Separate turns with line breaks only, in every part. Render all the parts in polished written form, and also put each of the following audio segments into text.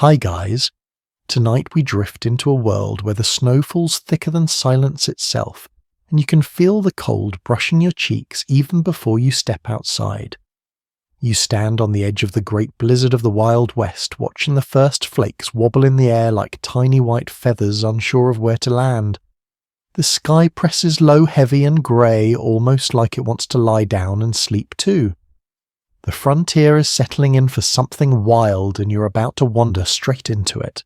Hi guys, tonight we drift into a world where the snow falls thicker than silence itself, and you can feel the cold brushing your cheeks even before you step outside. You stand on the edge of the great blizzard of the Wild West, watching the first flakes wobble in the air like tiny white feathers unsure of where to land. The sky presses low, heavy and grey, almost like it wants to lie down and sleep too. The frontier is settling in for something wild and you're about to wander straight into it.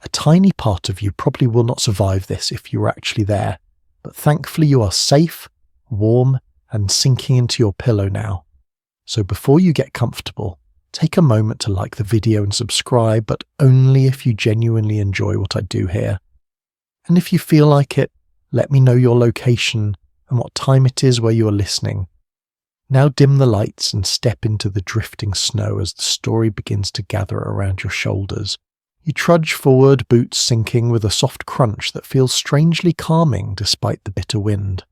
A tiny part of you probably will not survive this if you were actually there, but thankfully you are safe, warm and sinking into your pillow now. So before you get comfortable, take a moment to like the video and subscribe, but only if you genuinely enjoy what I do here. And if you feel like it, let me know your location and what time it is where you are listening. Now dim the lights and step into the drifting snow as the story begins to gather around your shoulders. You trudge forward, boots sinking with a soft crunch that feels strangely calming despite the bitter wind.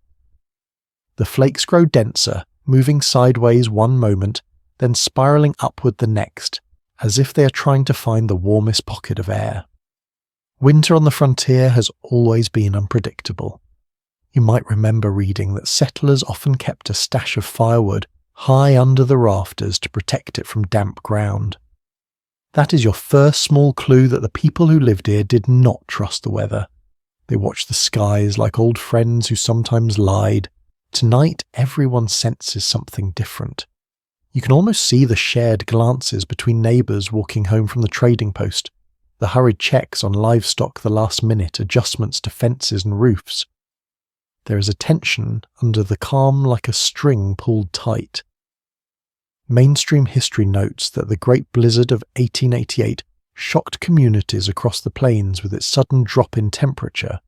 The flakes grow denser, moving sideways one moment, then spiralling upward the next, as if they are trying to find the warmest pocket of air. Winter on the frontier has always been unpredictable. You might remember reading that settlers often kept a stash of firewood high under the rafters to protect it from damp ground. That is your first small clue that the people who lived here did not trust the weather. They watched the skies like old friends who sometimes lied. Tonight, everyone senses something different. You can almost see the shared glances between neighbours walking home from the trading post, the hurried checks on livestock, the last-minute adjustments to fences and roofs. There is a tension under the calm like a string pulled tight. Mainstream history notes that the Great Blizzard of 1888 shocked communities across the plains with its sudden drop in temperature.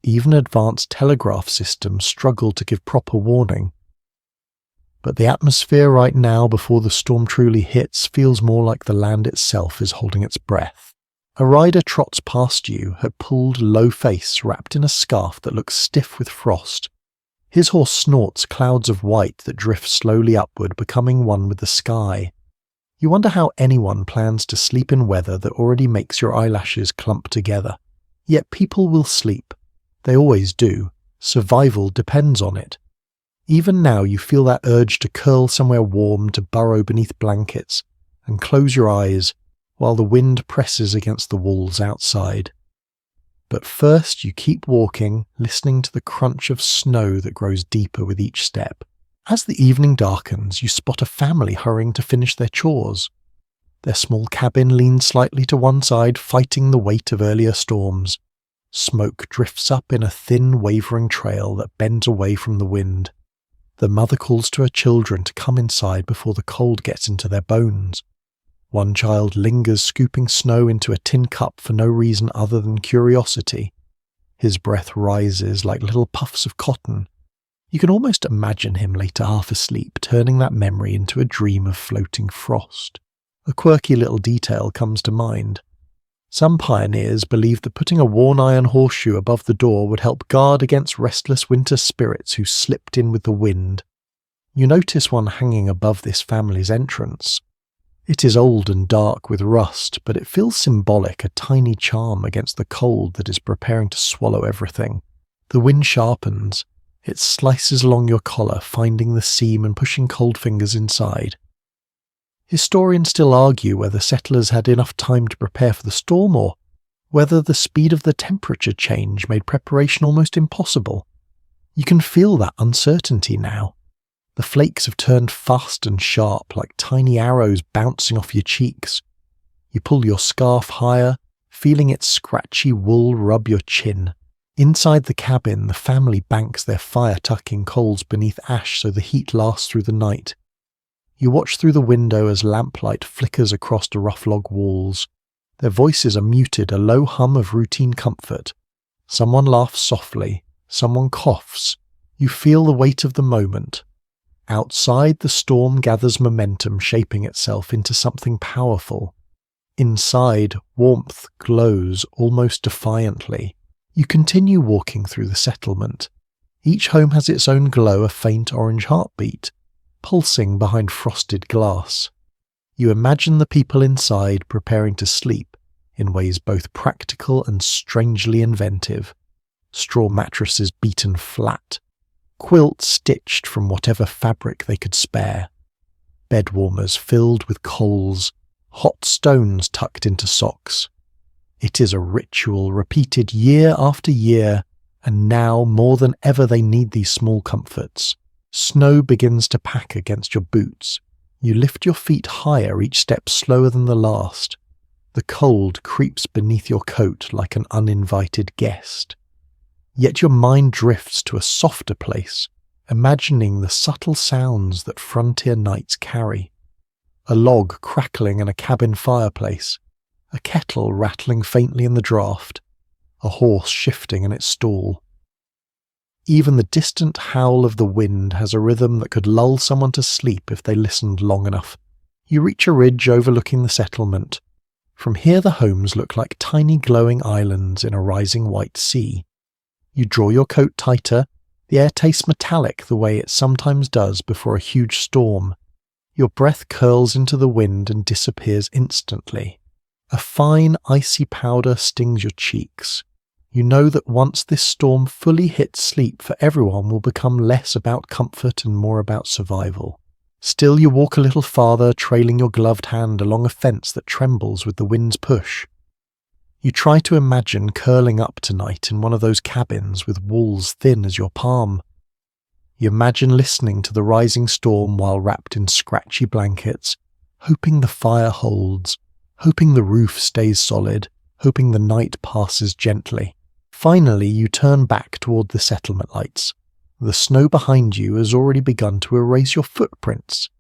Even advanced telegraph systems struggle to give proper warning. But the atmosphere right now before the storm truly hits feels more like the land itself is holding its breath. A rider trots past you, her pulled low face wrapped in a scarf that looks stiff with frost. His horse snorts clouds of white that drift slowly upward, becoming one with the sky. You wonder how anyone plans to sleep in weather that already makes your eyelashes clump together. Yet people will sleep. They always do. Survival depends on it. Even now you feel that urge to curl somewhere warm, to burrow beneath blankets, and close your eyes while the wind presses against the walls outside. But first you keep walking, listening to the crunch of snow that grows deeper with each step. As the evening darkens, you spot a family hurrying to finish their chores. Their small cabin leans slightly to one side, fighting the weight of earlier storms. Smoke drifts up in a thin, wavering trail that bends away from the wind. The mother calls to her children to come inside before the cold gets into their bones. One child lingers, scooping snow into a tin cup for no reason other than curiosity. His breath rises like little puffs of cotton. You can almost imagine him later half asleep, turning that memory into a dream of floating frost. A quirky little detail comes to mind. Some pioneers believed that putting a worn iron horseshoe above the door would help guard against restless winter spirits who slipped in with the wind. You notice one hanging above this family's entrance. It is old and dark with rust, but it feels symbolic, a tiny charm against the cold that is preparing to swallow everything. The wind sharpens. It slices along your collar, finding the seam and pushing cold fingers inside. Historians still argue whether settlers had enough time to prepare for the storm or whether the speed of the temperature change made preparation almost impossible. You can feel that uncertainty now. The flakes have turned fast and sharp, like tiny arrows bouncing off your cheeks. You pull your scarf higher, feeling its scratchy wool rub your chin. Inside the cabin, the family banks their fire, tucking coals beneath ash so the heat lasts through the night. You watch through the window as lamplight flickers across the rough log walls. Their voices are muted, a low hum of routine comfort. Someone laughs softly, someone coughs. You feel the weight of the moment. Outside, the storm gathers momentum, shaping itself into something powerful. Inside, warmth glows almost defiantly. You continue walking through the settlement. Each home has its own glow, a faint orange heartbeat, pulsing behind frosted glass. You imagine the people inside preparing to sleep in ways both practical and strangely inventive. Straw mattresses beaten flat, quilts stitched from whatever fabric they could spare, bed warmers filled with coals, hot stones tucked into socks. It is a ritual repeated year after year, and now more than ever they need these small comforts. Snow begins to pack against your boots. You lift your feet higher each step slower than the last. The cold creeps beneath your coat like an uninvited guest. Yet your mind drifts to a softer place, imagining the subtle sounds that frontier nights carry. A log crackling in a cabin fireplace, a kettle rattling faintly in the draught, a horse shifting in its stall. Even the distant howl of the wind has a rhythm that could lull someone to sleep if they listened long enough. You reach a ridge overlooking the settlement. From here the homes look like tiny glowing islands in a rising white sea. You draw your coat tighter. The air tastes metallic the way it sometimes does before a huge storm. Your breath curls into the wind and disappears instantly. A fine, icy powder stings your cheeks. You know that once this storm fully hits, sleep for everyone will become less about comfort and more about survival. Still, you walk a little farther, trailing your gloved hand along a fence that trembles with the wind's push. You try to imagine curling up tonight in one of those cabins with walls thin as your palm. You imagine listening to the rising storm while wrapped in scratchy blankets, hoping the fire holds, hoping the roof stays solid, hoping the night passes gently. Finally, you turn back toward the settlement lights. The snow behind you has already begun to erase your footprints.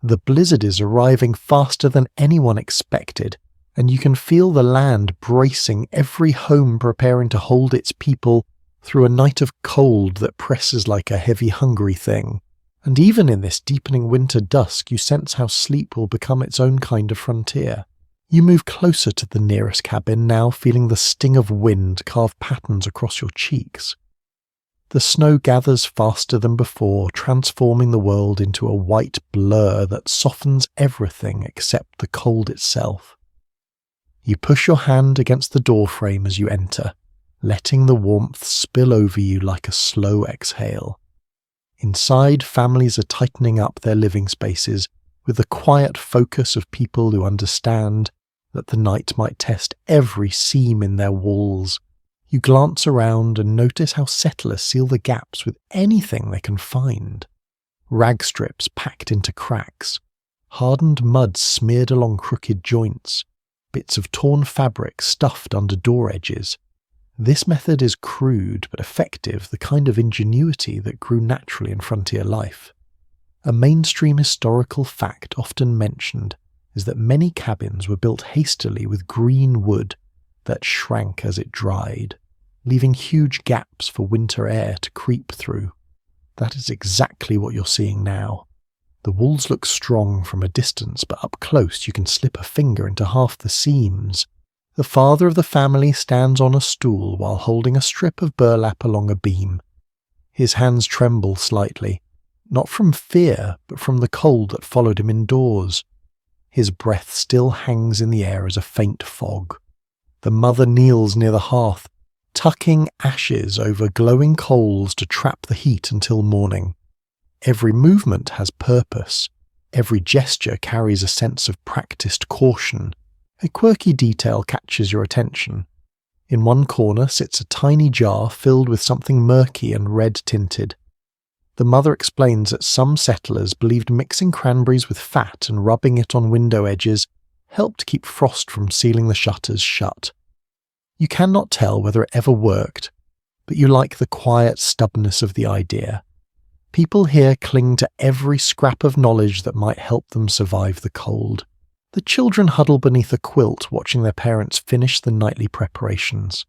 The blizzard is arriving faster than anyone expected, and you can feel the land bracing, every home preparing to hold its people through a night of cold that presses like a heavy, hungry thing. And even in this deepening winter dusk, you sense how sleep will become its own kind of frontier. You move closer to the nearest cabin, now feeling the sting of wind carve patterns across your cheeks. The snow gathers faster than before, transforming the world into a white blur that softens everything except the cold itself. You push your hand against the doorframe as you enter, letting the warmth spill over you like a slow exhale. Inside, families are tightening up their living spaces with the quiet focus of people who understand that the night might test every seam in their walls. You glance around and notice how settlers seal the gaps with anything they can find. Rag strips packed into cracks, hardened mud smeared along crooked joints, bits of torn fabric stuffed under door edges. This method is crude but effective, the kind of ingenuity that grew naturally in frontier life. A mainstream historical fact often mentioned is that many cabins were built hastily with green wood that shrank as it dried, leaving huge gaps for winter air to creep through. That is exactly what you're seeing now. The walls look strong from a distance, but up close you can slip a finger into half the seams. The father of the family stands on a stool while holding a strip of burlap along a beam. His hands tremble slightly, not from fear, but from the cold that followed him indoors. His breath still hangs in the air as a faint fog. The mother kneels near the hearth, tucking ashes over glowing coals to trap the heat until morning. Every movement has purpose. Every gesture carries a sense of practiced caution. A quirky detail catches your attention. In one corner sits a tiny jar filled with something murky and red-tinted. The mother explains that some settlers believed mixing cranberries with fat and rubbing it on window edges helped keep frost from sealing the shutters shut. You cannot tell whether it ever worked, but you like the quiet stubbornness of the idea. People here cling to every scrap of knowledge that might help them survive the cold. The children huddle beneath a quilt watching their parents finish the nightly preparations.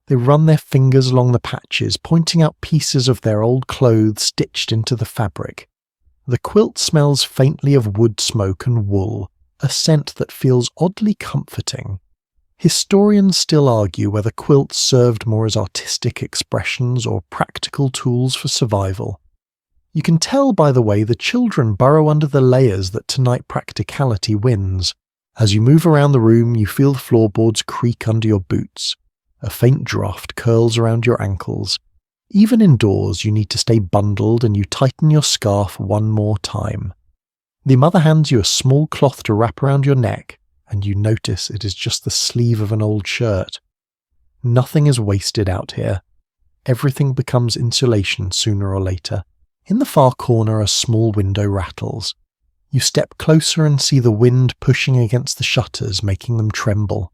They run their fingers along the patches, pointing out pieces of their old clothes stitched into the fabric. The quilt smells faintly of wood smoke and wool, a scent that feels oddly comforting. Historians still argue whether quilts served more as artistic expressions or practical tools for survival. You can tell by the way the children burrow under the layers that tonight practicality wins. As you move around the room, you feel the floorboards creak under your boots. A faint draft curls around your ankles. Even indoors, you need to stay bundled and you tighten your scarf one more time. The mother hands you a small cloth to wrap around your neck, and you notice it is just the sleeve of an old shirt. Nothing is wasted out here. Everything becomes insulation sooner or later. In the far corner, a small window rattles. You step closer and see the wind pushing against the shutters, making them tremble.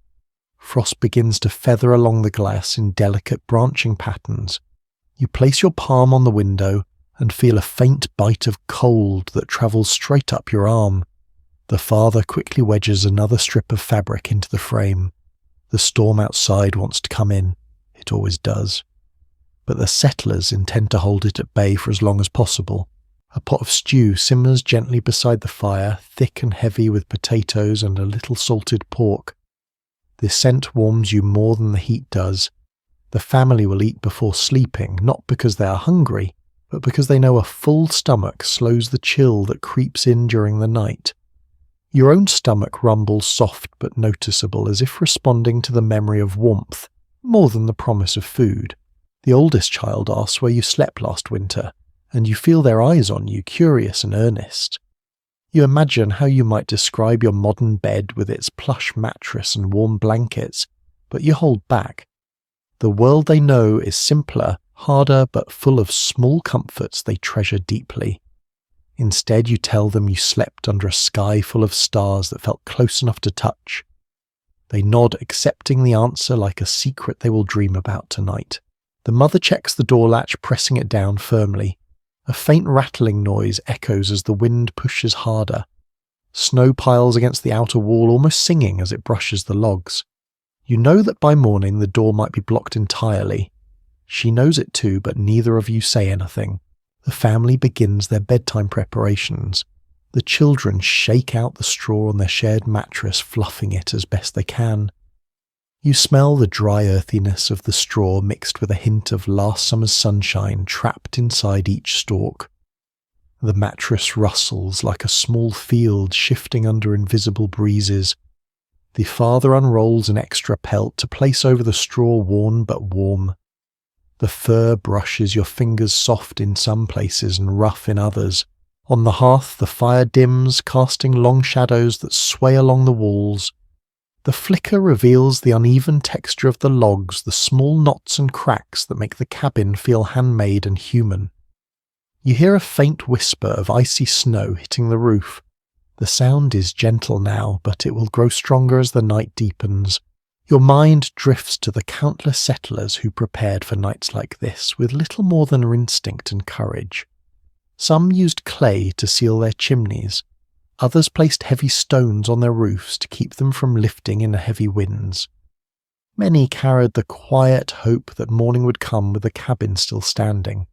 Frost begins to feather along the glass in delicate branching patterns. You place your palm on the window and feel a faint bite of cold that travels straight up your arm. The father quickly wedges another strip of fabric into the frame. The storm outside wants to come in. It always does. But the settlers intend to hold it at bay for as long as possible. A pot of stew simmers gently beside the fire, thick and heavy with potatoes and a little salted pork. This scent warms you more than the heat does. The family will eat before sleeping, not because they are hungry, but because they know a full stomach slows the chill that creeps in during the night. Your own stomach rumbles soft but noticeable, as if responding to the memory of warmth, more than the promise of food. The oldest child asks where you slept last winter, and you feel their eyes on you, curious and earnest. You imagine how you might describe your modern bed with its plush mattress and warm blankets, but you hold back. The world they know is simpler, harder, but full of small comforts they treasure deeply. Instead, you tell them you slept under a sky full of stars that felt close enough to touch. They nod, accepting the answer like a secret they will dream about tonight. The mother checks the door latch, pressing it down firmly. A faint rattling noise echoes as the wind pushes harder. Snow piles against the outer wall, almost singing as it brushes the logs. You know that by morning the door might be blocked entirely. She knows it too, but neither of you say anything. The family begins their bedtime preparations. The children shake out the straw on their shared mattress, fluffing it as best they can. You smell the dry earthiness of the straw mixed with a hint of last summer's sunshine trapped inside each stalk. The mattress rustles like a small field shifting under invisible breezes. The father unrolls an extra pelt to place over the straw, worn but warm. The fur brushes your fingers soft in some places and rough in others. On the hearth the fire dims, casting long shadows that sway along the walls. The flicker reveals the uneven texture of the logs, the small knots and cracks that make the cabin feel handmade and human. You hear a faint whisper of icy snow hitting the roof. The sound is gentle now, but it will grow stronger as the night deepens. Your mind drifts to the countless settlers who prepared for nights like this with little more than instinct and courage. Some used clay to seal their chimneys. Others placed heavy stones on their roofs to keep them from lifting in heavy winds. Many carried the quiet hope that morning would come with the cabin still standing.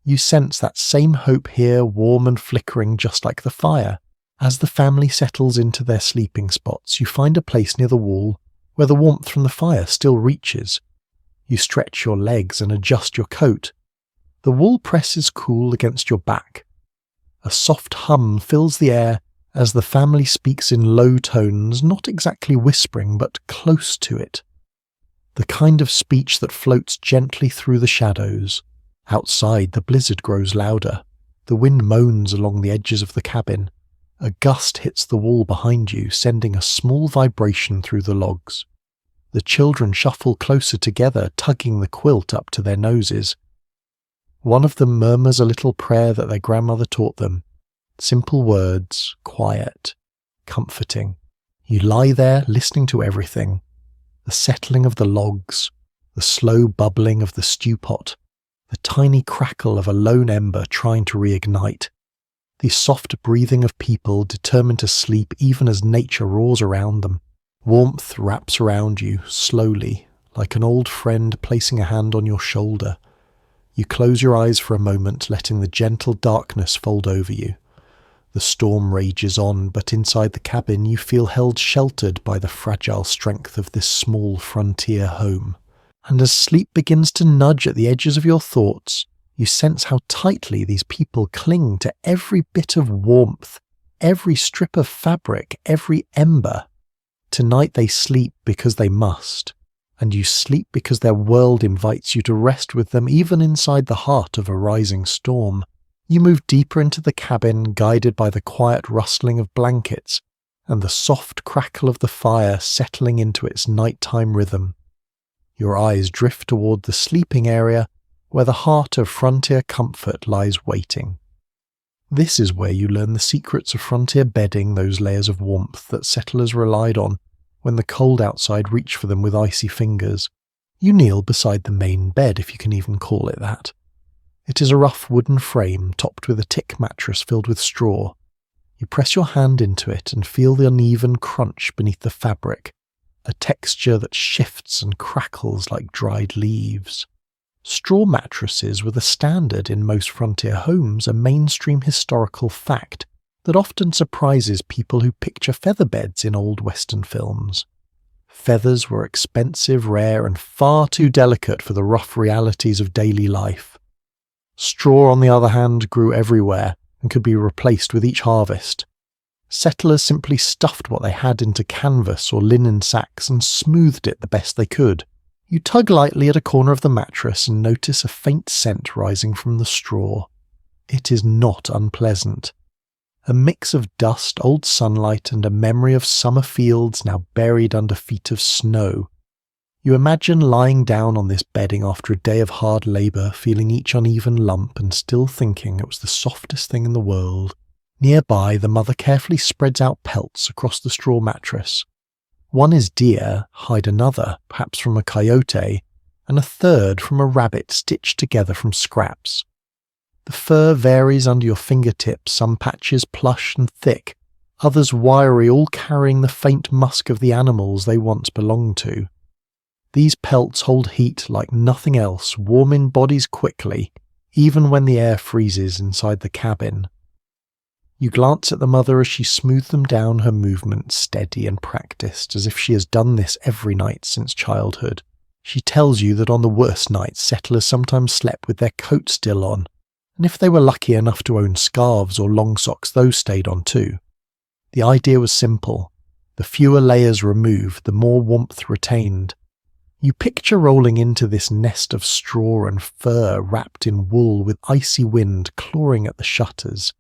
You sense that same hope here, warm and flickering just like the fire. As the family settles into their sleeping spots, you find a place near the wall where the warmth from the fire still reaches. You stretch your legs and adjust your coat. The wool presses cool against your back. A soft hum fills the air as the family speaks in low tones, not exactly whispering, but close to it. The kind of speech that floats gently through the shadows. Outside, the blizzard grows louder. The wind moans along the edges of the cabin. A gust hits the wall behind you, sending a small vibration through the logs. The children shuffle closer together, tugging the quilt up to their noses. One of them murmurs a little prayer that their grandmother taught them. Simple words, quiet, comforting. You lie there, listening to everything. The settling of the logs, the slow bubbling of the stew pot, the tiny crackle of a lone ember trying to reignite. The soft breathing of people determined to sleep even as nature roars around them. Warmth wraps around you, slowly, like an old friend placing a hand on your shoulder. You close your eyes for a moment, letting the gentle darkness fold over you. The storm rages on, but inside the cabin you feel held sheltered by the fragile strength of this small frontier home. And as sleep begins to nudge at the edges of your thoughts, You sense how tightly these people cling to every bit of warmth, every strip of fabric, every ember. Tonight they sleep because they must, and you sleep because their world invites you to rest with them even inside the heart of a rising storm. You move deeper into the cabin, guided by the quiet rustling of blankets and the soft crackle of the fire settling into its nighttime rhythm. Your eyes drift toward the sleeping area where the heart of frontier comfort lies waiting. This is where you learn the secrets of frontier bedding, those layers of warmth that settlers relied on when the cold outside reached for them with icy fingers. You kneel beside the main bed, if you can even call it that. It is a rough wooden frame topped with a tick mattress filled with straw. You press your hand into it and feel the uneven crunch beneath the fabric, a texture that shifts and crackles like dried leaves. Straw mattresses were the standard in most frontier homes, a mainstream historical fact that often surprises people who picture feather beds in old Western films. Feathers were expensive, rare, and far too delicate for the rough realities of daily life. Straw, on the other hand, grew everywhere and could be replaced with each harvest. Settlers simply stuffed what they had into canvas or linen sacks and smoothed it the best they could. You tug lightly at a corner of the mattress and notice a faint scent rising from the straw. It is not unpleasant. A mix of dust, old sunlight, and a memory of summer fields now buried under feet of snow. You imagine lying down on this bedding after a day of hard labour, feeling each uneven lump and still thinking it was the softest thing in the world. Nearby, the mother carefully spreads out pelts across the straw mattress. One is deer, hide another, perhaps from a coyote, and a third from a rabbit stitched together from scraps. The fur varies under your fingertips, some patches plush and thick, others wiry, all carrying the faint musk of the animals they once belonged to. These pelts hold heat like nothing else, warm in bodies quickly, even when the air freezes inside the cabin. You glance at the mother as she smooths them down, her movements steady and practiced, as if she has done this every night since childhood. She tells you that on the worst nights, settlers sometimes slept with their coats still on, and if they were lucky enough to own scarves or long socks, those stayed on too. The idea was simple. The fewer layers removed, the more warmth retained. You picture rolling into this nest of straw and fur wrapped in wool with icy wind clawing at the shutters.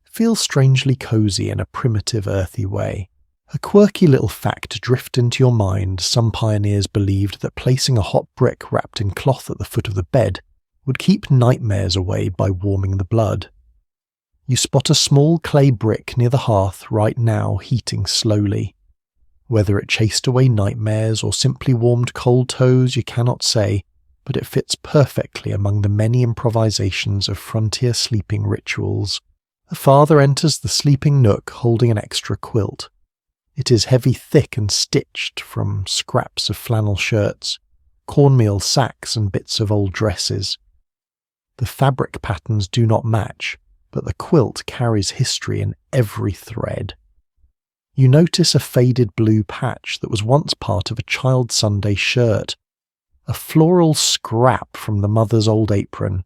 Feels strangely cosy in a primitive, earthy way. A quirky little fact to drift into your mind: some pioneers believed that placing a hot brick wrapped in cloth at the foot of the bed would keep nightmares away by warming the blood. You spot a small clay brick near the hearth right now, heating slowly. Whether it chased away nightmares or simply warmed cold toes, you cannot say, but it fits perfectly among the many improvisations of frontier sleeping rituals. A father enters the sleeping nook holding an extra quilt. It is heavy, thick, and stitched from scraps of flannel shirts, cornmeal sacks, and bits of old dresses. The fabric patterns do not match, but the quilt carries history in every thread. You notice a faded blue patch that was once part of a child's Sunday shirt, a floral scrap from the mother's old apron,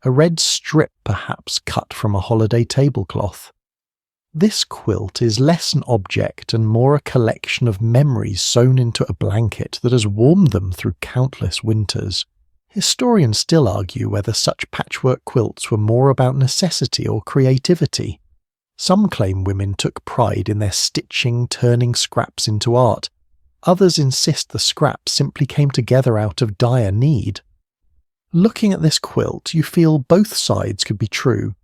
a red strip perhaps cut from a holiday tablecloth. This quilt is less an object and more a collection of memories sewn into a blanket that has warmed them through countless winters. Historians still argue whether such patchwork quilts were more about necessity or creativity. Some claim women took pride in their stitching, turning scraps into art. Others insist the scraps simply came together out of dire need. Looking at this quilt, you feel both sides could be true.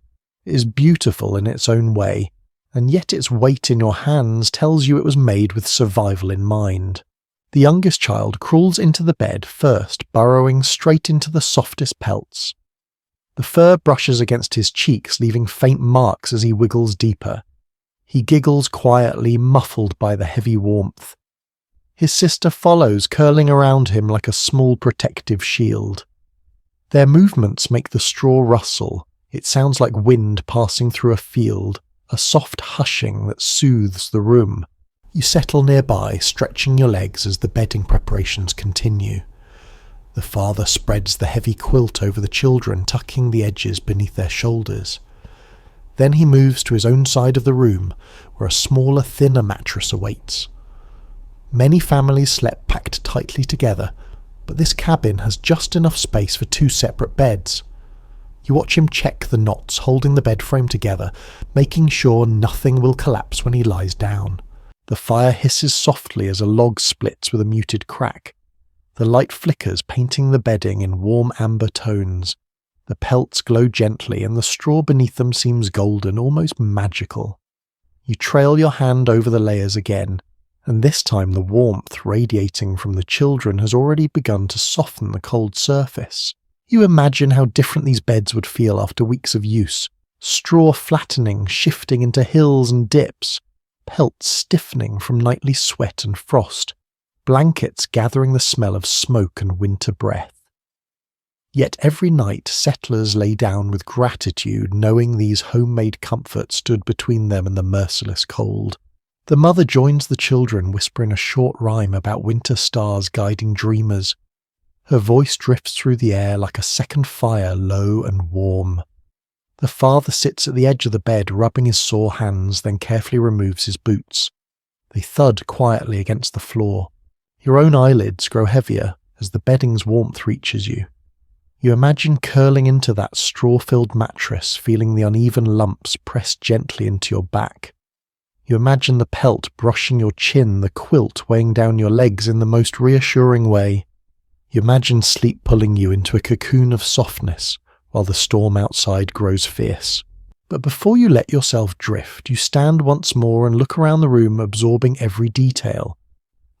It is beautiful in its own way, and yet its weight in your hands tells you it was made with survival in mind. The youngest child crawls into the bed first, burrowing straight into the softest pelts. The fur brushes against his cheeks, leaving faint marks as he wiggles deeper. He giggles quietly, muffled by the heavy warmth. His sister follows, curling around him like a small protective shield. Their movements make the straw rustle. It sounds like wind passing through a field, a soft hushing that soothes the room. You settle nearby, stretching your legs as the bedding preparations continue. The father spreads the heavy quilt over the children, tucking the edges beneath their shoulders. Then he moves to his own side of the room, where a smaller, thinner mattress awaits. Many families slept packed tightly together, but this cabin has just enough space for 2 separate beds. You watch him check the knots holding the bed frame together, making sure nothing will collapse when he lies down. The fire hisses softly as a log splits with a muted crack. The light flickers, painting the bedding in warm amber tones. The pelts glow gently, and the straw beneath them seems golden, almost magical. You trail your hand over the layers again, and this time the warmth radiating from the children has already begun to soften the cold surface. You imagine how different these beds would feel after weeks of use. Straw flattening, shifting into hills and dips. Pelts stiffening from nightly sweat and frost. Blankets gathering the smell of smoke and winter breath. Yet every night settlers lay down with gratitude, knowing these homemade comforts stood between them and the merciless cold. The mother joins the children, whispering a short rhyme about winter stars guiding dreamers. Her voice drifts through the air like a second fire, low and warm. The father sits at the edge of the bed, rubbing his sore hands, then carefully removes his boots. They thud quietly against the floor. Your own eyelids grow heavier as the bedding's warmth reaches you. You imagine curling into that straw-filled mattress, feeling the uneven lumps pressed gently into your back. You imagine the pelt brushing your chin, the quilt weighing down your legs in the most reassuring way. You imagine sleep pulling you into a cocoon of softness, while the storm outside grows fierce. But before you let yourself drift, you stand once more and look around the room, absorbing every detail.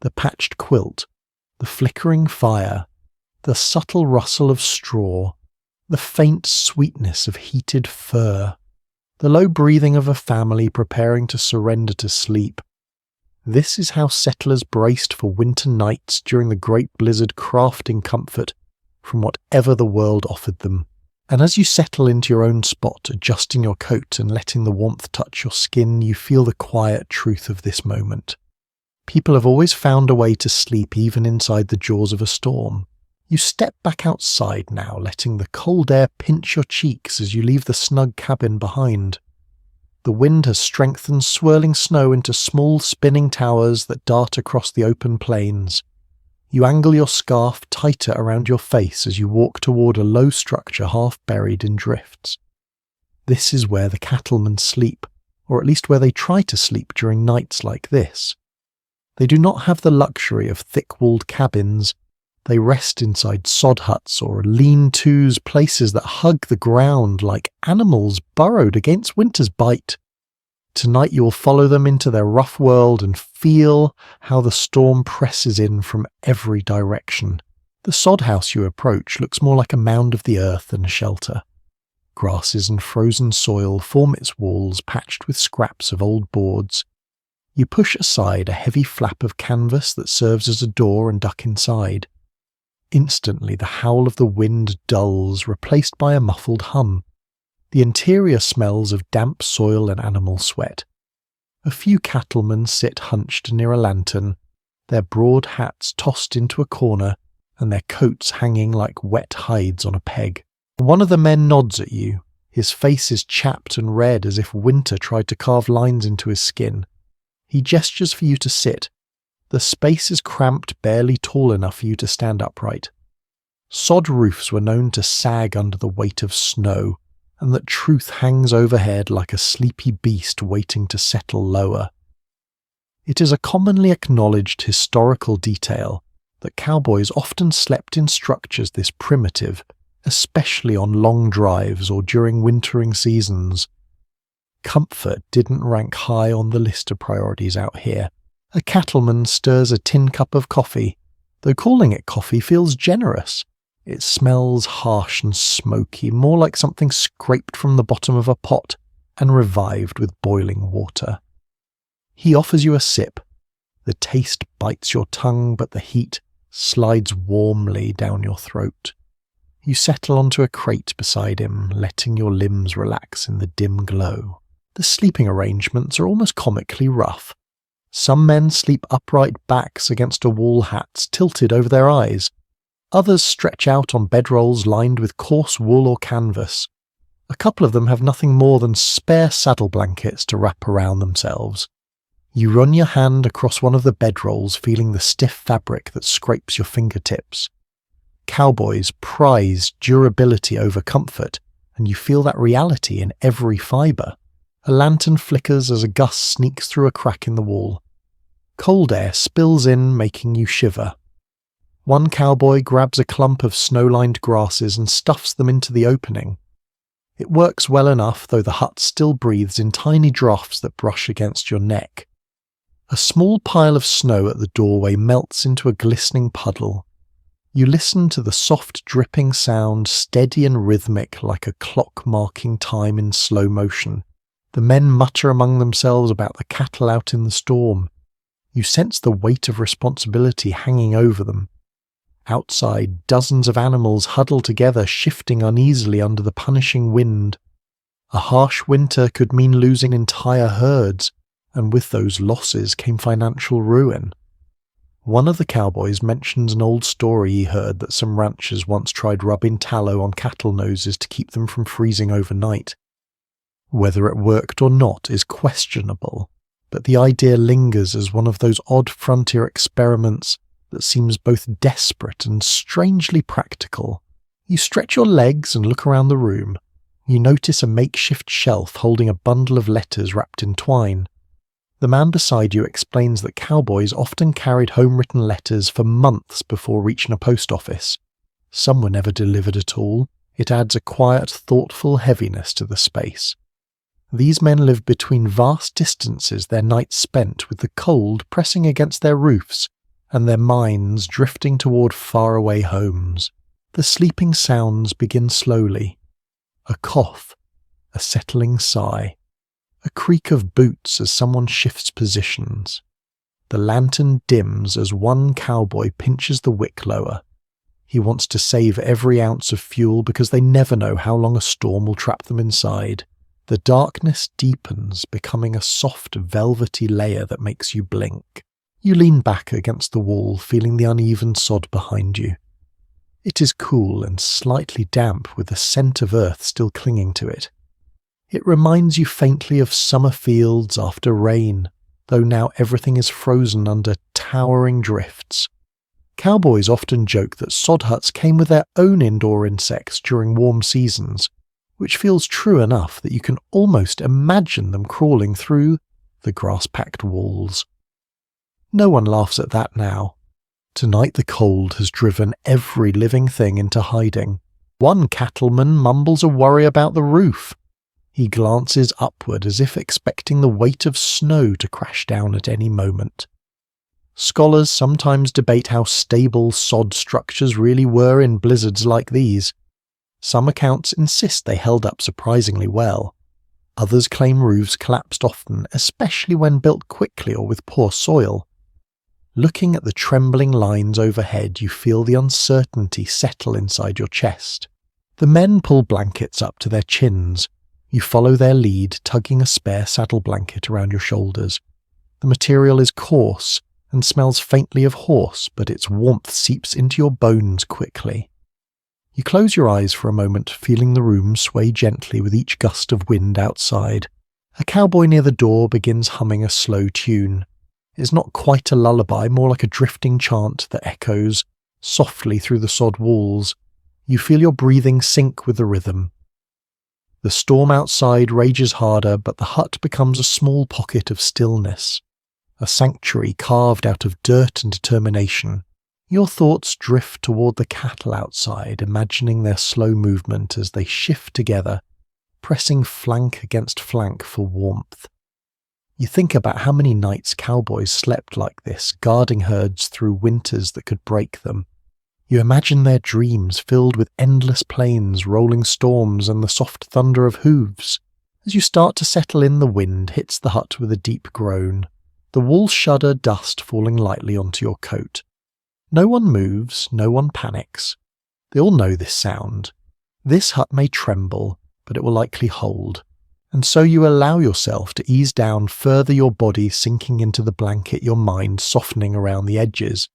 The patched quilt, the flickering fire, the subtle rustle of straw, the faint sweetness of heated fur, the low breathing of a family preparing to surrender to sleep. This is how settlers braced for winter nights during the great blizzard, crafting comfort from whatever the world offered them. And as you settle into your own spot, adjusting your coat and letting the warmth touch your skin, you feel the quiet truth of this moment. People have always found a way to sleep even inside the jaws of a storm. You step back outside now, letting the cold air pinch your cheeks as you leave the snug cabin behind. The wind has strengthened swirling snow into small spinning towers that dart across the open plains. You angle your scarf tighter around your face as you walk toward a low structure half buried in drifts. This is where the cattlemen sleep, or at least where they try to sleep during nights like this. They do not have the luxury of thick-walled cabins. They rest inside sod huts or lean-tos, places that hug the ground like animals burrowed against winter's bite. Tonight you will follow them into their rough world and feel how the storm presses in from every direction. The sod house you approach looks more like a mound of the earth than a shelter. Grasses and frozen soil form its walls, patched with scraps of old boards. You push aside a heavy flap of canvas that serves as a door and duck inside. Instantly the howl of the wind dulls, replaced by a muffled hum. The interior smells of damp soil and animal sweat. A few cattlemen sit hunched near a lantern, their broad hats tossed into a corner and their coats hanging like wet hides on a peg. One of the men nods at you. His face is chapped and red as if winter tried to carve lines into his skin. He gestures for you to sit. The space is cramped, barely tall enough for you to stand upright. Sod roofs were known to sag under the weight of snow, and that truth hangs overhead like a sleepy beast waiting to settle lower. It is a commonly acknowledged historical detail that cowboys often slept in structures this primitive, especially on long drives or during wintering seasons. Comfort didn't rank high on the list of priorities out here. A cattleman stirs a tin cup of coffee, though calling it coffee feels generous. It smells harsh and smoky, more like something scraped from the bottom of a pot and revived with boiling water. He offers you a sip. The taste bites your tongue, but the heat slides warmly down your throat. You settle onto a crate beside him, letting your limbs relax in the dim glow. The sleeping arrangements are almost comically rough. Some men sleep upright backs against a wall, hats tilted over their eyes. Others stretch out on bedrolls lined with coarse wool or canvas. A couple of them have nothing more than spare saddle blankets to wrap around themselves. You run your hand across one of the bedrolls, feeling the stiff fabric that scrapes your fingertips. Cowboys prize durability over comfort, and you feel that reality in every fibre. A lantern flickers as a gust sneaks through a crack in the wall. Cold air spills in, making you shiver. One cowboy grabs a clump of snow-lined grasses and stuffs them into the opening. It works well enough, though the hut still breathes in tiny draughts that brush against your neck. A small pile of snow at the doorway melts into a glistening puddle. You listen to the soft dripping sound, steady and rhythmic like a clock marking time in slow motion. The men mutter among themselves about the cattle out in the storm. You sense the weight of responsibility hanging over them. Outside, dozens of animals huddle together, shifting uneasily under the punishing wind. A harsh winter could mean losing entire herds, and with those losses came financial ruin. One of the cowboys mentions an old story he heard that some ranchers once tried rubbing tallow on cattle noses to keep them from freezing overnight. Whether it worked or not is questionable, but the idea lingers as one of those odd frontier experiments that seems both desperate and strangely practical. You stretch your legs and look around the room. You notice a makeshift shelf holding a bundle of letters wrapped in twine. The man beside you explains that cowboys often carried home-written letters for months before reaching a post office. Some were never delivered at all. It adds a quiet, thoughtful heaviness to the space. These men live between vast distances, their nights spent with the cold pressing against their roofs, and their minds drifting toward faraway homes. The sleeping sounds begin slowly. A cough, a settling sigh, a creak of boots as someone shifts positions. The lantern dims as one cowboy pinches the wick lower. He wants to save every ounce of fuel because they never know how long a storm will trap them inside. The darkness deepens, becoming a soft, velvety layer that makes you blink. You lean back against the wall, feeling the uneven sod behind you. It is cool and slightly damp, with the scent of earth still clinging to it. It reminds you faintly of summer fields after rain, though now everything is frozen under towering drifts. Cowboys often joke that sod huts came with their own indoor insects during warm seasons, which feels true enough that you can almost imagine them crawling through the grass-packed walls. No one laughs at that now. Tonight the cold has driven every living thing into hiding. One cattleman mumbles a worry about the roof. He glances upward as if expecting the weight of snow to crash down at any moment. Scholars sometimes debate how stable sod structures really were in blizzards like these. Some accounts insist they held up surprisingly well. Others claim roofs collapsed often, especially when built quickly or with poor soil. Looking at the trembling lines overhead, you feel the uncertainty settle inside your chest. The men pull blankets up to their chins. You follow their lead, tugging a spare saddle blanket around your shoulders. The material is coarse and smells faintly of horse, but its warmth seeps into your bones quickly. You close your eyes for a moment, feeling the room sway gently with each gust of wind outside. A cowboy near the door begins humming a slow tune. It's not quite a lullaby, more like a drifting chant that echoes softly through the sod walls. You feel your breathing sync with the rhythm. The storm outside rages harder, but the hut becomes a small pocket of stillness, a sanctuary carved out of dirt and determination. Your thoughts drift toward the cattle outside, imagining their slow movement as they shift together, pressing flank against flank for warmth. You think about how many nights cowboys slept like this, guarding herds through winters that could break them. You imagine their dreams filled with endless plains, rolling storms, and the soft thunder of hooves. As you start to settle in, the wind hits the hut with a deep groan. The walls shudder, dust falling lightly onto your coat. No one moves, no one panics. They all know this sound. This hut may tremble, but it will likely hold. And so you allow yourself to ease down further, your body sinking into the blanket, your mind softening around the edges.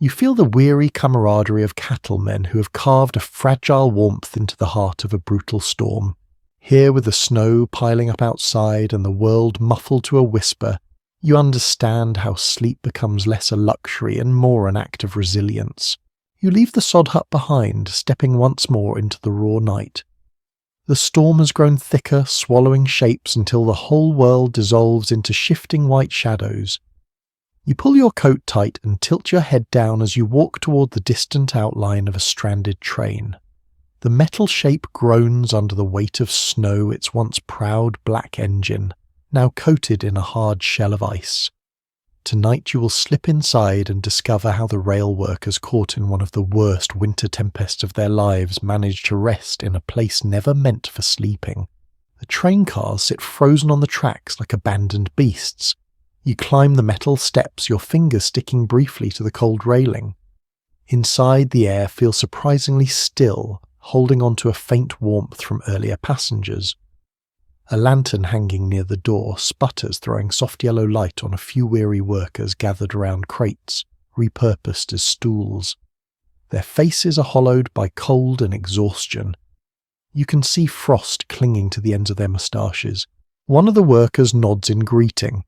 You feel the weary camaraderie of cattlemen who have carved a fragile warmth into the heart of a brutal storm. Here, with the snow piling up outside and the world muffled to a whisper, you understand how sleep becomes less a luxury and more an act of resilience. You leave the sod hut behind, stepping once more into the raw night. The storm has grown thicker, swallowing shapes until the whole world dissolves into shifting white shadows. You pull your coat tight and tilt your head down as you walk toward the distant outline of a stranded train. The metal shape groans under the weight of snow, its once proud black engine, now coated in a hard shell of ice. Tonight you will slip inside and discover how the rail workers caught in one of the worst winter tempests of their lives managed to rest in a place never meant for sleeping. The train cars sit frozen on the tracks like abandoned beasts. You climb the metal steps, your fingers sticking briefly to the cold railing. Inside, the air feels surprisingly still, holding on to a faint warmth from earlier passengers. A lantern hanging near the door sputters, throwing soft yellow light on a few weary workers gathered around crates, repurposed as stools. Their faces are hollowed by cold and exhaustion. You can see frost clinging to the ends of their moustaches. One of the workers nods in greeting.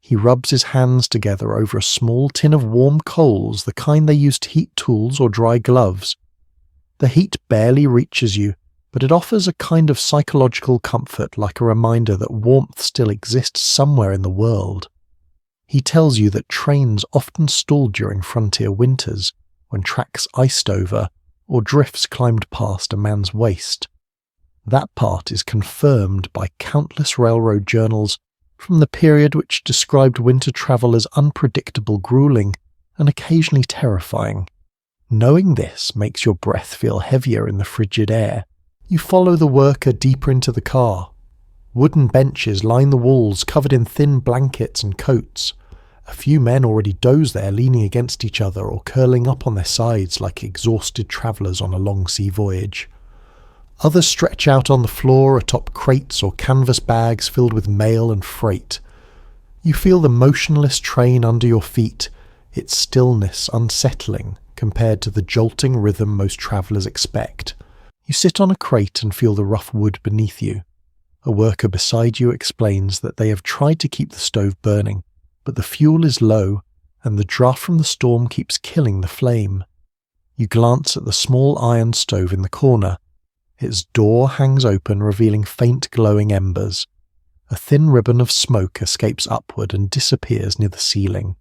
He rubs his hands together over a small tin of warm coals, the kind they use to heat tools or dry gloves. The heat barely reaches you, but it offers a kind of psychological comfort, like a reminder that warmth still exists somewhere in the world. He tells you that trains often stalled during frontier winters, when tracks iced over or drifts climbed past a man's waist. That part is confirmed by countless railroad journals from the period which described winter travel as unpredictable, grueling, and occasionally terrifying. Knowing this makes your breath feel heavier in the frigid air. You follow the worker deeper into the car. Wooden benches line the walls, covered in thin blankets and coats. A few men already doze there, leaning against each other or curling up on their sides like exhausted travellers on a long sea voyage. Others stretch out on the floor atop crates or canvas bags filled with mail and freight. You feel the motionless train under your feet, its stillness unsettling compared to the jolting rhythm most travellers expect. You sit on a crate and feel the rough wood beneath you. A worker beside you explains that they have tried to keep the stove burning, but the fuel is low and the draft from the storm keeps killing the flame. You glance at the small iron stove in the corner. Its door hangs open, revealing faint glowing embers. A thin ribbon of smoke escapes upward and disappears near the ceiling.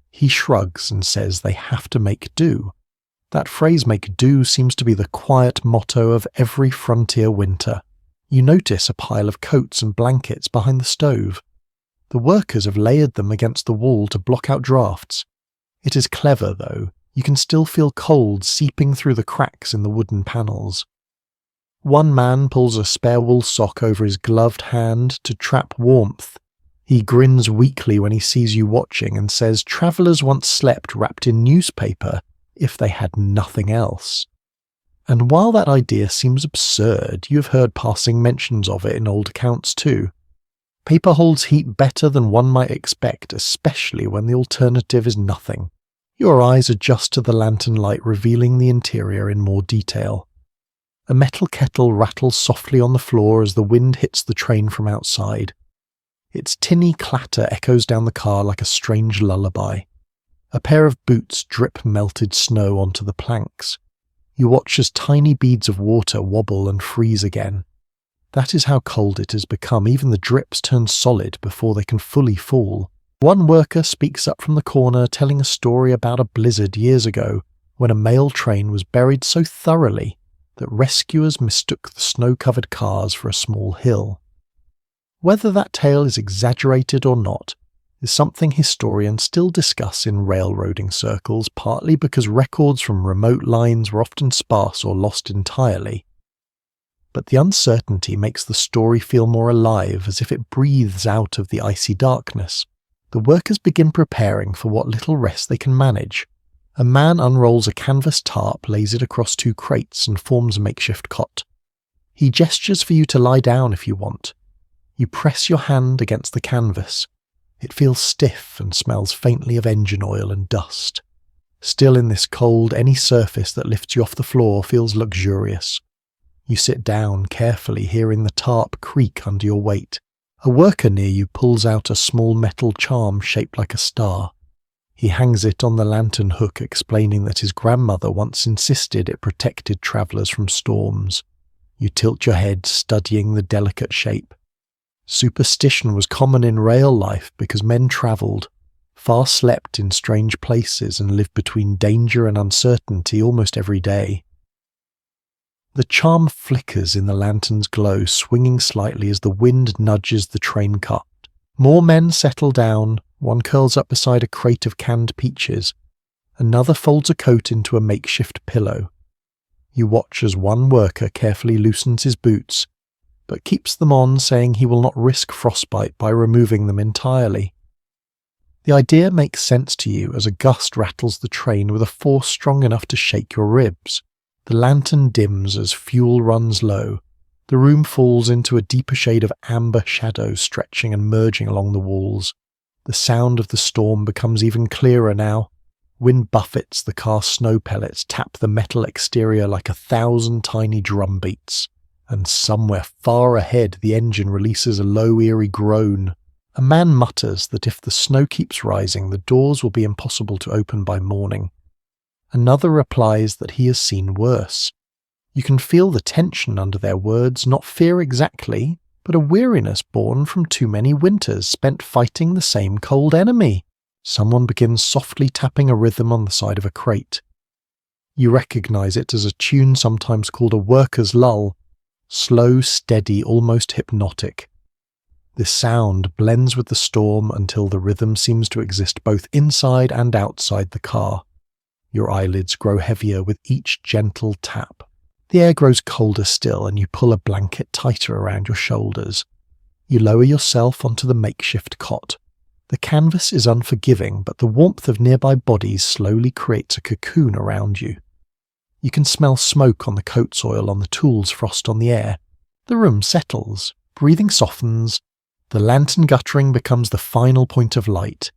He shrugs and says they have to make do. That phrase, make do, seems to be the quiet motto of every frontier winter. You notice a pile of coats and blankets behind the stove. The workers have layered them against the wall to block out drafts. It is clever, though. You can still feel cold seeping through the cracks in the wooden panels. One man pulls a spare wool sock over his gloved hand to trap warmth. He grins weakly when he sees you watching and says travellers once slept wrapped in newspaper if they had nothing else. And while that idea seems absurd, you have heard passing mentions of it in old accounts too. Paper holds heat better than one might expect, especially when the alternative is nothing. Your eyes adjust to the lantern light, revealing the interior in more detail. A metal kettle rattles softly on the floor as the wind hits the train from outside. Its tinny clatter echoes down the car like a strange lullaby. A pair of boots drip melted snow onto the planks. You watch as tiny beads of water wobble and freeze again. That is how cold it has become. Even the drips turn solid before they can fully fall. One worker speaks up from the corner, telling a story about a blizzard years ago when a mail train was buried so thoroughly that rescuers mistook the snow-covered cars for a small hill. Whether that tale is exaggerated or not is something historians still discuss in railroading circles, partly because records from remote lines were often sparse or lost entirely. But the uncertainty makes the story feel more alive, as if it breathes out of the icy darkness. The workers begin preparing for what little rest they can manage. A man unrolls a canvas tarp, lays it across two crates, and forms a makeshift cot. He gestures for you to lie down if you want. You press your hand against the canvas. It feels stiff and smells faintly of engine oil and dust. Still in this cold, any surface that lifts you off the floor feels luxurious. You sit down carefully, hearing the tarp creak under your weight. A worker near you pulls out a small metal charm shaped like a star. He hangs it on the lantern hook, explaining that his grandmother once insisted it protected travellers from storms. You tilt your head, studying the delicate shape. Superstition was common in rail life because men travelled, far slept in strange places, and lived between danger and uncertainty almost every day. The charm flickers in the lantern's glow, swinging slightly as the wind nudges the train cart. More men settle down. One curls up beside a crate of canned peaches. Another folds a coat into a makeshift pillow. You watch as one worker carefully loosens his boots, but keeps them on, saying he will not risk frostbite by removing them entirely. The idea makes sense to you as a gust rattles the train with a force strong enough to shake your ribs. The lantern dims as fuel runs low. The room falls into a deeper shade of amber shadow stretching and merging along the walls. The sound of the storm becomes even clearer now. Wind buffets the car's snow pellets, tap the metal exterior like 1,000 tiny drum beats. And somewhere far ahead the engine releases a low eerie groan. A man mutters that if the snow keeps rising, the doors will be impossible to open by morning. Another replies that he has seen worse. You can feel the tension under their words, not fear exactly, but a weariness born from too many winters spent fighting the same cold enemy. Someone begins softly tapping a rhythm on the side of a crate. You recognize it as a tune sometimes called a worker's lull, slow, steady, almost hypnotic. This sound blends with the storm until the rhythm seems to exist both inside and outside the car. Your eyelids grow heavier with each gentle tap. The air grows colder still, and you pull a blanket tighter around your shoulders. You lower yourself onto the makeshift cot. The canvas is unforgiving, but the warmth of nearby bodies slowly creates a cocoon around you. You can smell smoke on the coat soil, on the tools, frost on the air. The room settles. Breathing softens. The lantern guttering becomes the final point of light.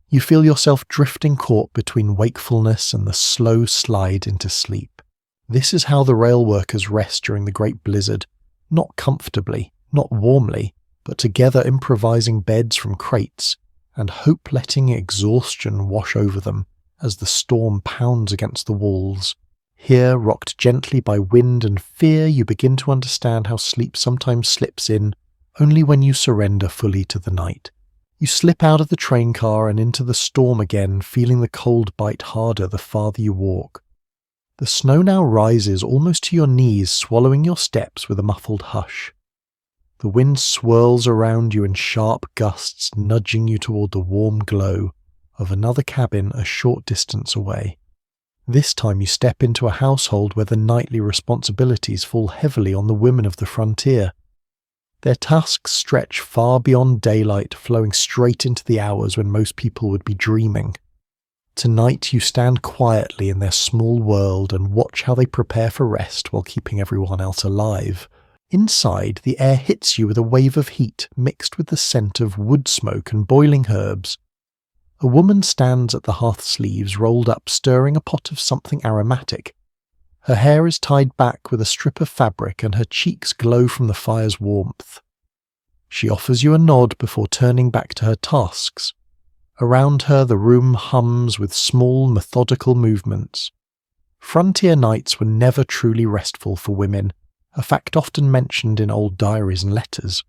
You feel yourself drifting caught between wakefulness and the slow slide into sleep. This is how the rail workers rest during the great blizzard, not comfortably, not warmly, but together improvising beds from crates, and hope letting exhaustion wash over them as the storm pounds against the walls. Here, rocked gently by wind and fear, you begin to understand how sleep sometimes slips in only when you surrender fully to the night. You slip out of the train car and into the storm again, feeling the cold bite harder the farther you walk. The snow now rises almost to your knees, swallowing your steps with a muffled hush. The wind swirls around you in sharp gusts, nudging you toward the warm glow of another cabin a short distance away. This time you step into a household where the nightly responsibilities fall heavily on the women of the frontier. Their tasks stretch far beyond daylight, flowing straight into the hours when most people would be dreaming. Tonight you stand quietly in their small world and watch how they prepare for rest while keeping everyone else alive. Inside, the air hits you with a wave of heat mixed with the scent of wood smoke and boiling herbs. A woman stands at the hearth sleeves, rolled up, stirring a pot of something aromatic. Her hair is tied back with a strip of fabric and her cheeks glow from the fire's warmth. She offers you a nod before turning back to her tasks. Around her the room hums with small, methodical movements. Frontier nights were never truly restful for women, a fact often mentioned in old diaries and letters.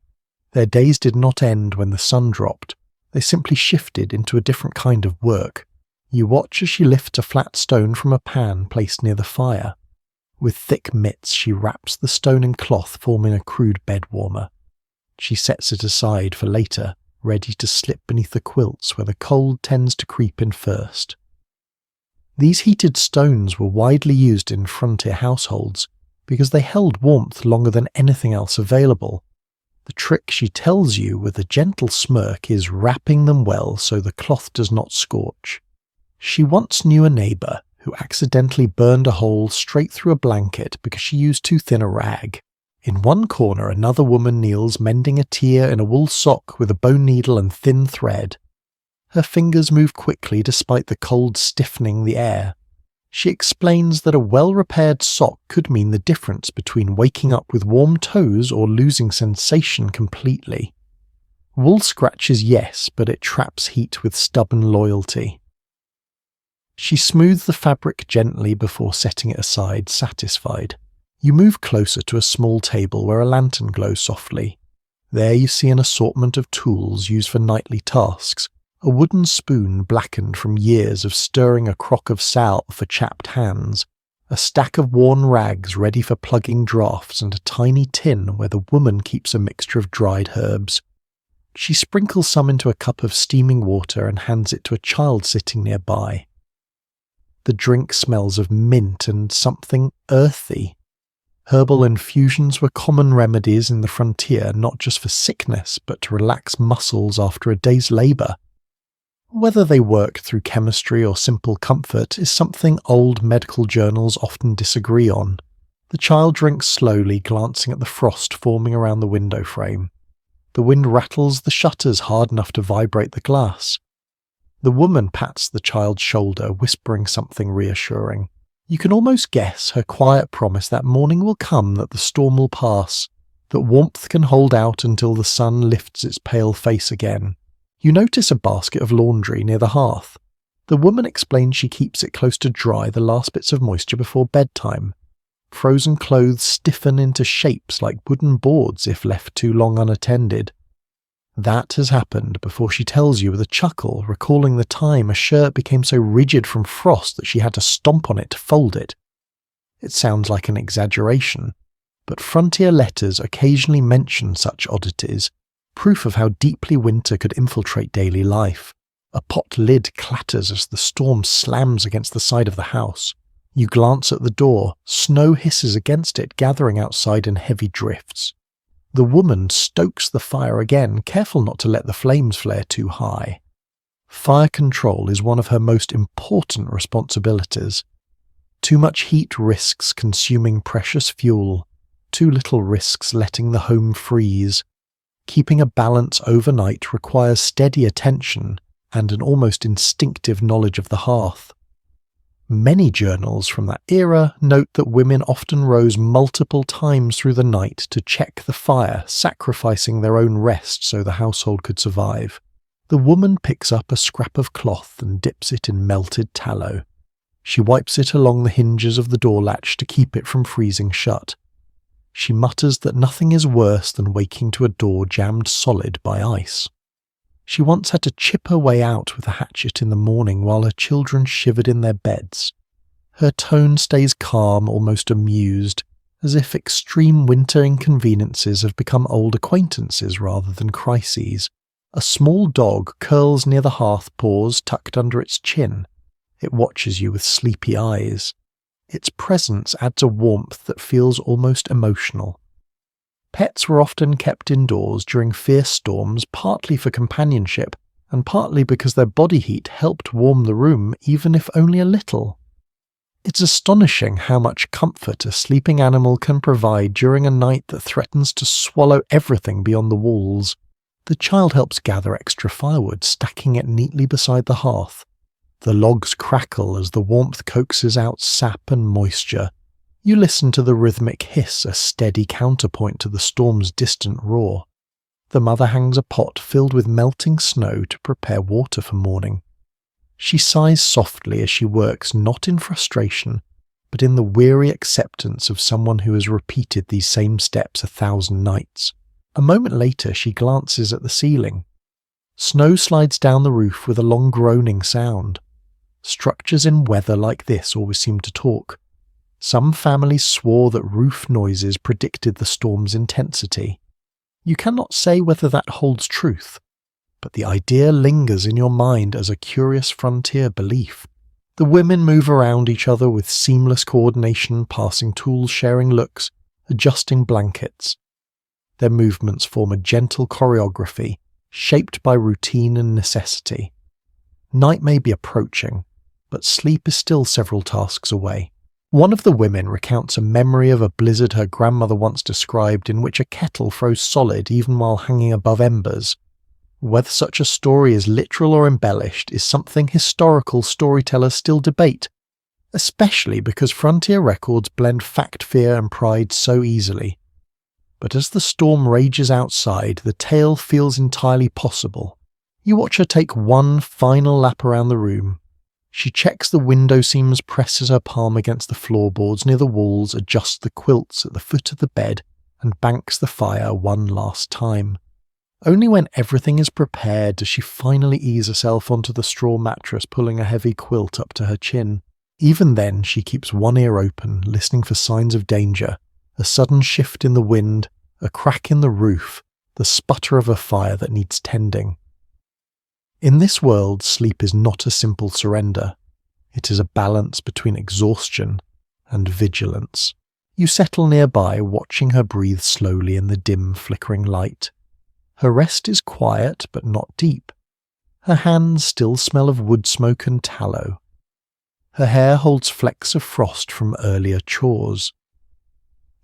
Their days did not end when the sun dropped. They simply shifted into a different kind of work. You watch as she lifts a flat stone from a pan placed near the fire. With thick mitts, she wraps the stone in cloth, forming a crude bed warmer. She sets it aside for later, ready to slip beneath the quilts where the cold tends to creep in first. These heated stones were widely used in frontier households because they held warmth longer than anything else available. The trick, she tells you with a gentle smirk, is wrapping them well so the cloth does not scorch. She once knew a neighbour who accidentally burned a hole straight through a blanket because she used too thin a rag. In one corner, another woman kneels mending a tear in a wool sock with a bone needle and thin thread. Her fingers move quickly despite the cold stiffening the air. She explains that a well-repaired sock could mean the difference between waking up with warm toes or losing sensation completely. Wool scratches, yes, but it traps heat with stubborn loyalty. She smooths the fabric gently before setting it aside, satisfied. You move closer to a small table where a lantern glows softly. There you see an assortment of tools used for nightly tasks, a wooden spoon blackened from years of stirring a crock of salve for chapped hands, a stack of worn rags ready for plugging draughts, and a tiny tin where the woman keeps a mixture of dried herbs. She sprinkles some into a cup of steaming water and hands it to a child sitting nearby. The drink smells of mint and something earthy. Herbal infusions were common remedies in the frontier, not just for sickness, but to relax muscles after a day's labour. Whether they work through chemistry or simple comfort is something old medical journals often disagree on. The child drinks slowly, glancing at the frost forming around the window frame. The wind rattles the shutters hard enough to vibrate the glass. The woman pats the child's shoulder, whispering something reassuring. You can almost guess her quiet promise that morning will come, that the storm will pass, that warmth can hold out until the sun lifts its pale face again. You notice a basket of laundry near the hearth. The woman explains she keeps it close to dry the last bits of moisture before bedtime. Frozen clothes stiffen into shapes like wooden boards if left too long unattended. That has happened before she tells you with a chuckle, recalling the time a shirt became so rigid from frost that she had to stomp on it to fold it. It sounds like an exaggeration, but frontier letters occasionally mention such oddities, proof of how deeply winter could infiltrate daily life. A pot lid clatters as the storm slams against the side of the house. You glance at the door. Snow hisses against it, gathering outside in heavy drifts. The woman stokes the fire again, careful not to let the flames flare too high. Fire control is one of her most important responsibilities. Too much heat risks consuming precious fuel. Too little risks letting the home freeze. Keeping a balance overnight requires steady attention and an almost instinctive knowledge of the hearth. Many journals from that era note that women often rose multiple times through the night to check the fire, sacrificing their own rest so the household could survive. The woman picks up a scrap of cloth and dips it in melted tallow. She wipes it along the hinges of the door latch to keep it from freezing shut. She mutters that nothing is worse than waking to a door jammed solid by ice. She once had to chip her way out with a hatchet in the morning while her children shivered in their beds. Her tone stays calm, almost amused, as if extreme winter inconveniences have become old acquaintances rather than crises. A small dog curls near the hearth paws tucked under its chin. It watches you with sleepy eyes. Its presence adds a warmth that feels almost emotional. Pets were often kept indoors during fierce storms, partly for companionship, and partly because their body heat helped warm the room, even if only a little. It's astonishing how much comfort a sleeping animal can provide during a night that threatens to swallow everything beyond the walls. The child helps gather extra firewood, stacking it neatly beside the hearth. The logs crackle as the warmth coaxes out sap and moisture. You listen to the rhythmic hiss, a steady counterpoint to the storm's distant roar. The mother hangs a pot filled with melting snow to prepare water for morning. She sighs softly as she works, not in frustration, but in the weary acceptance of someone who has repeated these same steps 1,000 nights. A moment later she glances at the ceiling. Snow slides down the roof with a long groaning sound. Structures in weather like this always seem to talk. Some families swore that roof noises predicted the storm's intensity. You cannot say whether that holds truth, but the idea lingers in your mind as a curious frontier belief. The women move around each other with seamless coordination, passing tools, sharing looks, adjusting blankets. Their movements form a gentle choreography, shaped by routine and necessity. Night may be approaching, but sleep is still several tasks away. One of the women recounts a memory of a blizzard her grandmother once described in which a kettle froze solid even while hanging above embers. Whether such a story is literal or embellished is something historical storytellers still debate, especially because frontier records blend fact, fear and pride so easily. But as the storm rages outside, the tale feels entirely possible. You watch her take one final lap around the room. She checks the window seams, presses her palm against the floorboards near the walls, adjusts the quilts at the foot of the bed, and banks the fire one last time. Only when everything is prepared does she finally ease herself onto the straw mattress, pulling a heavy quilt up to her chin. Even then, she keeps one ear open, listening for signs of danger, a sudden shift in the wind, a crack in the roof, the sputter of a fire that needs tending. In this world, sleep is not a simple surrender. It is a balance between exhaustion and vigilance. You settle nearby, watching her breathe slowly in the dim, flickering light. Her rest is quiet but not deep. Her hands still smell of wood smoke and tallow. Her hair holds flecks of frost from earlier chores.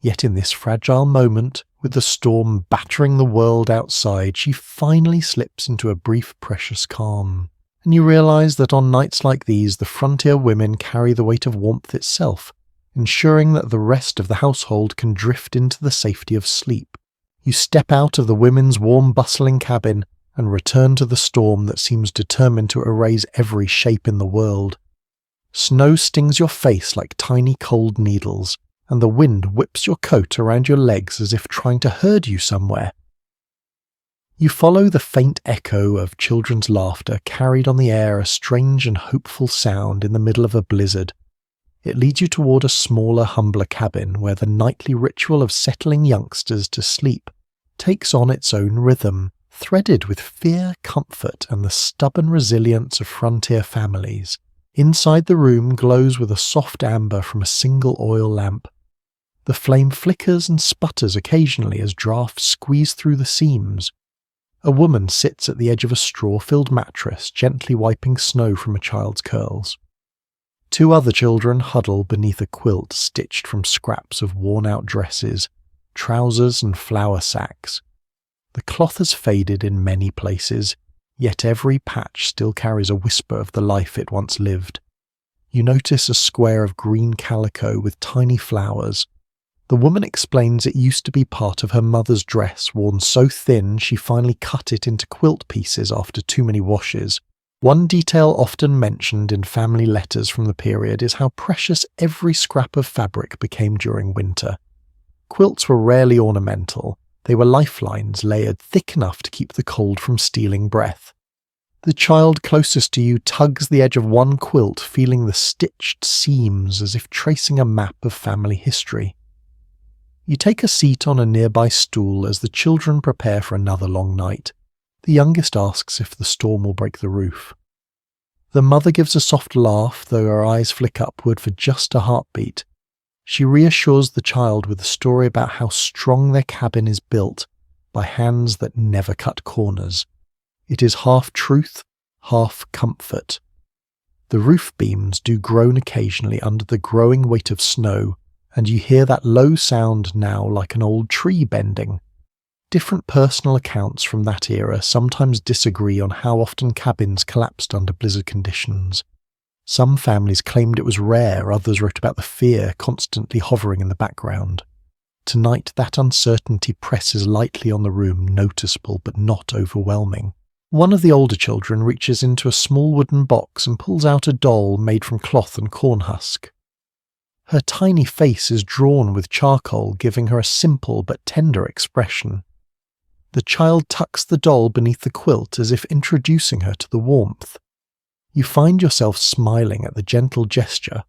Yet in this fragile moment, with the storm battering the world outside, she finally slips into a brief, precious calm. And you realize that on nights like these, the frontier women carry the weight of warmth itself, ensuring that the rest of the household can drift into the safety of sleep. You step out of the women's warm, bustling cabin and return to the storm that seems determined to erase every shape in the world. Snow stings your face like tiny cold needles, and the wind whips your coat around your legs as if trying to herd you somewhere. You follow the faint echo of children's laughter carried on the air, a strange and hopeful sound in the middle of a blizzard. It leads you toward a smaller, humbler cabin where the nightly ritual of settling youngsters to sleep takes on its own rhythm, threaded with fear, comfort, and the stubborn resilience of frontier families. Inside the room glows with a soft amber from a single oil lamp. The flame flickers and sputters occasionally as drafts squeeze through the seams. A woman sits at the edge of a straw-filled mattress, gently wiping snow from a child's curls. Two other children huddle beneath a quilt stitched from scraps of worn-out dresses, trousers and flour sacks. The cloth has faded in many places, yet every patch still carries a whisper of the life it once lived. You notice a square of green calico with tiny flowers. The woman explains it used to be part of her mother's dress, worn so thin she finally cut it into quilt pieces after too many washes. One detail often mentioned in family letters from the period is how precious every scrap of fabric became during winter. Quilts were rarely ornamental. They were lifelines layered thick enough to keep the cold from stealing breath. The child closest to you tugs the edge of one quilt, feeling the stitched seams as if tracing a map of family history. You take a seat on a nearby stool as the children prepare for another long night. The youngest asks if the storm will break the roof. The mother gives a soft laugh, though her eyes flick upward for just a heartbeat. She reassures the child with a story about how strong their cabin is built by hands that never cut corners. It is half truth, half comfort. The roof beams do groan occasionally under the growing weight of snow, and you hear that low sound now like an old tree bending. Different personal accounts from that era sometimes disagree on how often cabins collapsed under blizzard conditions. Some families claimed it was rare, others wrote about the fear constantly hovering in the background. Tonight that uncertainty presses lightly on the room, noticeable but not overwhelming. One of the older children reaches into a small wooden box and pulls out a doll made from cloth and corn husk. Her tiny face is drawn with charcoal, giving her a simple but tender expression. The child tucks the doll beneath the quilt as if introducing her to the warmth. You find yourself smiling at the gentle gesture.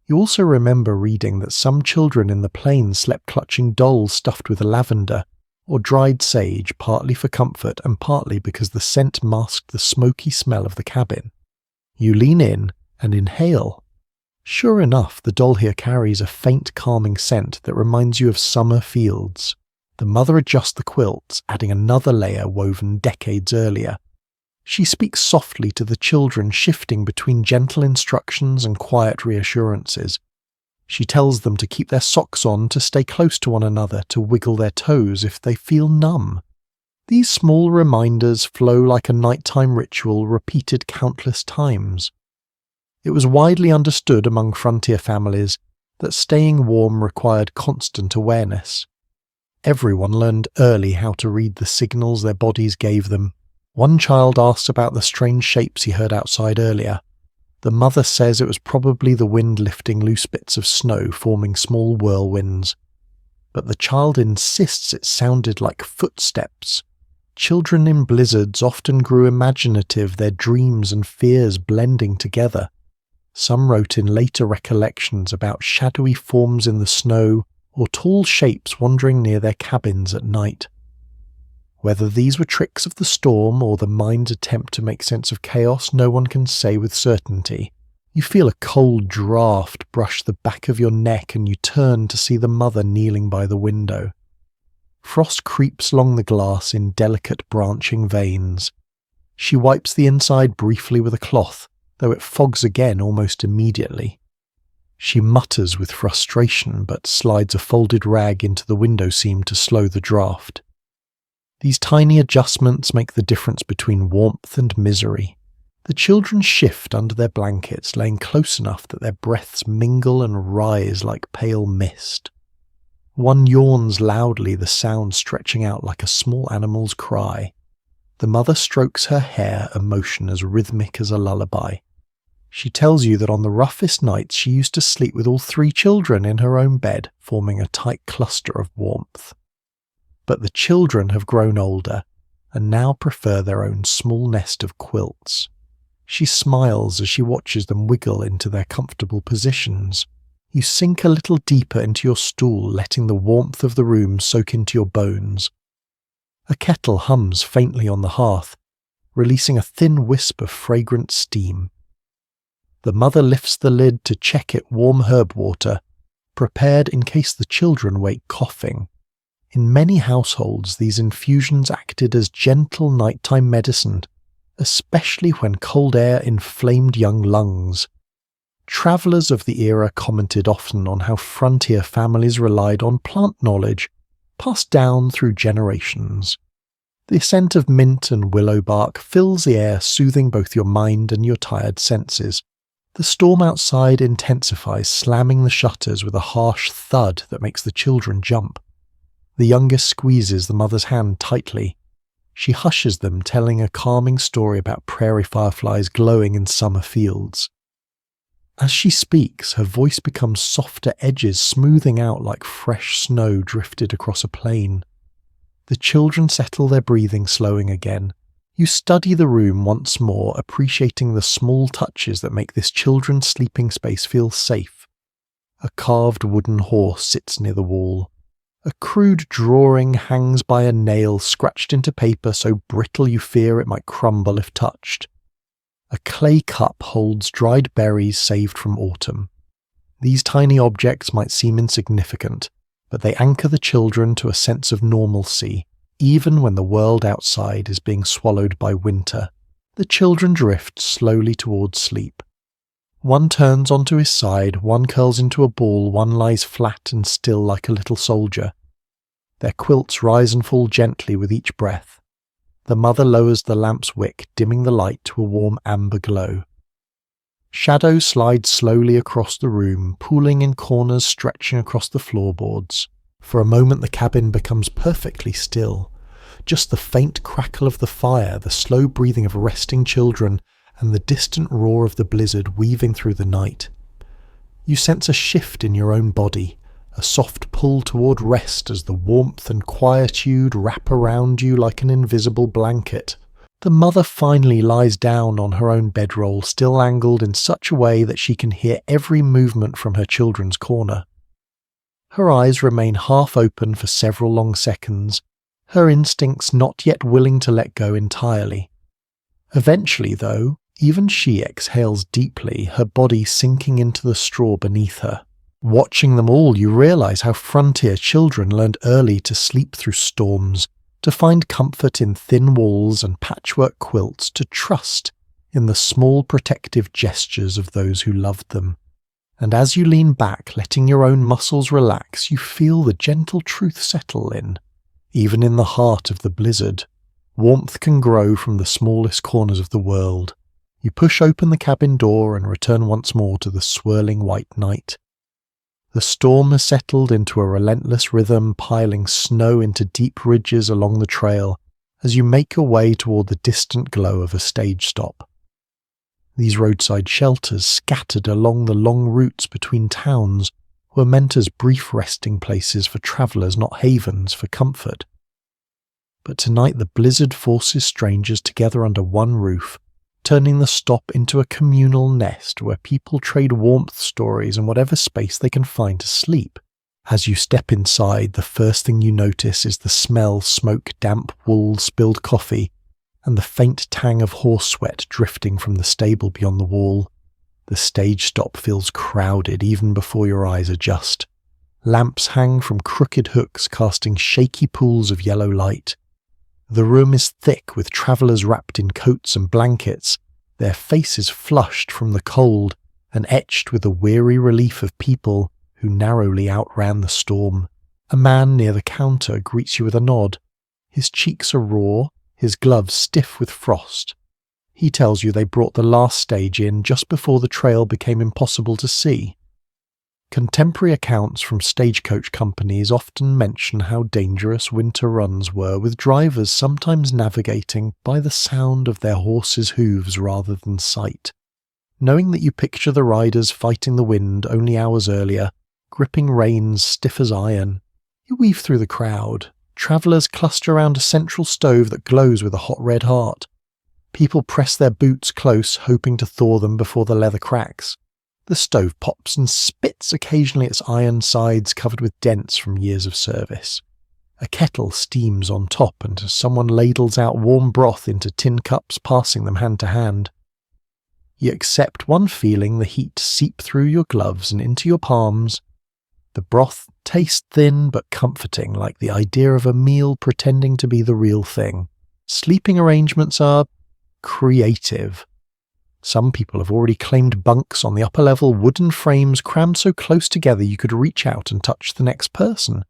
You also remember reading that some children in the plains slept clutching dolls stuffed with lavender or dried sage, partly for comfort and partly because the scent masked the smoky smell of the cabin. You lean in and inhale. Sure enough, the doll here carries a faint calming scent that reminds you of summer fields. The mother adjusts the quilts, adding another layer woven decades earlier. She speaks softly to the children, shifting between gentle instructions and quiet reassurances. She tells them to keep their socks on, to stay close to one another, to wiggle their toes if they feel numb. These small reminders flow like a nighttime ritual repeated countless times. It was widely understood among frontier families that staying warm required constant awareness. Everyone learned early how to read the signals their bodies gave them. One child asked about the strange shapes he heard outside earlier. The mother says it was probably the wind lifting loose bits of snow, forming small whirlwinds. But the child insists it sounded like footsteps. Children in blizzards often grew imaginative, their dreams and fears blending together. Some wrote in later recollections about shadowy forms in the snow or tall shapes wandering near their cabins at night. Whether these were tricks of the storm or the mind's attempt to make sense of chaos, no one can say with certainty. You feel a cold draft brush the back of your neck and you turn to see the mother kneeling by the window. Frost creeps along the glass in delicate branching veins. She wipes the inside briefly with a cloth, though it fogs again almost immediately. She mutters with frustration but slides a folded rag into the window seam to slow the draft. These tiny adjustments make the difference between warmth and misery. The children shift under their blankets, laying close enough that their breaths mingle and rise like pale mist. One yawns loudly, the sound stretching out like a small animal's cry. The mother strokes her hair, a motion as rhythmic as a lullaby. She tells you that on the roughest nights she used to sleep with all 3 children in her own bed, forming a tight cluster of warmth. But the children have grown older, and now prefer their own small nest of quilts. She smiles as she watches them wiggle into their comfortable positions. You sink a little deeper into your stool, letting the warmth of the room soak into your bones. A kettle hums faintly on the hearth, releasing a thin wisp of fragrant steam. The mother lifts the lid to check it warm herb water, prepared in case the children wake coughing. In many households, these infusions acted as gentle nighttime medicine, especially when cold air inflamed young lungs. Travellers of the era commented often on how frontier families relied on plant knowledge, passed down through generations. The scent of mint and willow bark fills the air, soothing both your mind and your tired senses. The storm outside intensifies, slamming the shutters with a harsh thud that makes the children jump. The youngest squeezes the mother's hand tightly. She hushes them, telling a calming story about prairie fireflies glowing in summer fields. As she speaks, her voice becomes softer edges, smoothing out like fresh snow drifted across a plain. The children settle, their breathing slowing again. You study the room once more, appreciating the small touches that make this children's sleeping space feel safe. A carved wooden horse sits near the wall. A crude drawing hangs by a nail scratched into paper so brittle you fear it might crumble if touched. A clay cup holds dried berries saved from autumn. These tiny objects might seem insignificant, but they anchor the children to a sense of normalcy, even when the world outside is being swallowed by winter. The children drift slowly towards sleep. One turns onto his side, one curls into a ball, one lies flat and still like a little soldier. Their quilts rise and fall gently with each breath. The mother lowers the lamp's wick, dimming the light to a warm amber glow. Shadows slide slowly across the room, pooling in corners stretching across the floorboards. For a moment the cabin becomes perfectly still. Just the faint crackle of the fire, the slow breathing of resting children, and the distant roar of the blizzard weaving through the night. You sense a shift in your own body, a soft pull toward rest as the warmth and quietude wrap around you like an invisible blanket. The mother finally lies down on her own bedroll, still angled in such a way that she can hear every movement from her children's corner. Her eyes remain half open for several long seconds, her instincts not yet willing to let go entirely. Eventually, though, even she exhales deeply, her body sinking into the straw beneath her. Watching them all, you realize how frontier children learned early to sleep through storms, to find comfort in thin walls and patchwork quilts, to trust in the small protective gestures of those who loved them. And as you lean back, letting your own muscles relax, you feel the gentle truth settle in. Even in the heart of the blizzard, Warmth can grow from the smallest corners of the world. You push open the cabin door and return once more to the swirling white night. The storm has settled into a relentless rhythm, piling snow into deep ridges along the trail as you make your way toward the distant glow of a stage stop. These roadside shelters, scattered along the long routes between towns, were meant as brief resting places for travellers, not havens for comfort. But tonight the blizzard forces strangers together under one roof, turning the stop into a communal nest where people trade warmth stories and whatever space they can find to sleep. As you step inside, the first thing you notice is the smell, smoke, damp wool, spilled coffee, and the faint tang of horse sweat drifting from the stable beyond the wall. The stage stop feels crowded even before your eyes adjust. Lamps hang from crooked hooks, casting shaky pools of yellow light. The room is thick with travellers wrapped in coats and blankets, their faces flushed from the cold and etched with the weary relief of people who narrowly outran the storm. A man near the counter greets you with a nod. His cheeks are raw, his gloves stiff with frost. He tells you they brought the last stage in just before the trail became impossible to see. Contemporary accounts from stagecoach companies often mention how dangerous winter runs were, with drivers sometimes navigating by the sound of their horses' hooves rather than sight. Knowing that you picture the riders fighting the wind only hours earlier, gripping reins stiff as iron, you weave through the crowd. Travellers cluster around a central stove that glows with a hot red heart. People press their boots close, hoping to thaw them before the leather cracks. The stove pops and spits occasionally its iron sides covered with dents from years of service. A kettle steams on top, and someone ladles out warm broth into tin cups, passing them hand to hand. You accept one feeling the heat seep through your gloves and into your palms. The broth tastes thin but comforting, like the idea of a meal pretending to be the real thing. Sleeping arrangements are creative. Some people have already claimed bunks on the upper level, wooden frames crammed so close together you could reach out and touch the next person.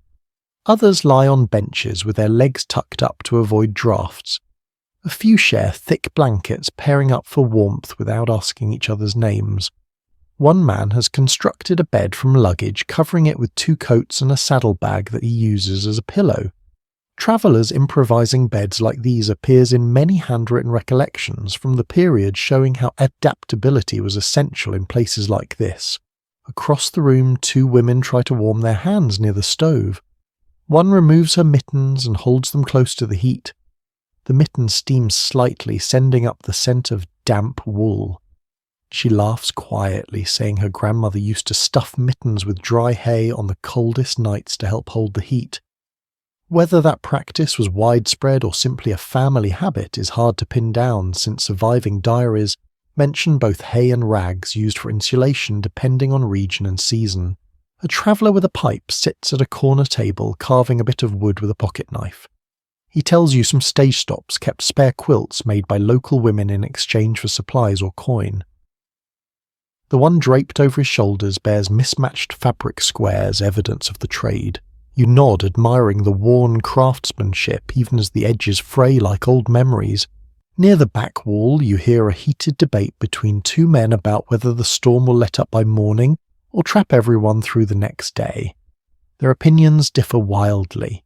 Others lie on benches with their legs tucked up to avoid drafts. A few share thick blankets, pairing up for warmth without asking each other's names. One man has constructed a bed from luggage, covering it with 2 coats and a saddlebag that he uses as a pillow. Travellers improvising beds like these appears in many handwritten recollections from the period, showing how adaptability was essential in places like this. Across the room, 2 women try to warm their hands near the stove. One removes her mittens and holds them close to the heat. The mitten steams slightly, sending up the scent of damp wool. She laughs quietly, saying her grandmother used to stuff mittens with dry hay on the coldest nights to help hold the heat. Whether that practice was widespread or simply a family habit is hard to pin down, since surviving diaries mention both hay and rags used for insulation depending on region and season. A traveller with a pipe sits at a corner table carving a bit of wood with a pocket knife. He tells you some stage stops kept spare quilts made by local women in exchange for supplies or coin. The one draped over his shoulders bears mismatched fabric squares, evidence of the trade. You nod, admiring the worn craftsmanship, even as the edges fray like old memories. Near the back wall, you hear a heated debate between 2 men about whether the storm will let up by morning or trap everyone through the next day. Their opinions differ wildly.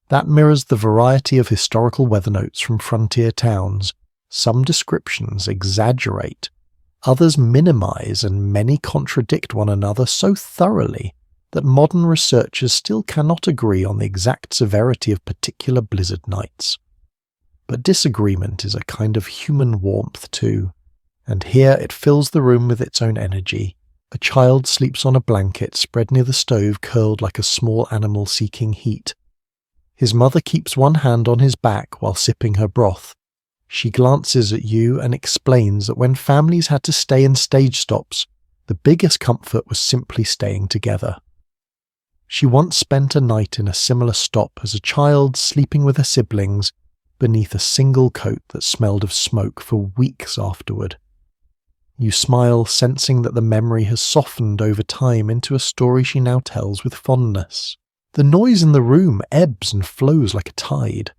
That mirrors the variety of historical weather notes from frontier towns. Some descriptions exaggerate, others minimize, and many contradict one another so thoroughly that modern researchers still cannot agree on the exact severity of particular blizzard nights. But disagreement is a kind of human warmth too, and here it fills the room with its own energy. A child sleeps on a blanket spread near the stove, curled like a small animal seeking heat. His mother keeps one hand on his back while sipping her broth. She glances at you and explains that when families had to stay in stage stops, the biggest comfort was simply staying together. She once spent a night in a similar stop as a child, sleeping with her siblings beneath a single coat that smelled of smoke for weeks afterward. You smile, sensing that the memory has softened over time into a story she now tells with fondness. The noise in the room ebbs and flows like a tide.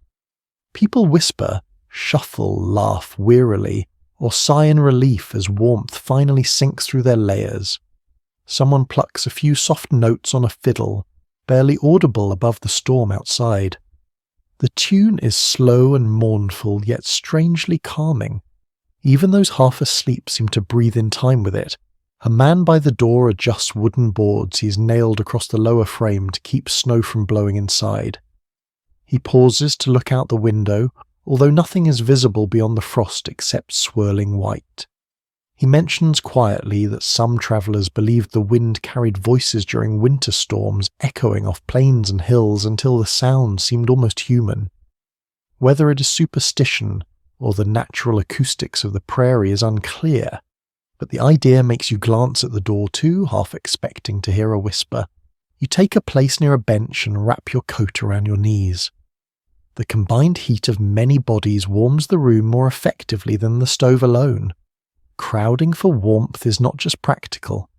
People whisper, shuffle, laugh wearily, or sigh in relief as warmth finally sinks through their layers. Someone plucks a few soft notes on a fiddle, barely audible above the storm outside. The tune is slow and mournful, yet strangely calming. Even those half asleep seem to breathe in time with it. A man by the door adjusts wooden boards he's nailed across the lower frame to keep snow from blowing inside. He pauses to look out the window, although nothing is visible beyond the frost except swirling white. He mentions quietly that some travellers believed the wind carried voices during winter storms, echoing off plains and hills until the sound seemed almost human. Whether it is superstition or the natural acoustics of the prairie is unclear, but the idea makes you glance at the door too, half expecting to hear a whisper. You take a place near a bench and wrap your coat around your knees. The combined heat of many bodies warms the room more effectively than the stove alone. Crowding for warmth is not just practical.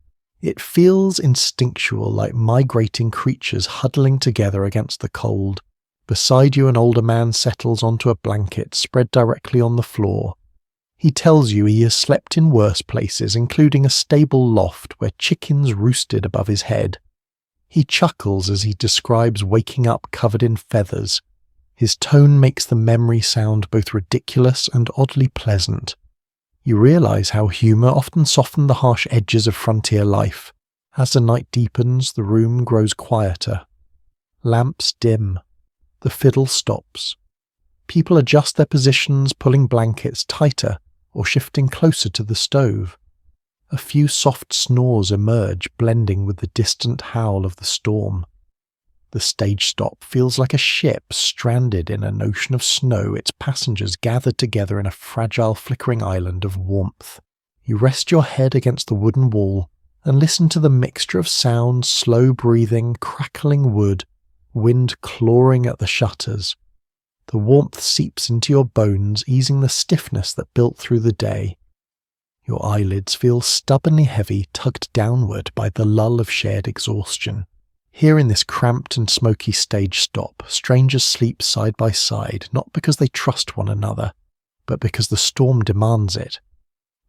It feels instinctual, like migrating creatures huddling together against the cold. Beside you, an older man settles onto a blanket spread directly on the floor. He tells you he has slept in worse places, including a stable loft where chickens roosted above his head. He chuckles as he describes waking up covered in feathers. His tone makes the memory sound both ridiculous and oddly pleasant. You realize how humor often softened the harsh edges of frontier life. As the night deepens, the room grows quieter. Lamps dim. The fiddle stops. People adjust their positions, pulling blankets tighter or shifting closer to the stove. A few soft snores emerge, blending with the distant howl of the storm. The stage stop feels like a ship stranded in an ocean of snow, its passengers gathered together in a fragile flickering island of warmth. You rest your head against the wooden wall and listen to the mixture of sounds, slow breathing, crackling wood, wind clawing at the shutters. The warmth seeps into your bones, easing the stiffness that built through the day. Your eyelids feel stubbornly heavy, tugged downward by the lull of shared exhaustion. Here in this cramped and smoky stage stop, strangers sleep side by side, not because they trust one another, but because the storm demands it.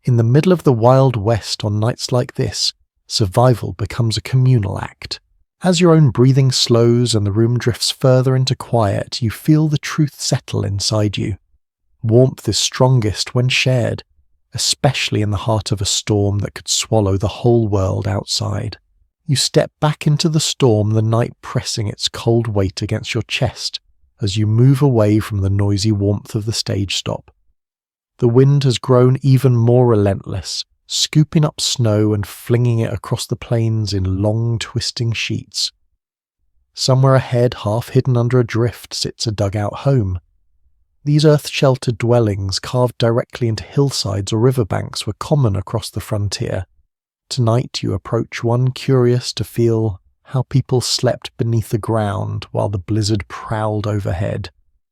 In the middle of the Wild West on nights like this, survival becomes a communal act. As your own breathing slows and the room drifts further into quiet, you feel the truth settle inside you. Warmth is strongest when shared, especially in the heart of a storm that could swallow the whole world outside. You step back into the storm, the night pressing its cold weight against your chest as you move away from the noisy warmth of the stage stop. The wind has grown even more relentless, scooping up snow and flinging it across the plains in long twisting sheets. Somewhere ahead, half hidden under a drift, sits a dugout home. These earth-sheltered dwellings, carved directly into hillsides or riverbanks, were common across the frontier. Tonight you approach one, curious to feel how people slept beneath the ground while the blizzard prowled overhead.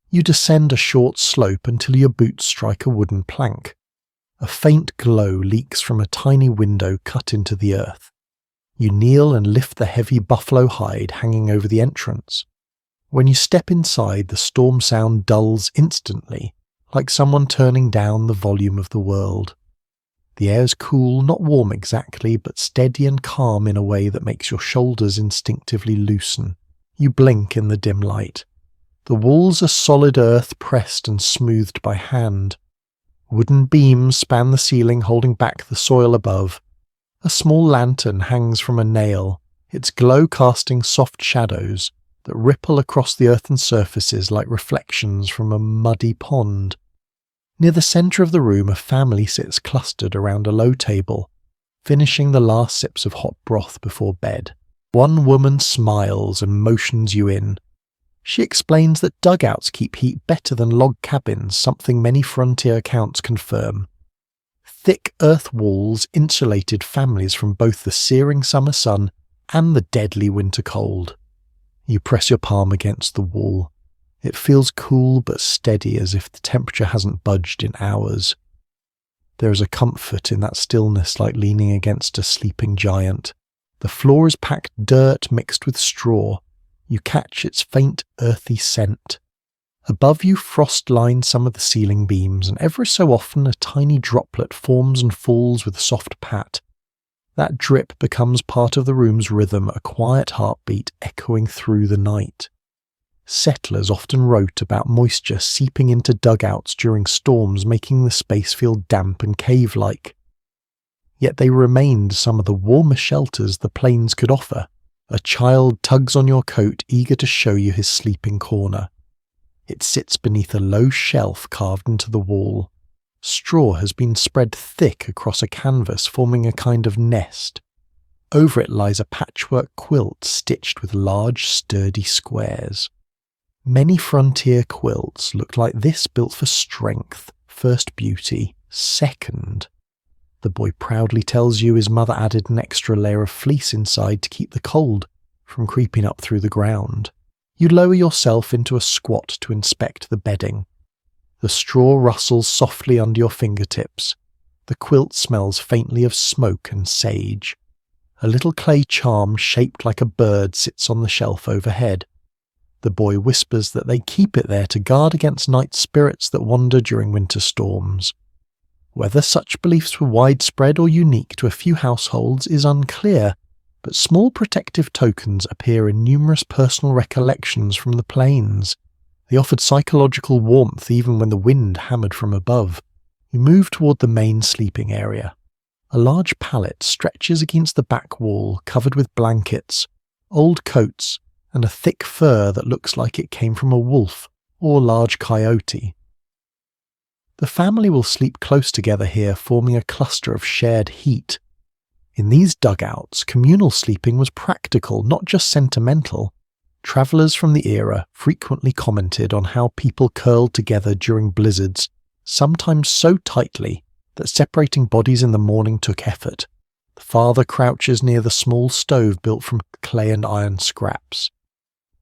You descend a short slope until your boots strike a wooden plank. A faint glow leaks from a tiny window cut into the earth. You kneel and lift the heavy buffalo hide hanging over the entrance. When you step inside, the storm sound dulls instantly, like someone turning down the volume of the world. The air is cool, not warm exactly, but steady and calm in a way that makes your shoulders instinctively loosen. You blink in the dim light. The walls are solid earth pressed and smoothed by hand. Wooden beams span the ceiling, holding back the soil above. A small lantern hangs from a nail, its glow casting soft shadows that ripple across the earthen surfaces like reflections from a muddy pond. Near the centre of the room, a family sits clustered around a low table, finishing the last sips of hot broth before bed. One woman smiles and motions you in. She explains that dugouts keep heat better than log cabins, something many frontier accounts confirm. Thick earth walls insulated families from both the searing summer sun and the deadly winter cold. You press your palm against the wall. It feels cool but steady, as if the temperature hasn't budged in hours. There is a comfort in that stillness, like leaning against a sleeping giant. The floor is packed dirt mixed with straw. You catch its faint, earthy scent. Above you, frost lines some of the ceiling beams, and every so often a tiny droplet forms and falls with a soft pat. That drip becomes part of the room's rhythm, a quiet heartbeat echoing through the night. Settlers often wrote about moisture seeping into dugouts during storms, making the space feel damp and cave-like. Yet they remained some of the warmest shelters the plains could offer. A child tugs on your coat, eager to show you his sleeping corner. It sits beneath a low shelf carved into the wall. Straw has been spread thick across a canvas, forming a kind of nest. Over it lies a patchwork quilt stitched with large, sturdy squares. Many frontier quilts look like this, built for strength, first beauty, second. The boy proudly tells you his mother added an extra layer of fleece inside to keep the cold from creeping up through the ground. You lower yourself into a squat to inspect the bedding. The straw rustles softly under your fingertips. The quilt smells faintly of smoke and sage. A little clay charm shaped like a bird sits on the shelf overhead. The boy whispers that they keep it there to guard against night spirits that wander during winter storms. Whether such beliefs were widespread or unique to a few households is unclear, but small protective tokens appear in numerous personal recollections from the plains. They offered psychological warmth even when the wind hammered from above. You move toward the main sleeping area. A large pallet stretches against the back wall, covered with blankets, old coats, and a thick fur that looks like it came from a wolf or large coyote. The family will sleep close together here, forming a cluster of shared heat. In these dugouts, communal sleeping was practical, not just sentimental. Travellers from the era frequently commented on how people curled together during blizzards, sometimes so tightly that separating bodies in the morning took effort. The father crouches near the small stove built from clay and iron scraps.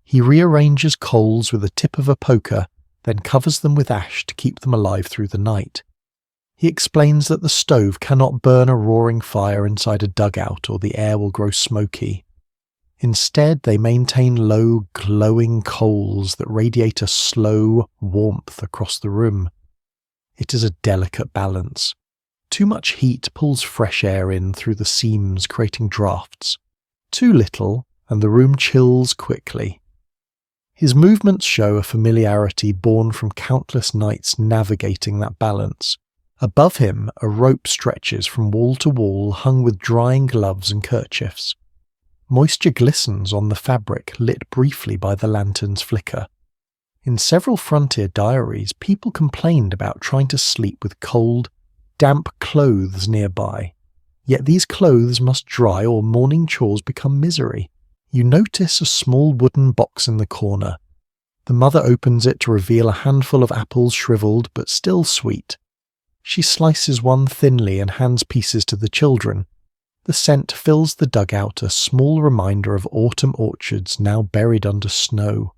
He rearranges coals with the tip of a poker, then covers them with ash to keep them alive through the night. He explains that the stove cannot burn a roaring fire inside a dugout or the air will grow smoky. Instead, they maintain low, glowing coals that radiate a slow warmth across the room. It is a delicate balance. Too much heat pulls fresh air in through the seams, creating drafts. Too little, and the room chills quickly. His movements show a familiarity born from countless nights navigating that balance. Above him, a rope stretches from wall to wall, hung with drying gloves and kerchiefs. Moisture glistens on the fabric, lit briefly by the lantern's flicker. In several frontier diaries, people complained about trying to sleep with cold, damp clothes nearby. Yet these clothes must dry or morning chores become misery. You notice a small wooden box in the corner. The mother opens it to reveal a handful of apples, shriveled but still sweet. She slices one thinly and hands pieces to the children. The scent fills the dugout, a small reminder of autumn orchards now buried under snow.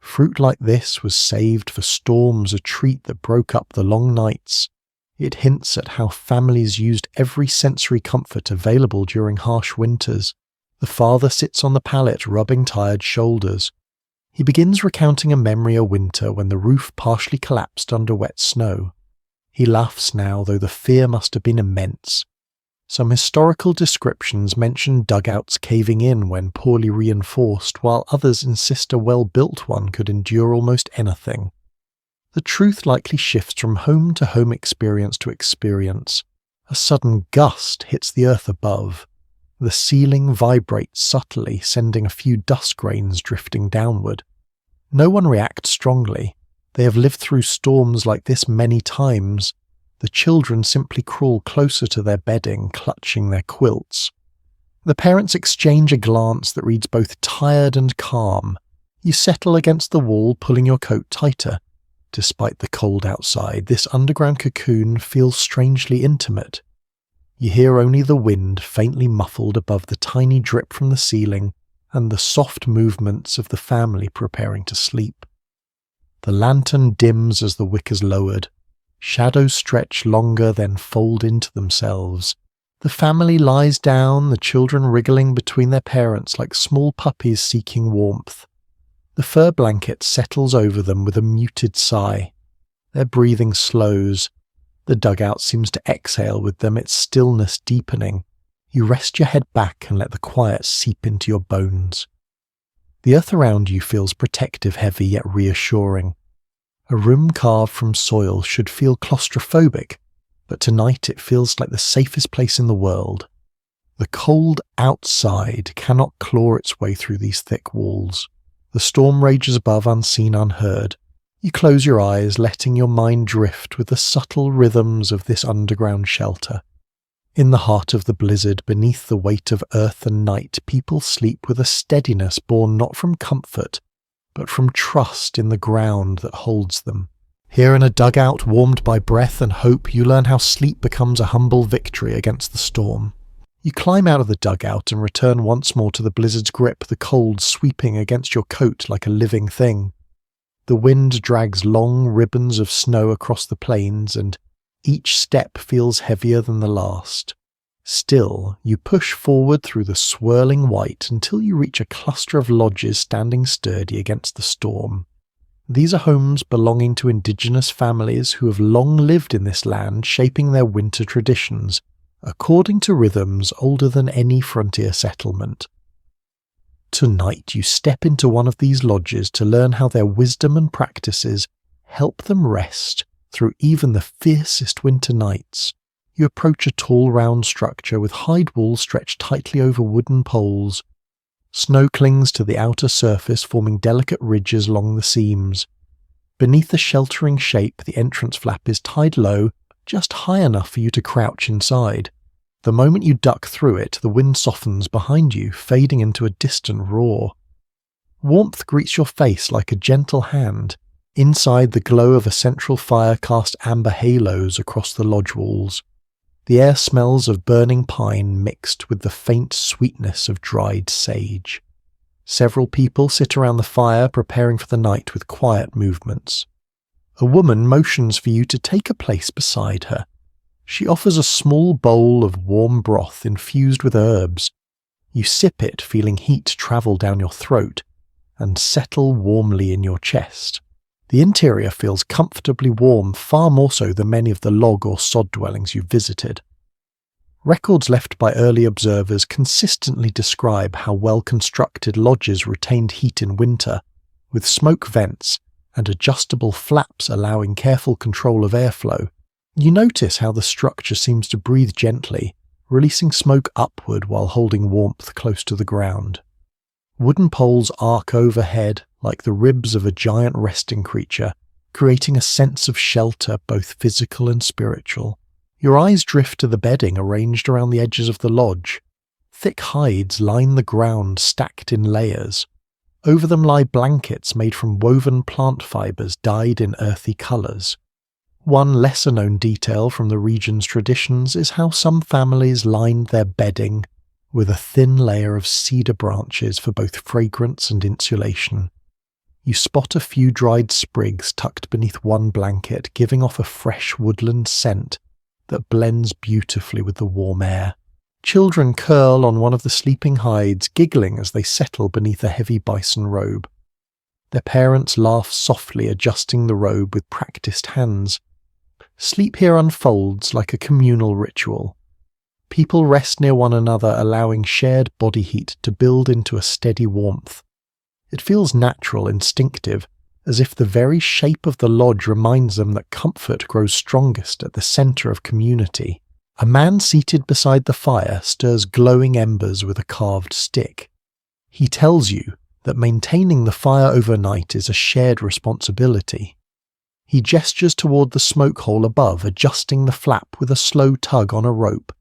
Fruit like this was saved for storms, a treat that broke up the long nights. It hints at how families used every sensory comfort available during harsh winters. The father sits on the pallet, rubbing tired shoulders. He begins recounting a memory of winter when the roof partially collapsed under wet snow. He laughs now, though the fear must have been immense. Some historical descriptions mention dugouts caving in when poorly reinforced, while others insist a well-built one could endure almost anything. The truth likely shifts from home to home, experience to experience. A sudden gust hits the earth above. The ceiling vibrates subtly, sending a few dust grains drifting downward. No one reacts strongly. They have lived through storms like this many times. The children simply crawl closer to their bedding, clutching their quilts. The parents exchange a glance that reads both tired and calm. You settle against the wall, pulling your coat tighter. Despite the cold outside, this underground cocoon feels strangely intimate. You hear only the wind faintly muffled above the tiny drip from the ceiling and the soft movements of the family preparing to sleep. The lantern dims as the wick is lowered. Shadows stretch longer, then fold into themselves. The family lies down, the children wriggling between their parents like small puppies seeking warmth. The The fur blanket settles over them with a muted sigh. Their breathing slows. The dugout seems to exhale with them, its stillness deepening. You rest your head back and let the quiet seep into your bones. The earth around you feels protective, heavy yet reassuring. A room carved from soil should feel claustrophobic, but tonight it feels like the safest place in the world. The cold outside cannot claw its way through these thick walls. The storm rages above, unseen, unheard. You close your eyes, letting your mind drift with the subtle rhythms of this underground shelter. In the heart of the blizzard, beneath the weight of earth and night, people sleep with a steadiness born not from comfort, but from trust in the ground that holds them. Here in a dugout warmed by breath and hope, you learn how sleep becomes a humble victory against the storm. You climb out of the dugout and return once more to the blizzard's grip, the cold sweeping against your coat like a living thing. The wind drags long ribbons of snow across the plains, and each step feels heavier than the last. Still, you push forward through the swirling white until you reach a cluster of lodges standing sturdy against the storm. These are homes belonging to Indigenous families who have long lived in this land, shaping their winter traditions, according to rhythms older than any frontier settlement. Tonight you step into one of these lodges to learn how their wisdom and practices help them rest through even the fiercest winter nights. You approach a tall round structure with hide walls stretched tightly over wooden poles. Snow clings to the outer surface, forming delicate ridges along the seams. Beneath the sheltering shape, the entrance flap is tied low, just high enough for you to crouch inside. The moment you duck through it, the wind softens behind you, fading into a distant roar. Warmth greets your face like a gentle hand. Inside, the glow of a central fire casts amber halos across the lodge walls. The air smells of burning pine mixed with the faint sweetness of dried sage. Several people sit around the fire preparing for the night with quiet movements. A woman motions for you to take a place beside her. She offers a small bowl of warm broth infused with herbs. You sip it, feeling heat travel down your throat and settle warmly in your chest. The interior feels comfortably warm, far more so than many of the log or sod dwellings you've visited. Records left by early observers consistently describe how well-constructed lodges retained heat in winter, with smoke vents and adjustable flaps allowing careful control of airflow. You notice how the structure seems to breathe gently, releasing smoke upward while holding warmth close to the ground. Wooden poles arc overhead like the ribs of a giant resting creature, creating a sense of shelter both physical and spiritual. Your eyes drift to the bedding arranged around the edges of the lodge. Thick hides line the ground, stacked in layers. Over them lie blankets made from woven plant fibres dyed in earthy colours. One lesser-known detail from the region's traditions is how some families lined their bedding with a thin layer of cedar branches for both fragrance and insulation. You spot a few dried sprigs tucked beneath one blanket, giving off a fresh woodland scent that blends beautifully with the warm air. Children curl on one of the sleeping hides, giggling as they settle beneath a heavy bison robe. Their parents laugh softly, adjusting the robe with practiced hands. Sleep here unfolds like a communal ritual. People rest near one another, allowing shared body heat to build into a steady warmth. It feels natural, instinctive, as if the very shape of the lodge reminds them that comfort grows strongest at the centre of community. A man seated beside the fire stirs glowing embers with a carved stick. He tells you that maintaining the fire overnight is a shared responsibility. He gestures toward the smoke hole above, adjusting the flap with a slow tug on a rope.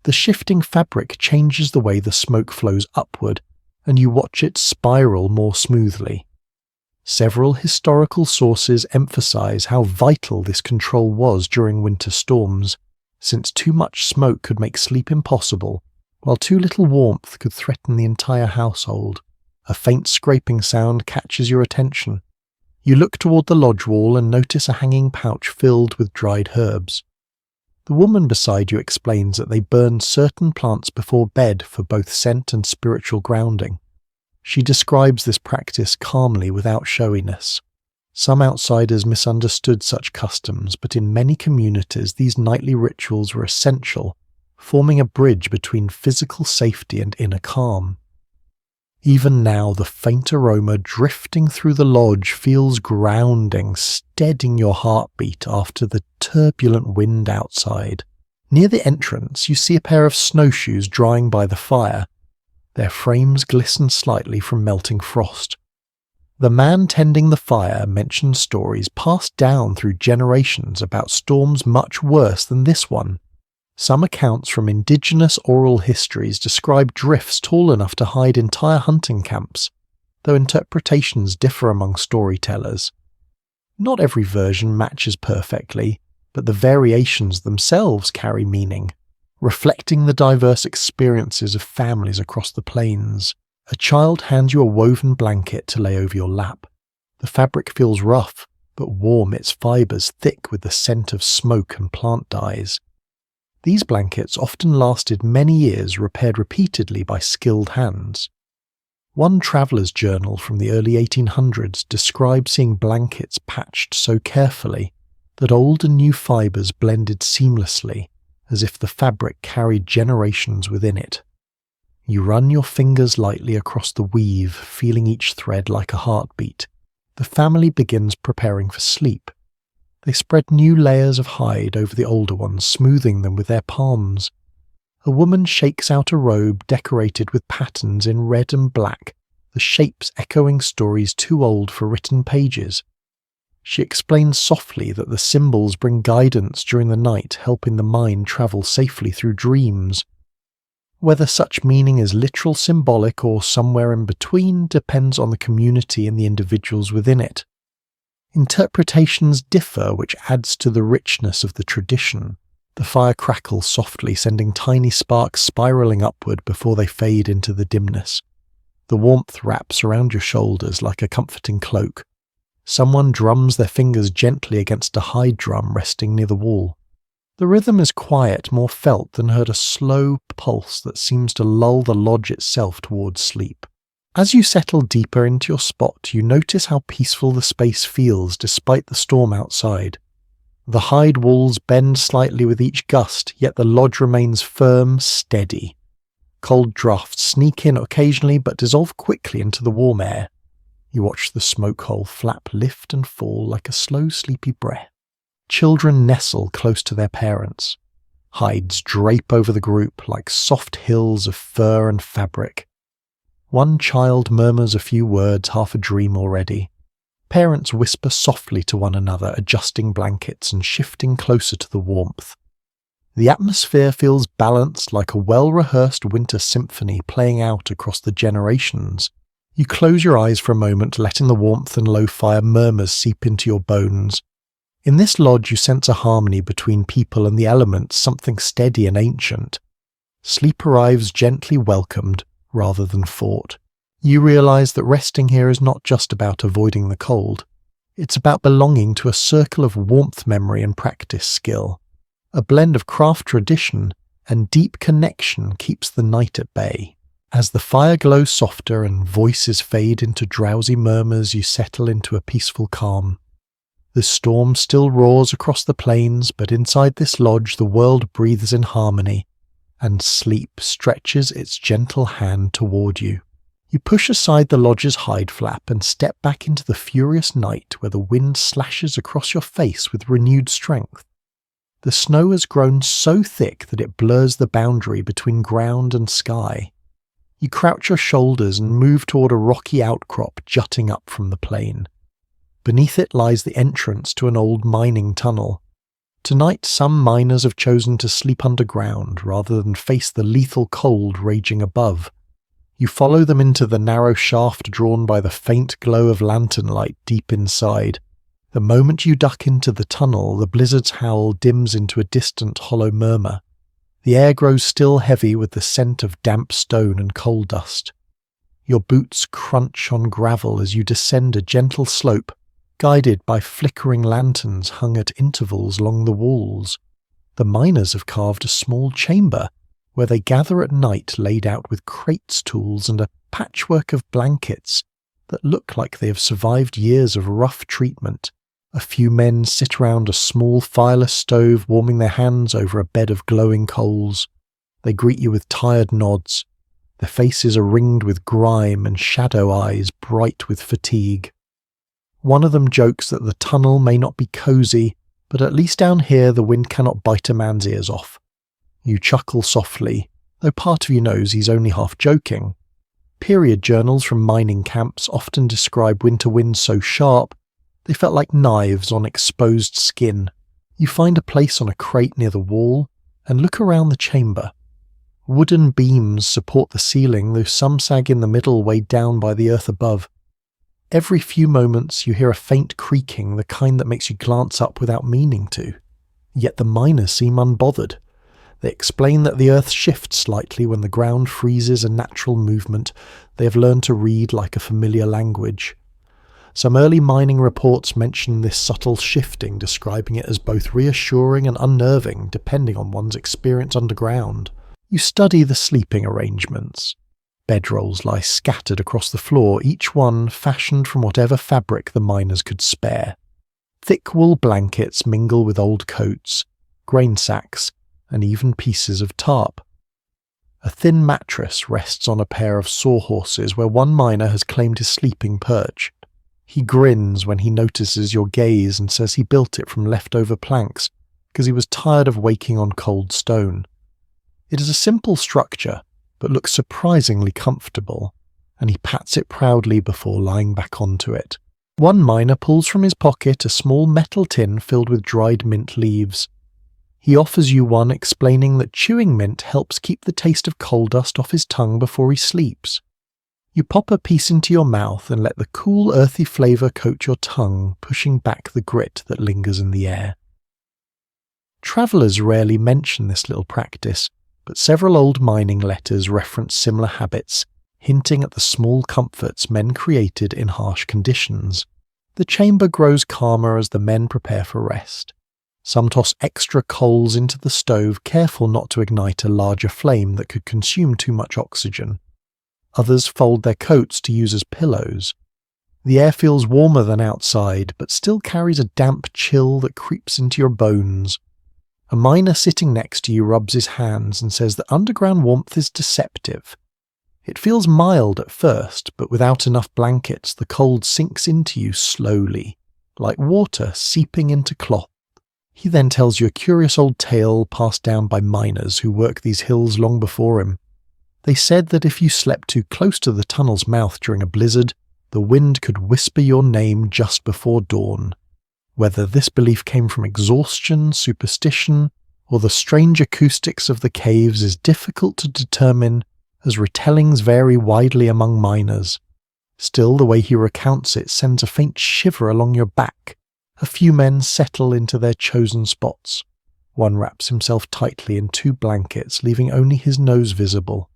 The shifting fabric changes the way the smoke flows upward, and you watch it spiral more smoothly. Several historical sources emphasize how vital this control was during winter storms, since too much smoke could make sleep impossible, while too little warmth could threaten the entire household. A faint scraping sound catches your attention. You look toward the lodge wall and notice a hanging pouch filled with dried herbs. The woman beside you explains that they burn certain plants before bed for both scent and spiritual grounding. She describes this practice calmly without showiness. Some outsiders misunderstood such customs, but in many communities these nightly rituals were essential, forming a bridge between physical safety and inner calm. Even now, the faint aroma drifting through the lodge feels grounding, steadying your heartbeat after the turbulent wind outside. Near the entrance, you see a pair of snowshoes drying by the fire. Their frames glisten slightly from melting frost. The man tending the fire mentions stories passed down through generations about storms much worse than this one. Some accounts from Indigenous oral histories describe drifts tall enough to hide entire hunting camps, though interpretations differ among storytellers. Not every version matches perfectly, but the variations themselves carry meaning, reflecting the diverse experiences of families across the plains. A child hands you a woven blanket to lay over your lap. The fabric feels rough, but warm, its fibres thick with the scent of smoke and plant dyes. These blankets often lasted many years, repaired repeatedly by skilled hands. One traveller's journal from the early 1800s describes seeing blankets patched so carefully that old and new fibres blended seamlessly, as if the fabric carried generations within it. You run your fingers lightly across the weave, feeling each thread like a heartbeat. The family begins preparing for sleep. They spread new layers of hide over the older ones, smoothing them with their palms. A woman shakes out a robe decorated with patterns in red and black, the shapes echoing stories too old for written pages. She explains softly that the symbols bring guidance during the night, helping the mind travel safely through dreams. Whether such meaning is literal, symbolic, or somewhere in between depends on the community and the individuals within it. Interpretations differ, which adds to the richness of the tradition. The fire crackles softly, sending tiny sparks spiralling upward before they fade into the dimness. The warmth wraps around your shoulders like a comforting cloak. Someone drums their fingers gently against a hide drum resting near the wall. The rhythm is quiet, more felt than heard, a slow pulse that seems to lull the lodge itself towards sleep. As you settle deeper into your spot, you notice how peaceful the space feels despite the storm outside. The hide walls bend slightly with each gust, yet the lodge remains firm, steady. Cold drafts sneak in occasionally but dissolve quickly into the warm air. You watch the smoke hole flap lift and fall like a slow, sleepy breath. Children nestle close to their parents. Hides drape over the group like soft hills of fur and fabric. One child murmurs a few words, half a dream already. Parents whisper softly to one another, adjusting blankets and shifting closer to the warmth. The atmosphere feels balanced, like a well-rehearsed winter symphony playing out across the generations. You close your eyes for a moment, letting the warmth and low fire murmurs seep into your bones. In this lodge you sense a harmony between people and the elements, something steady and ancient. Sleep arrives gently welcomed, rather than fought. You realize that resting here is not just about avoiding the cold. It's about belonging to a circle of warmth, memory, and practice skill. A blend of craft tradition and deep connection keeps the night at bay. As the fire glows softer and voices fade into drowsy murmurs, you settle into a peaceful calm. The storm still roars across the plains, but inside this lodge the world breathes in harmony, and sleep stretches its gentle hand toward you. You push aside the lodge's hide flap and step back into the furious night where the wind slashes across your face with renewed strength. The snow has grown so thick that it blurs the boundary between ground and sky. You crouch your shoulders and move toward a rocky outcrop jutting up from the plain. Beneath it lies the entrance to an old mining tunnel. Tonight, some miners have chosen to sleep underground rather than face the lethal cold raging above. You follow them into the narrow shaft drawn by the faint glow of lantern light deep inside. The moment you duck into the tunnel, the blizzard's howl dims into a distant hollow murmur. The air grows still heavy with the scent of damp stone and coal dust. Your boots crunch on gravel as you descend a gentle slope, guided by flickering lanterns hung at intervals along the walls. The miners have carved a small chamber where they gather at night, laid out with crates, tools, and a patchwork of blankets that look like they have survived years of rough treatment. A few men sit around a small fireless stove warming their hands over a bed of glowing coals. They greet you with tired nods. Their faces are ringed with grime and shadow eyes bright with fatigue. One of them jokes that the tunnel may not be cosy, but at least down here the wind cannot bite a man's ears off. You chuckle softly, though part of you knows he's only half joking. Period journals from mining camps often describe winter winds so sharp they felt like knives on exposed skin. You find a place on a crate near the wall and look around the chamber. Wooden beams support the ceiling, though some sag in the middle, weighed down by the earth above. Every few moments you hear a faint creaking, the kind that makes you glance up without meaning to. Yet the miners seem unbothered. They explain that the earth shifts slightly when the ground freezes a natural movement they have learned to read like a familiar language. Some early mining reports mention this subtle shifting, describing it as both reassuring and unnerving, depending on one's experience underground. You study the sleeping arrangements. Bedrolls lie scattered across the floor, each one fashioned from whatever fabric the miners could spare. Thick wool blankets mingle with old coats, grain sacks, and even pieces of tarp. A thin mattress rests on a pair of sawhorses where one miner has claimed his sleeping perch. He grins when he notices your gaze and says he built it from leftover planks because he was tired of waking on cold stone. It is a simple structure, but looks surprisingly comfortable, and he pats it proudly before lying back onto it. One miner pulls from his pocket a small metal tin filled with dried mint leaves. He offers you one, explaining that chewing mint helps keep the taste of coal dust off his tongue before he sleeps. You pop a piece into your mouth and let the cool, earthy flavour coat your tongue, pushing back the grit that lingers in the air. Travellers rarely mention this little practice, but several old mining letters reference similar habits, hinting at the small comforts men created in harsh conditions. The chamber grows calmer as the men prepare for rest. Some toss extra coals into the stove, careful not to ignite a larger flame that could consume too much oxygen. Others fold their coats to use as pillows. The air feels warmer than outside, but still carries a damp chill that creeps into your bones. A miner sitting next to you rubs his hands and says that underground warmth is deceptive. It feels mild at first, but without enough blankets, the cold sinks into you slowly, like water seeping into cloth. He then tells you a curious old tale passed down by miners who worked these hills long before him. They said that if you slept too close to the tunnel's mouth during a blizzard, the wind could whisper your name just before dawn. Whether this belief came from exhaustion, superstition, or the strange acoustics of the caves is difficult to determine, as retellings vary widely among miners. Still, the way he recounts it sends a faint shiver along your back. A few men settle into their chosen spots. One wraps himself tightly in 2 blankets, leaving only his nose visible.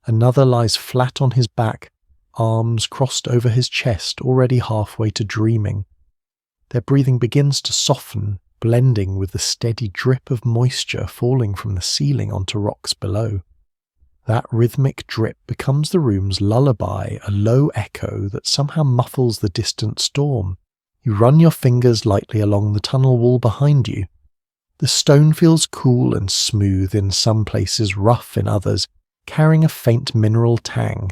Another lies flat on his back, arms crossed over his chest, already halfway to dreaming. Their breathing begins to soften, blending with the steady drip of moisture falling from the ceiling onto rocks below. That rhythmic drip becomes the room's lullaby, a low echo that somehow muffles the distant storm. You run your fingers lightly along the tunnel wall behind you. The stone feels cool and smooth in some places, rough in others, carrying a faint mineral tang.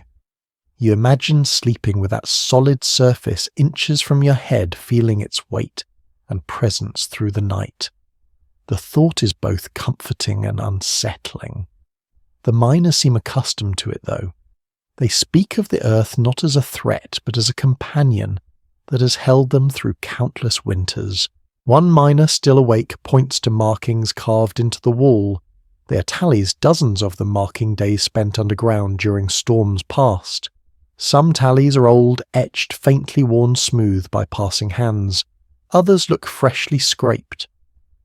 You imagine sleeping with that solid surface inches from your head, feeling its weight and presence through the night. The thought is both comforting and unsettling. The miners seem accustomed to it, though. They speak of the earth not as a threat, but as a companion that has held them through countless winters. One miner still awake points to markings carved into the wall. There are tallies, dozens of them, marking days spent underground during storms past. Some tallies are old, etched, faintly worn smooth by passing hands. Others look freshly scraped.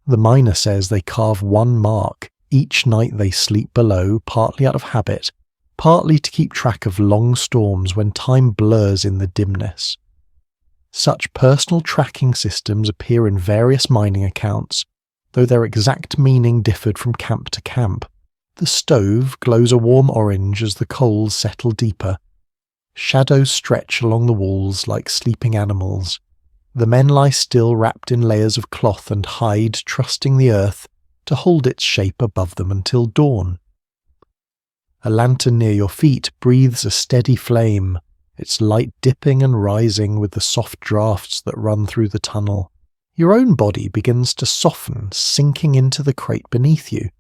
The miner says they carve one mark each night they sleep below, partly out of habit, partly to keep track of long storms when time blurs in the dimness. Such personal tracking systems appear in various mining accounts, though their exact meaning differed from camp to camp. The stove glows a warm orange as the coals settle deeper, Shadows stretch along the walls like sleeping animals. The men lie still, wrapped in layers of cloth and hide, trusting the earth to hold its shape above them until dawn. A lantern near your feet breathes a steady flame, its light dipping and rising with the soft draughts that run through the tunnel. Your own body begins to soften, sinking into the crate beneath you.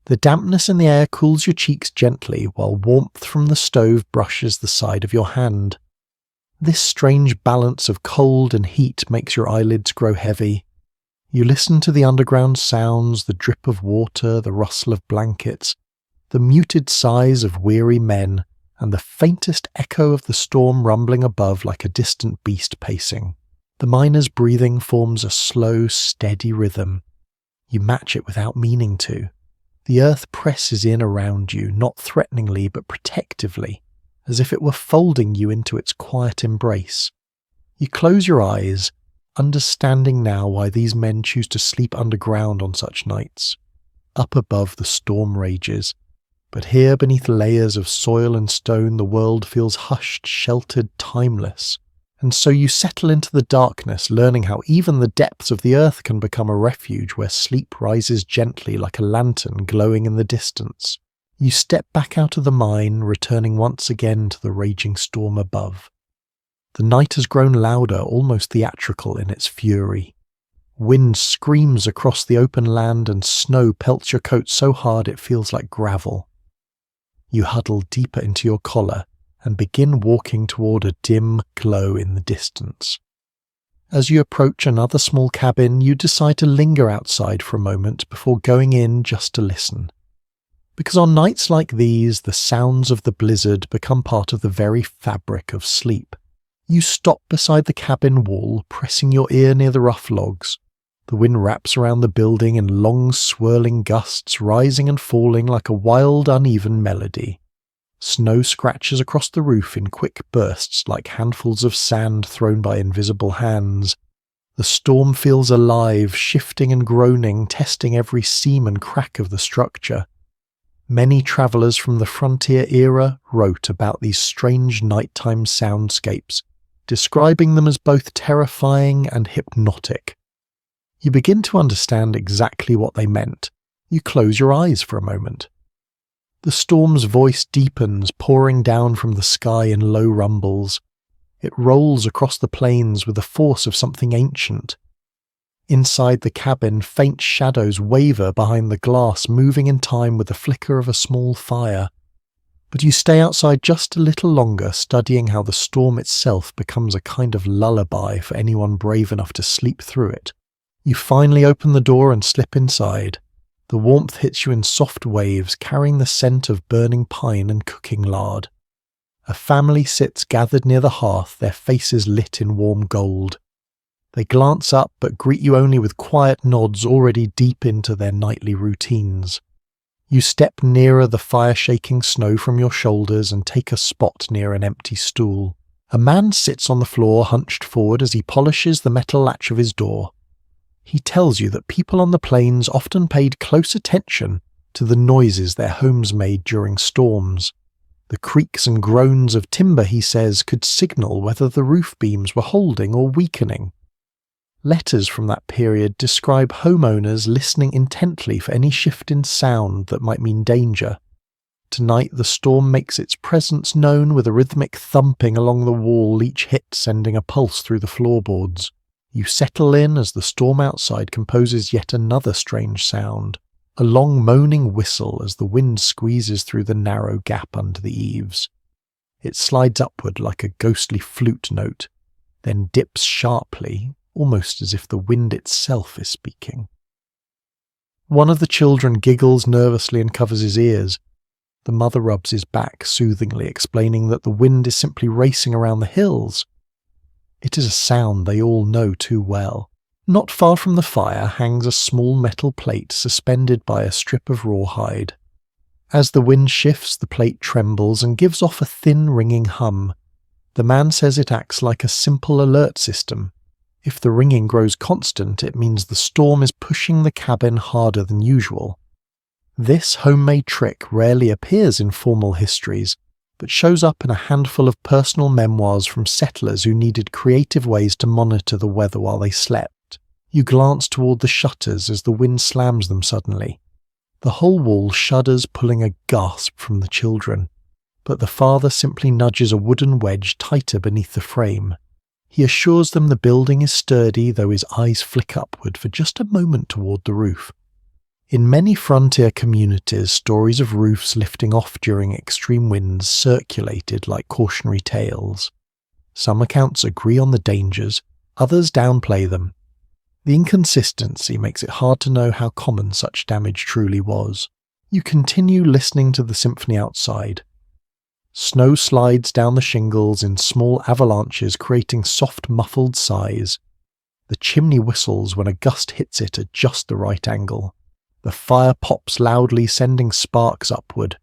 The dampness in the air cools your cheeks gently, while warmth from the stove brushes the side of your hand. This strange balance of cold and heat makes your eyelids grow heavy. You listen to the underground sounds, the drip of water, the rustle of blankets, the muted sighs of weary men, and the faintest echo of the storm rumbling above like a distant beast pacing. The miner's breathing forms a slow, steady rhythm. You match it without meaning to. The earth presses in around you, not threateningly but protectively, as if it were folding you into its quiet embrace. You close your eyes, understanding now why these men choose to sleep underground on such nights. Up above the storm rages, but here beneath layers of soil and stone the world feels hushed, sheltered, timeless. And so you settle into the darkness, learning how even the depths of the earth can become a refuge where sleep rises gently like a lantern glowing in the distance. You step back out of the mine, returning once again to the raging storm above. The night has grown louder, almost theatrical in its fury. Wind screams across the open land and snow pelts your coat so hard it feels like gravel. You huddle deeper into your collar and begin walking toward a dim glow in the distance. As you approach another small cabin, you decide to linger outside for a moment before going in just to listen. Because on nights like these, the sounds of the blizzard become part of the very fabric of sleep. You stop beside the cabin wall, pressing your ear near the rough logs. The wind wraps around the building in long swirling gusts, rising and falling like a wild, uneven melody. Snow scratches across the roof in quick bursts like handfuls of sand thrown by invisible hands. The storm feels alive, shifting and groaning, testing every seam and crack of the structure. Many travellers from the frontier era wrote about these strange nighttime soundscapes, describing them as both terrifying and hypnotic. You begin to understand exactly what they meant. You close your eyes for a moment. The storm's voice deepens, pouring down from the sky in low rumbles. It rolls across the plains with the force of something ancient. Inside the cabin, faint shadows waver behind the glass, moving in time with the flicker of a small fire. But you stay outside just a little longer, studying how the storm itself becomes a kind of lullaby for anyone brave enough to sleep through it. You finally open the door and slip inside. The warmth hits you in soft waves, carrying the scent of burning pine and cooking lard. A family sits gathered near the hearth, their faces lit in warm gold. They glance up but greet you only with quiet nods already deep into their nightly routines. You step nearer the fire-shaking snow from your shoulders and take a spot near an empty stool. A man sits on the floor hunched forward as he polishes the metal latch of his door. He tells you that people on the plains often paid close attention to the noises their homes made during storms. The creaks and groans of timber, he says, could signal whether the roof beams were holding or weakening. Letters from that period describe homeowners listening intently for any shift in sound that might mean danger. Tonight the storm makes its presence known with a rhythmic thumping along the wall, each hit sending a pulse through the floorboards. You settle in as the storm outside composes yet another strange sound, a long moaning whistle as the wind squeezes through the narrow gap under the eaves. It slides upward like a ghostly flute note, then dips sharply, almost as if the wind itself is speaking. One of the children giggles nervously and covers his ears. The mother rubs his back soothingly, explaining that the wind is simply racing around the hills. It is a sound they all know too well. Not far from the fire hangs a small metal plate suspended by a strip of rawhide. As the wind shifts, the plate trembles and gives off a thin ringing hum. The man says it acts like a simple alert system. If the ringing grows constant, it means the storm is pushing the cabin harder than usual. This homemade trick rarely appears in formal histories, but shows up in a handful of personal memoirs from settlers who needed creative ways to monitor the weather while they slept. You glance toward the shutters as the wind slams them suddenly. The whole wall shudders, pulling a gasp from the children, but the father simply nudges a wooden wedge tighter beneath the frame. He assures them the building is sturdy, though his eyes flick upward for just a moment toward the roof. In many frontier communities, stories of roofs lifting off during extreme winds circulated like cautionary tales. Some accounts agree on the dangers, others downplay them. The inconsistency makes it hard to know how common such damage truly was. You continue listening to the symphony outside. Snow slides down the shingles in small avalanches, creating soft, muffled sighs. The chimney whistles when a gust hits it at just the right angle. The fire pops loudly, sending sparks upward.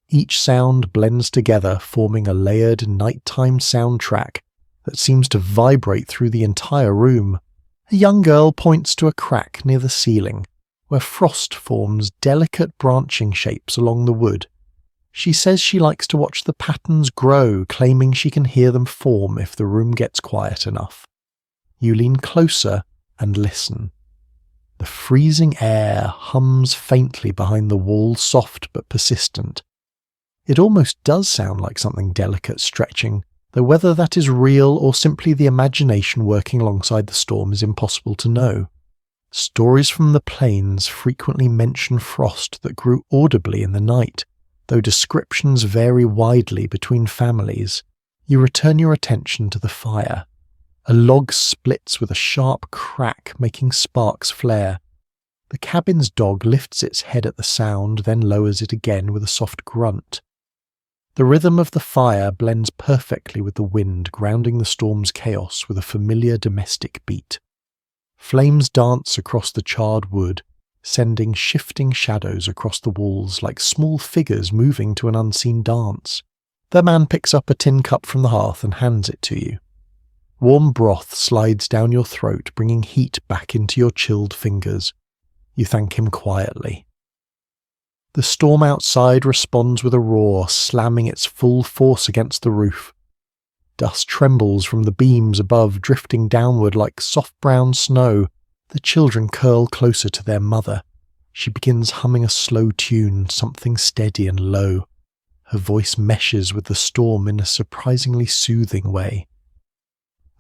Each sound blends together, forming a layered nighttime soundtrack that seems to vibrate through the entire room. A young girl points to a crack near the ceiling, where frost forms delicate branching shapes along the wood. She says she likes to watch the patterns grow, claiming she can hear them form if the room gets quiet enough. You lean closer and listen. The freezing air hums faintly behind the wall, soft but persistent. It almost does sound like something delicate stretching, though whether that is real or simply the imagination working alongside the storm is impossible to know. Stories from the plains frequently mention frost that grew audibly in the night, though descriptions vary widely between families. You return your attention to the fire. A log splits with a sharp crack, making sparks flare. The cabin's dog lifts its head at the sound, then lowers it again with a soft grunt. The rhythm of the fire blends perfectly with the wind, grounding the storm's chaos with a familiar domestic beat. Flames dance across the charred wood, sending shifting shadows across the walls like small figures moving to an unseen dance. The man picks up a tin cup from the hearth and hands it to you. Warm broth slides down your throat, bringing heat back into your chilled fingers. You thank him quietly. The storm outside responds with a roar, slamming its full force against the roof. Dust trembles from the beams above, drifting downward like soft brown snow. The children curl closer to their mother. She begins humming a slow tune, something steady and low. Her voice meshes with the storm in a surprisingly soothing way.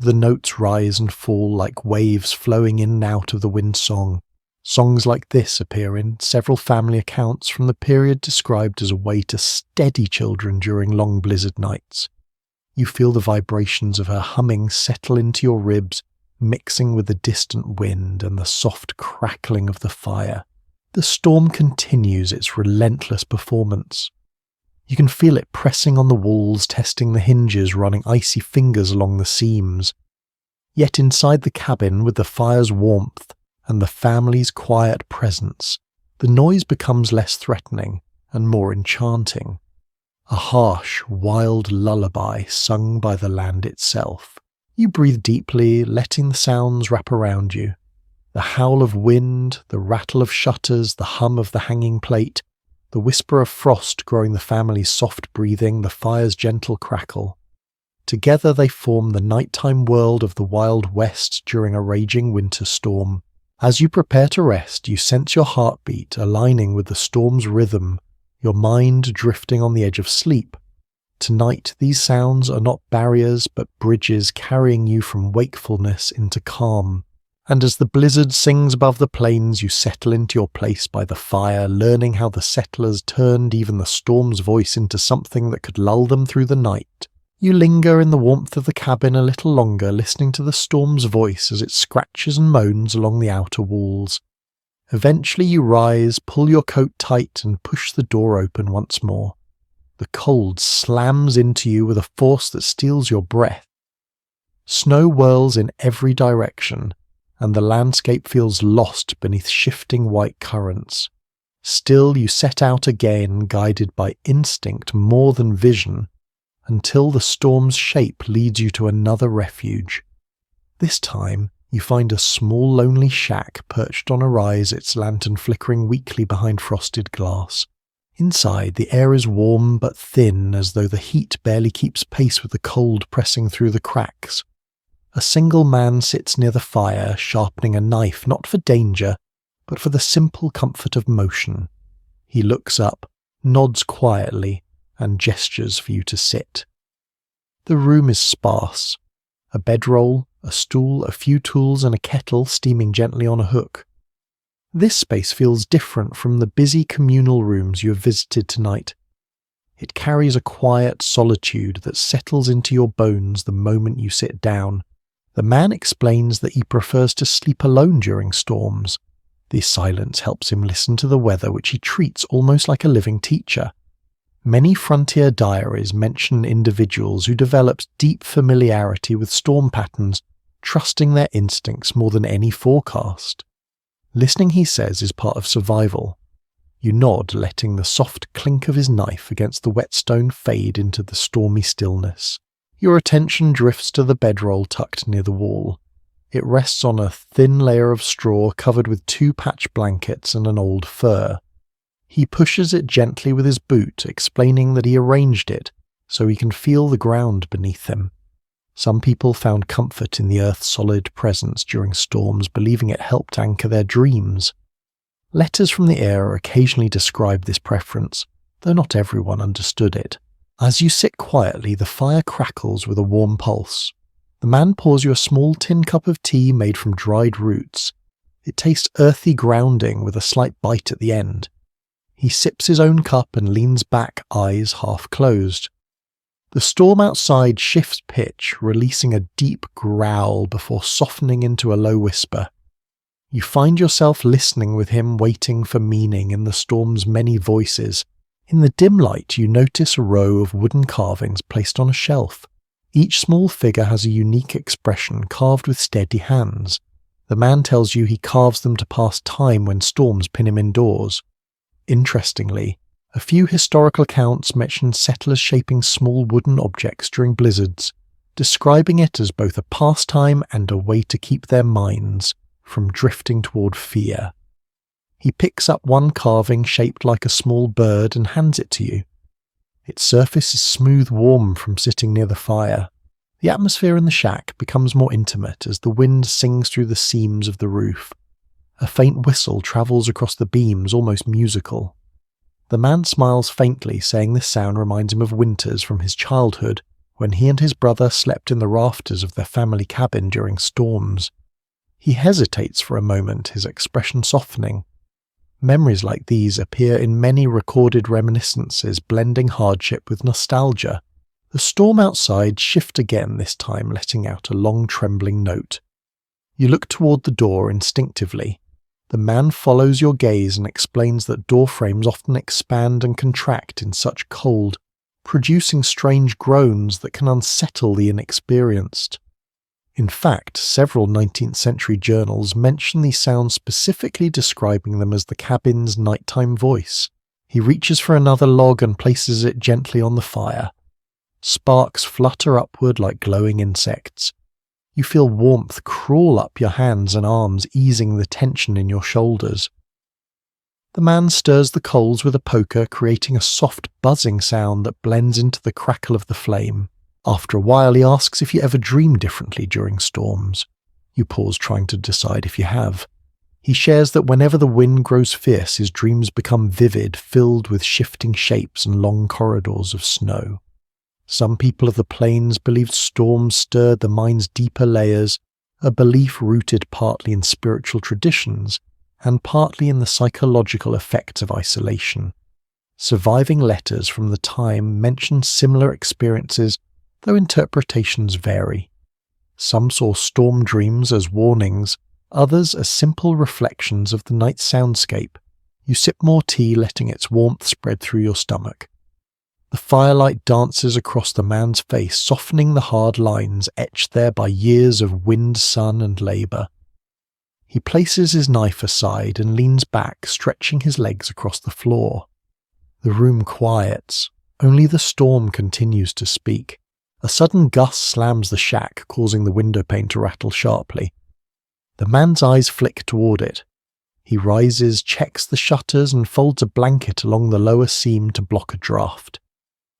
The notes rise and fall like waves flowing in and out of the wind song. Songs like this appear in several family accounts from the period described as a way to steady children during long blizzard nights. You feel the vibrations of her humming settle into your ribs, mixing with the distant wind and the soft crackling of the fire. The storm continues its relentless performance. You can feel it pressing on the walls, testing the hinges, running icy fingers along the seams. Yet inside the cabin, with the fire's warmth and the family's quiet presence, the noise becomes less threatening and more enchanting. A harsh, wild lullaby sung by the land itself. You breathe deeply, letting the sounds wrap around you. The howl of wind, the rattle of shutters, the hum of the hanging plate, the whisper of frost growing the family's soft breathing, the fire's gentle crackle. Together they form the nighttime world of the Wild West during a raging winter storm. As you prepare to rest, you sense your heartbeat aligning with the storm's rhythm, your mind drifting on the edge of sleep. Tonight, these sounds are not barriers but bridges carrying you from wakefulness into calm. And as the blizzard sings above the plains, you settle into your place by the fire, learning how the settlers turned even the storm's voice into something that could lull them through the night. You linger in the warmth of the cabin a little longer, listening to the storm's voice as it scratches and moans along the outer walls. Eventually you rise, pull your coat tight, and push the door open once more. The cold slams into you with a force that steals your breath. Snow whirls in every direction, and the landscape feels lost beneath shifting white currents. Still you set out again, guided by instinct more than vision, until the storm's shape leads you to another refuge. This time you find a small lonely shack perched on a rise, its lantern flickering weakly behind frosted glass. Inside, the air is warm but thin, as though the heat barely keeps pace with the cold pressing through the cracks. A single man sits near the fire, sharpening a knife not for danger, but for the simple comfort of motion. He looks up, nods quietly, and gestures for you to sit. The room is sparse. A bedroll, a stool, a few tools, and a kettle steaming gently on a hook. This space feels different from the busy communal rooms you have visited tonight. It carries a quiet solitude that settles into your bones the moment you sit down. The man explains that he prefers to sleep alone during storms. The silence helps him listen to the weather, which he treats almost like a living teacher. Many frontier diaries mention individuals who developed deep familiarity with storm patterns, trusting their instincts more than any forecast. Listening, he says, is part of survival. You nod, letting the soft clink of his knife against the whetstone fade into the stormy stillness. Your attention drifts to the bedroll tucked near the wall. It rests on a thin layer of straw covered with 2 patch blankets and an old fur. He pushes it gently with his boot, explaining that he arranged it so he can feel the ground beneath him. Some people found comfort in the earth's solid presence during storms, believing it helped anchor their dreams. Letters from the air occasionally describe this preference, though not everyone understood it. As you sit quietly, the fire crackles with a warm pulse. The man pours you a small tin cup of tea made from dried roots. It tastes earthy grounding with a slight bite at the end. He sips his own cup and leans back, eyes half closed. The storm outside shifts pitch, releasing a deep growl before softening into a low whisper. You find yourself listening with him, waiting for meaning in the storm's many voices. In the dim light, you notice a row of wooden carvings placed on a shelf. Each small figure has a unique expression, carved with steady hands. The man tells you he carves them to pass time when storms pin him indoors. Interestingly, a few historical accounts mention settlers shaping small wooden objects during blizzards, describing it as both a pastime and a way to keep their minds from drifting toward fear. He picks up one carving shaped like a small bird and hands it to you. Its surface is smooth warm from sitting near the fire. The atmosphere in the shack becomes more intimate as the wind sings through the seams of the roof. A faint whistle travels across the beams, almost musical. The man smiles faintly, saying this sound reminds him of winters from his childhood, when he and his brother slept in the rafters of their family cabin during storms. He hesitates for a moment, his expression softening. Memories like these appear in many recorded reminiscences, blending hardship with nostalgia. The storm outside shifts again, this time letting out a long trembling note. You look toward the door instinctively. The man follows your gaze and explains that door frames often expand and contract in such cold, producing strange groans that can unsettle the inexperienced. In fact, several 19th century journals mention these sounds, specifically describing them as the cabin's nighttime voice. He reaches for another log and places it gently on the fire. Sparks flutter upward like glowing insects. You feel warmth crawl up your hands and arms, easing the tension in your shoulders. The man stirs the coals with a poker, creating a soft buzzing sound that blends into the crackle of the flame. After a while, he asks if you ever dream differently during storms. You pause, trying to decide if you have. He shares that whenever the wind grows fierce, his dreams become vivid, filled with shifting shapes and long corridors of snow. Some people of the plains believed storms stirred the mind's deeper layers, a belief rooted partly in spiritual traditions and partly in the psychological effects of isolation. Surviving letters from the time mention similar experiences, though interpretations vary. Some saw storm dreams as warnings, others as simple reflections of the night soundscape. You sip more tea, letting its warmth spread through your stomach. The firelight dances across the man's face, softening the hard lines etched there by years of wind, sun, and labour. He places his knife aside and leans back, stretching his legs across the floor. The room quiets. Only the storm continues to speak. A sudden gust slams the shack, causing the window pane to rattle sharply. The man's eyes flick toward it. He rises, checks the shutters, and folds a blanket along the lower seam to block a draught.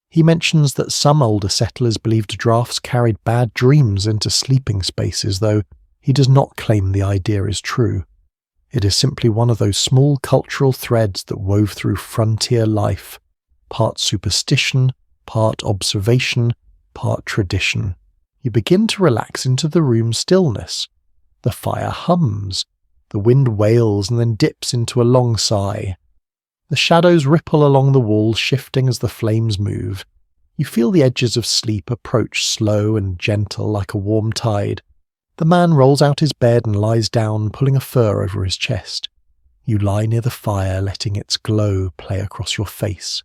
He mentions that some older settlers believed draughts carried bad dreams into sleeping spaces, though he does not claim the idea is true. It is simply one of those small cultural threads that wove through frontier life, part superstition, part observation, part tradition. You begin to relax into the room's stillness. The fire hums, the wind wails and then dips into a long sigh. The shadows ripple along the walls, shifting as the flames move. You feel the edges of sleep approach slow and gentle like a warm tide. The man rolls out his bed and lies down, pulling a fur over his chest. You lie near the fire, letting its glow play across your face.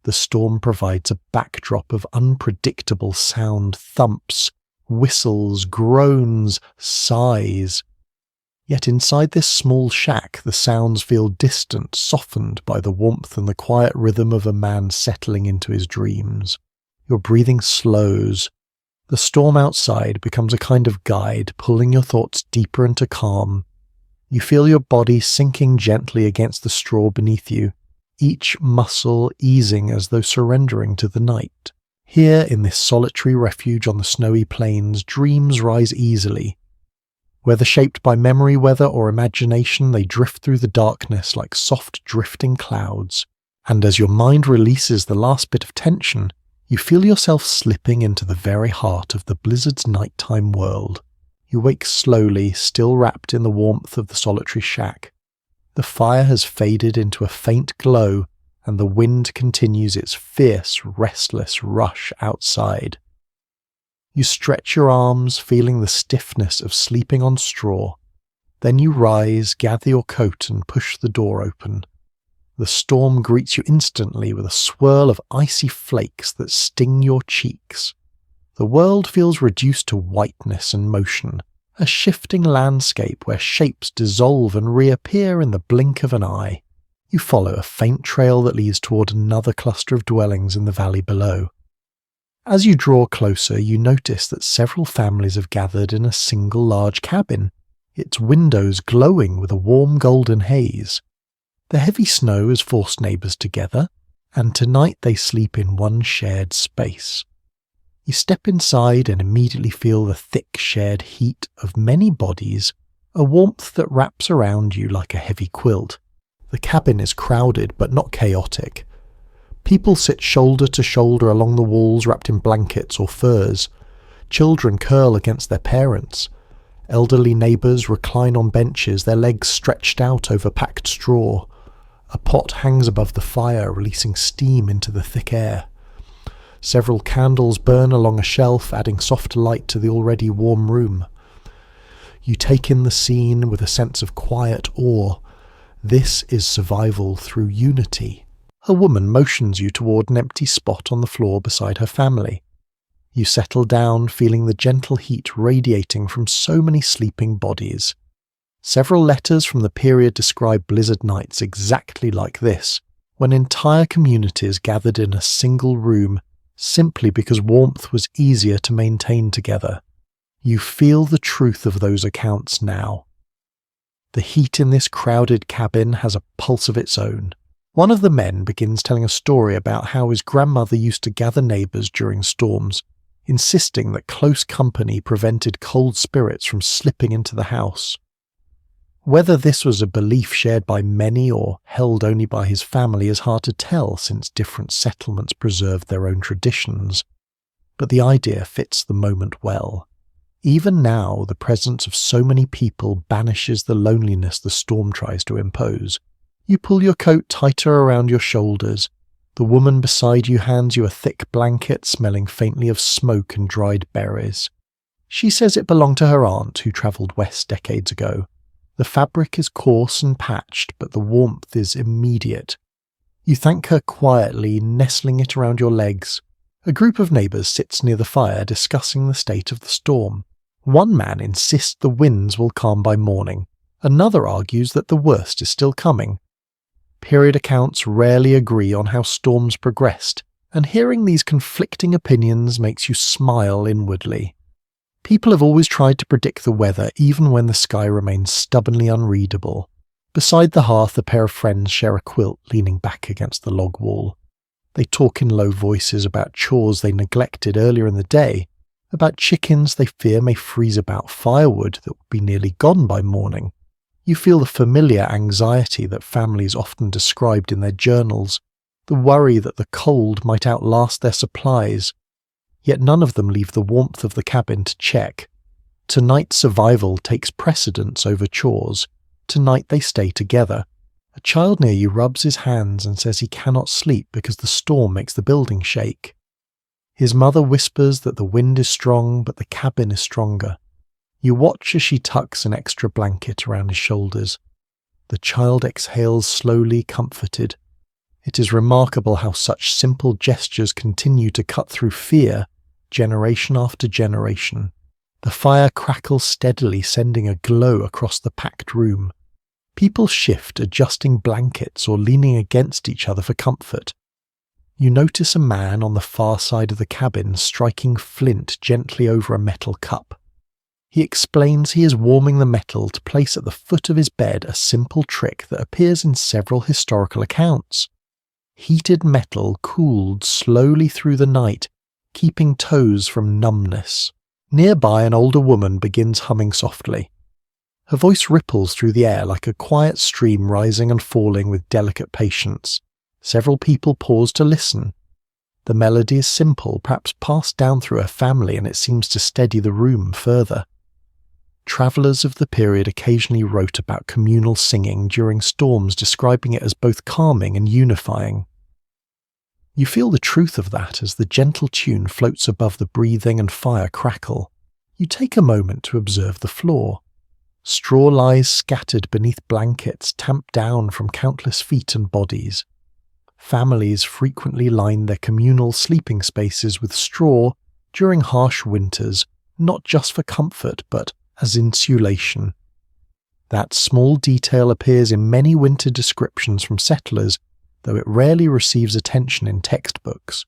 The storm provides a backdrop of unpredictable sound, thumps, whistles, groans, sighs. Yet inside this small shack, the sounds feel distant, softened by the warmth and the quiet rhythm of a man settling into his dreams. Your breathing slows. The storm outside becomes a kind of guide, pulling your thoughts deeper into calm. You feel your body sinking gently against the straw beneath you, each muscle easing as though surrendering to the night. Here, in this solitary refuge on the snowy plains, dreams rise easily. Whether shaped by memory, weather, or imagination, they drift through the darkness like soft drifting clouds. And as your mind releases the last bit of tension, you feel yourself slipping into the very heart of the blizzard's nighttime world. You wake slowly, still wrapped in the warmth of the solitary shack. The fire has faded into a faint glow, and the wind continues its fierce, restless rush outside. You stretch your arms, feeling the stiffness of sleeping on straw. Then you rise, gather your coat, and push the door open. The storm greets you instantly with a swirl of icy flakes that sting your cheeks. The world feels reduced to whiteness and motion, a shifting landscape where shapes dissolve and reappear in the blink of an eye. You follow a faint trail that leads toward another cluster of dwellings in the valley below. As you draw closer, you notice that several families have gathered in a single large cabin, its windows glowing with a warm golden haze. The heavy snow has forced neighbours together, and tonight they sleep in one shared space. You step inside and immediately feel the thick shared heat of many bodies, a warmth that wraps around you like a heavy quilt. The cabin is crowded but not chaotic. People sit shoulder to shoulder along the walls wrapped in blankets or furs. Children curl against their parents. Elderly neighbours recline on benches, their legs stretched out over packed straw. A pot hangs above the fire, releasing steam into the thick air. Several candles burn along a shelf, adding soft light to the already warm room. You take in the scene with a sense of quiet awe. This is survival through unity. A woman motions you toward an empty spot on the floor beside her family. You settle down, feeling the gentle heat radiating from so many sleeping bodies. Several letters from the period describe blizzard nights exactly like this, when entire communities gathered in a single room simply because warmth was easier to maintain together. You feel the truth of those accounts now. The heat in this crowded cabin has a pulse of its own. One of the men begins telling a story about how his grandmother used to gather neighbours during storms, insisting that close company prevented cold spirits from slipping into the house. Whether this was a belief shared by many or held only by his family is hard to tell, since different settlements preserved their own traditions. But the idea fits the moment well. Even now, the presence of so many people banishes the loneliness the storm tries to impose. You pull your coat tighter around your shoulders. The woman beside you hands you a thick blanket smelling faintly of smoke and dried berries. She says it belonged to her aunt who travelled west decades ago. The fabric is coarse and patched, but the warmth is immediate. You thank her quietly, nestling it around your legs. A group of neighbours sits near the fire discussing the state of the storm. One man insists the winds will calm by morning. Another argues that the worst is still coming. Period accounts rarely agree on how storms progressed, and hearing these conflicting opinions makes you smile inwardly. People have always tried to predict the weather even when the sky remains stubbornly unreadable. Beside the hearth, a pair of friends share a quilt leaning back against the log wall. They talk in low voices about chores they neglected earlier in the day, about chickens they fear may freeze about firewood that will be nearly gone by morning. You feel the familiar anxiety that families often described in their journals, the worry that the cold might outlast their supplies. Yet none of them leave the warmth of the cabin to check. Tonight survival takes precedence over chores. Tonight they stay together. A child near you rubs his hands and says he cannot sleep because the storm makes the building shake. His mother whispers that the wind is strong, but the cabin is stronger. You watch as she tucks an extra blanket around his shoulders. The child exhales slowly, comforted. It is remarkable how such simple gestures continue to cut through fear, generation after generation. The fire crackles steadily, sending a glow across the packed room. People shift, adjusting blankets or leaning against each other for comfort. You notice a man on the far side of the cabin striking flint gently over a metal cup. He explains he is warming the metal to place at the foot of his bed a simple trick that appears in several historical accounts. Heated metal cooled slowly through the night, keeping toes from numbness. Nearby, an older woman begins humming softly. Her voice ripples through the air like a quiet stream rising and falling with delicate patience. Several people pause to listen. The melody is simple, perhaps passed down through her family, and it seems to steady the room further. Travellers of the period occasionally wrote about communal singing during storms, describing it as both calming and unifying. You feel the truth of that as the gentle tune floats above the breathing and fire crackle. You take a moment to observe the floor. Straw lies scattered beneath blankets tamped down from countless feet and bodies. Families frequently line their communal sleeping spaces with straw during harsh winters, not just for comfort but as insulation. That small detail appears in many winter descriptions from settlers, though it rarely receives attention in textbooks.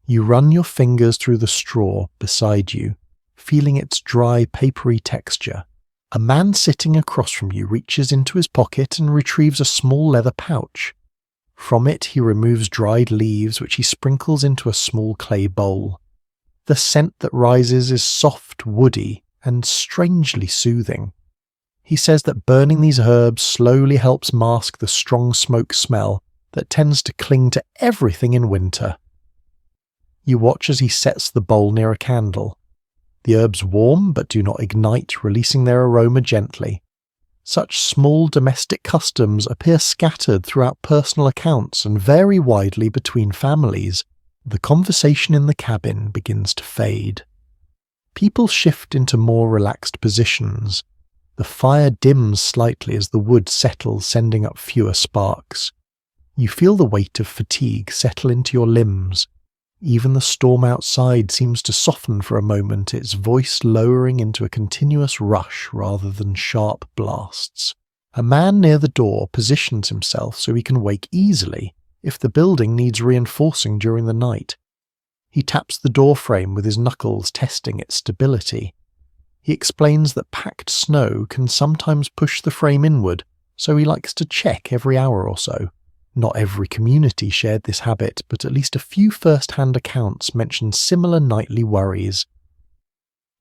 You run your fingers through the straw beside you, feeling its dry, papery texture. A man sitting across from you reaches into his pocket and retrieves a small leather pouch. From it he removes dried leaves which he sprinkles into a small clay bowl. The scent that rises is soft, woody, and strangely soothing. He says that burning these herbs slowly helps mask the strong smoke smell that tends to cling to everything in winter. You watch as he sets the bowl near a candle. The herbs warm but do not ignite, releasing their aroma gently. Such small domestic customs appear scattered throughout personal accounts and vary widely between families. The conversation in the cabin begins to fade. People shift into more relaxed positions. The fire dims slightly as the wood settles, sending up fewer sparks. You feel the weight of fatigue settle into your limbs. Even the storm outside seems to soften for a moment, its voice lowering into a continuous rush rather than sharp blasts. A man near the door positions himself so he can wake easily if the building needs reinforcing during the night. He taps the door frame with his knuckles, testing its stability. He explains that packed snow can sometimes push the frame inward, so he likes to check every hour or so. Not every community shared this habit, but at least a few first-hand accounts mention similar nightly worries.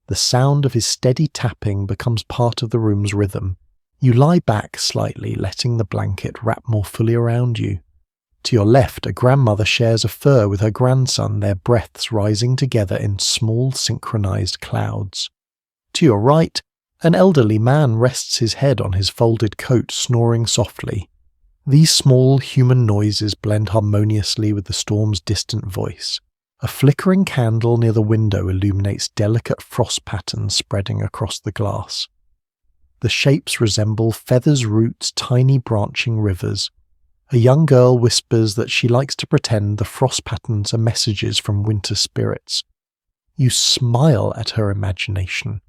The sound of his steady tapping becomes part of the room's rhythm. You lie back slightly, letting the blanket wrap more fully around you. To your left, a grandmother shares a fur with her grandson, their breaths rising together in small synchronized clouds. To your right, an elderly man rests his head on his folded coat, snoring softly. These small human noises blend harmoniously with the storm's distant voice. A flickering candle near the window illuminates delicate frost patterns spreading across the glass. The shapes resemble feathers, roots, tiny branching rivers. A young girl whispers that she likes to pretend the frost patterns are messages from winter spirits. You smile at her imagination.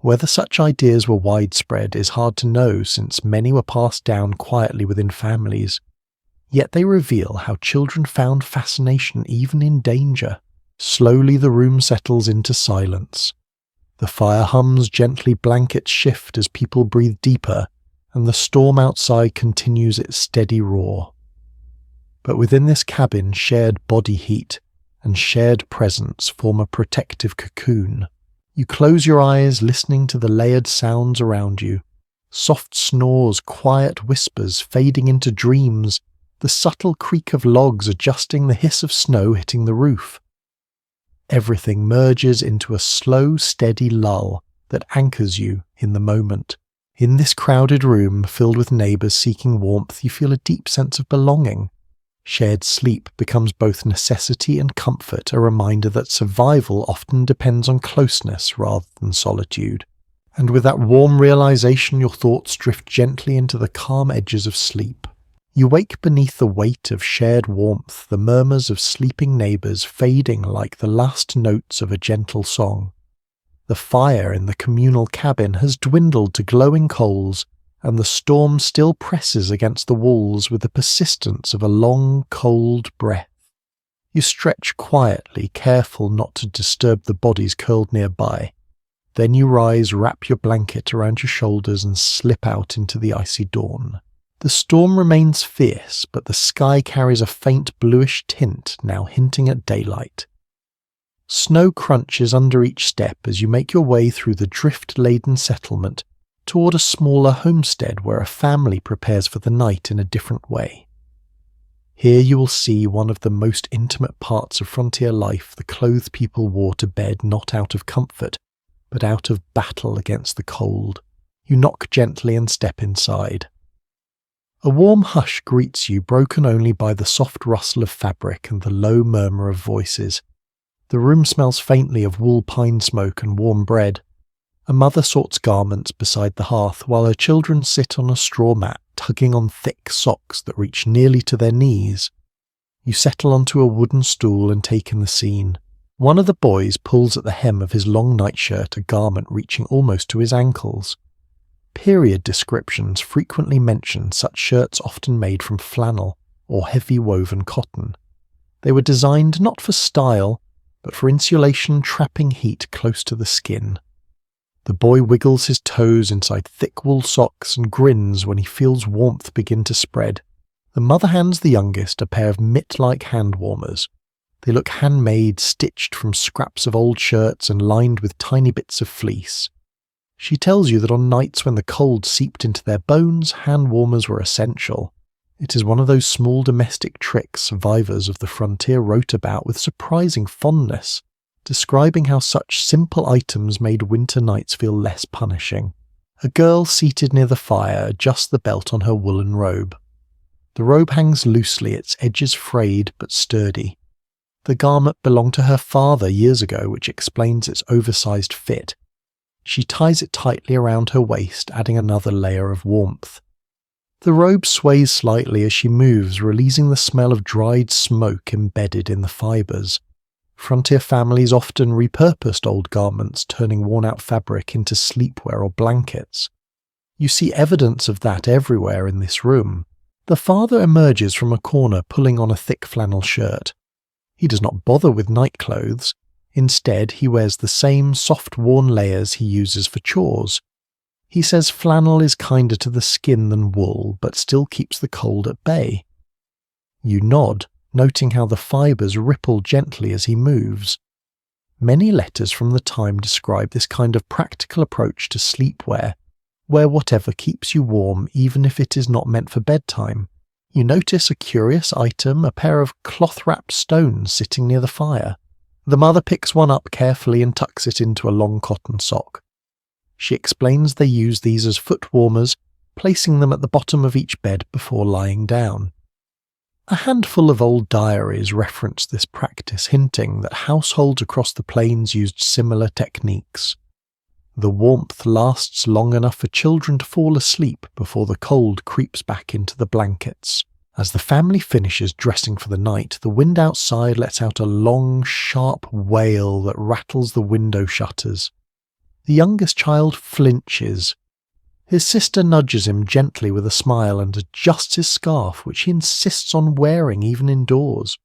Whether such ideas were widespread is hard to know, since many were passed down quietly within families. Yet they reveal how children found fascination even in danger. Slowly the room settles into silence. The fire hums gently, blankets shift as people breathe deeper, and the storm outside continues its steady roar. But within this cabin, shared body heat and shared presence form a protective cocoon. You close your eyes, listening to the layered sounds around you. Soft snores, quiet whispers fading into dreams, the subtle creak of logs adjusting, the hiss of snow hitting the roof. Everything merges into a slow, steady lull that anchors you in the moment. In this crowded room, filled with neighbours seeking warmth, you feel a deep sense of belonging. Shared sleep becomes both necessity and comfort, a reminder that survival often depends on closeness rather than solitude. And with that warm realization, your thoughts drift gently into the calm edges of sleep. You wake beneath the weight of shared warmth, the murmurs of sleeping neighbours fading like the last notes of a gentle song. The fire in the communal cabin has dwindled to glowing coals, and the storm still presses against the walls with the persistence of a long, cold breath. You stretch quietly, careful not to disturb the bodies curled nearby. Then you rise, wrap your blanket around your shoulders, and slip out into the icy dawn. The storm remains fierce, but the sky carries a faint bluish tint, now hinting at daylight. Snow crunches under each step as you make your way through the drift-laden settlement toward a smaller homestead where a family prepares for the night in a different way. Here you will see one of the most intimate parts of frontier life, the clothes people wore to bed not out of comfort, but out of battle against the cold. You knock gently and step inside. A warm hush greets you, broken only by the soft rustle of fabric and the low murmur of voices. The room smells faintly of wool pine smoke and warm bread. A mother sorts garments beside the hearth, while her children sit on a straw mat, tugging on thick socks that reach nearly to their knees. You settle onto a wooden stool and take in the scene. One of the boys pulls at the hem of his long nightshirt, a garment reaching almost to his ankles. Period descriptions frequently mention such shirts, often made from flannel or heavy woven cotton. They were designed not for style, but for insulation, trapping heat close to the skin. The boy wiggles his toes inside thick wool socks and grins when he feels warmth begin to spread. The mother hands the youngest a pair of mitt-like hand warmers. They look handmade, stitched from scraps of old shirts and lined with tiny bits of fleece. She tells you that on nights when the cold seeped into their bones, hand warmers were essential. It is one of those small domestic tricks survivors of the frontier wrote about with surprising fondness, describing how such simple items made winter nights feel less punishing. A girl seated near the fire adjusts the belt on her woolen robe. The robe hangs loosely, its edges frayed but sturdy. The garment belonged to her father years ago, which explains its oversized fit. She ties it tightly around her waist, adding another layer of warmth. The robe sways slightly as she moves, releasing the smell of dried smoke embedded in the fibres. Frontier families often repurposed old garments, turning worn-out fabric into sleepwear or blankets. You see evidence of that everywhere in this room. The father emerges from a corner pulling on a thick flannel shirt. He does not bother with night clothes. Instead, he wears the same soft worn layers he uses for chores. He says flannel is kinder to the skin than wool, but still keeps the cold at bay. You nod, noting how the fibres ripple gently as he moves. Many letters from the time describe this kind of practical approach to sleepwear, wear whatever keeps you warm even if it is not meant for bedtime. You notice a curious item, a pair of cloth-wrapped stones sitting near the fire. The mother picks one up carefully and tucks it into a long cotton sock. She explains they use these as foot warmers, placing them at the bottom of each bed before lying down. A handful of old diaries reference this practice, hinting that households across the plains used similar techniques. The warmth lasts long enough for children to fall asleep before the cold creeps back into the blankets. As the family finishes dressing for the night, the wind outside lets out a long, sharp wail that rattles the window shutters. The youngest child flinches. His sister nudges him gently with a smile and adjusts his scarf, which he insists on wearing even indoors.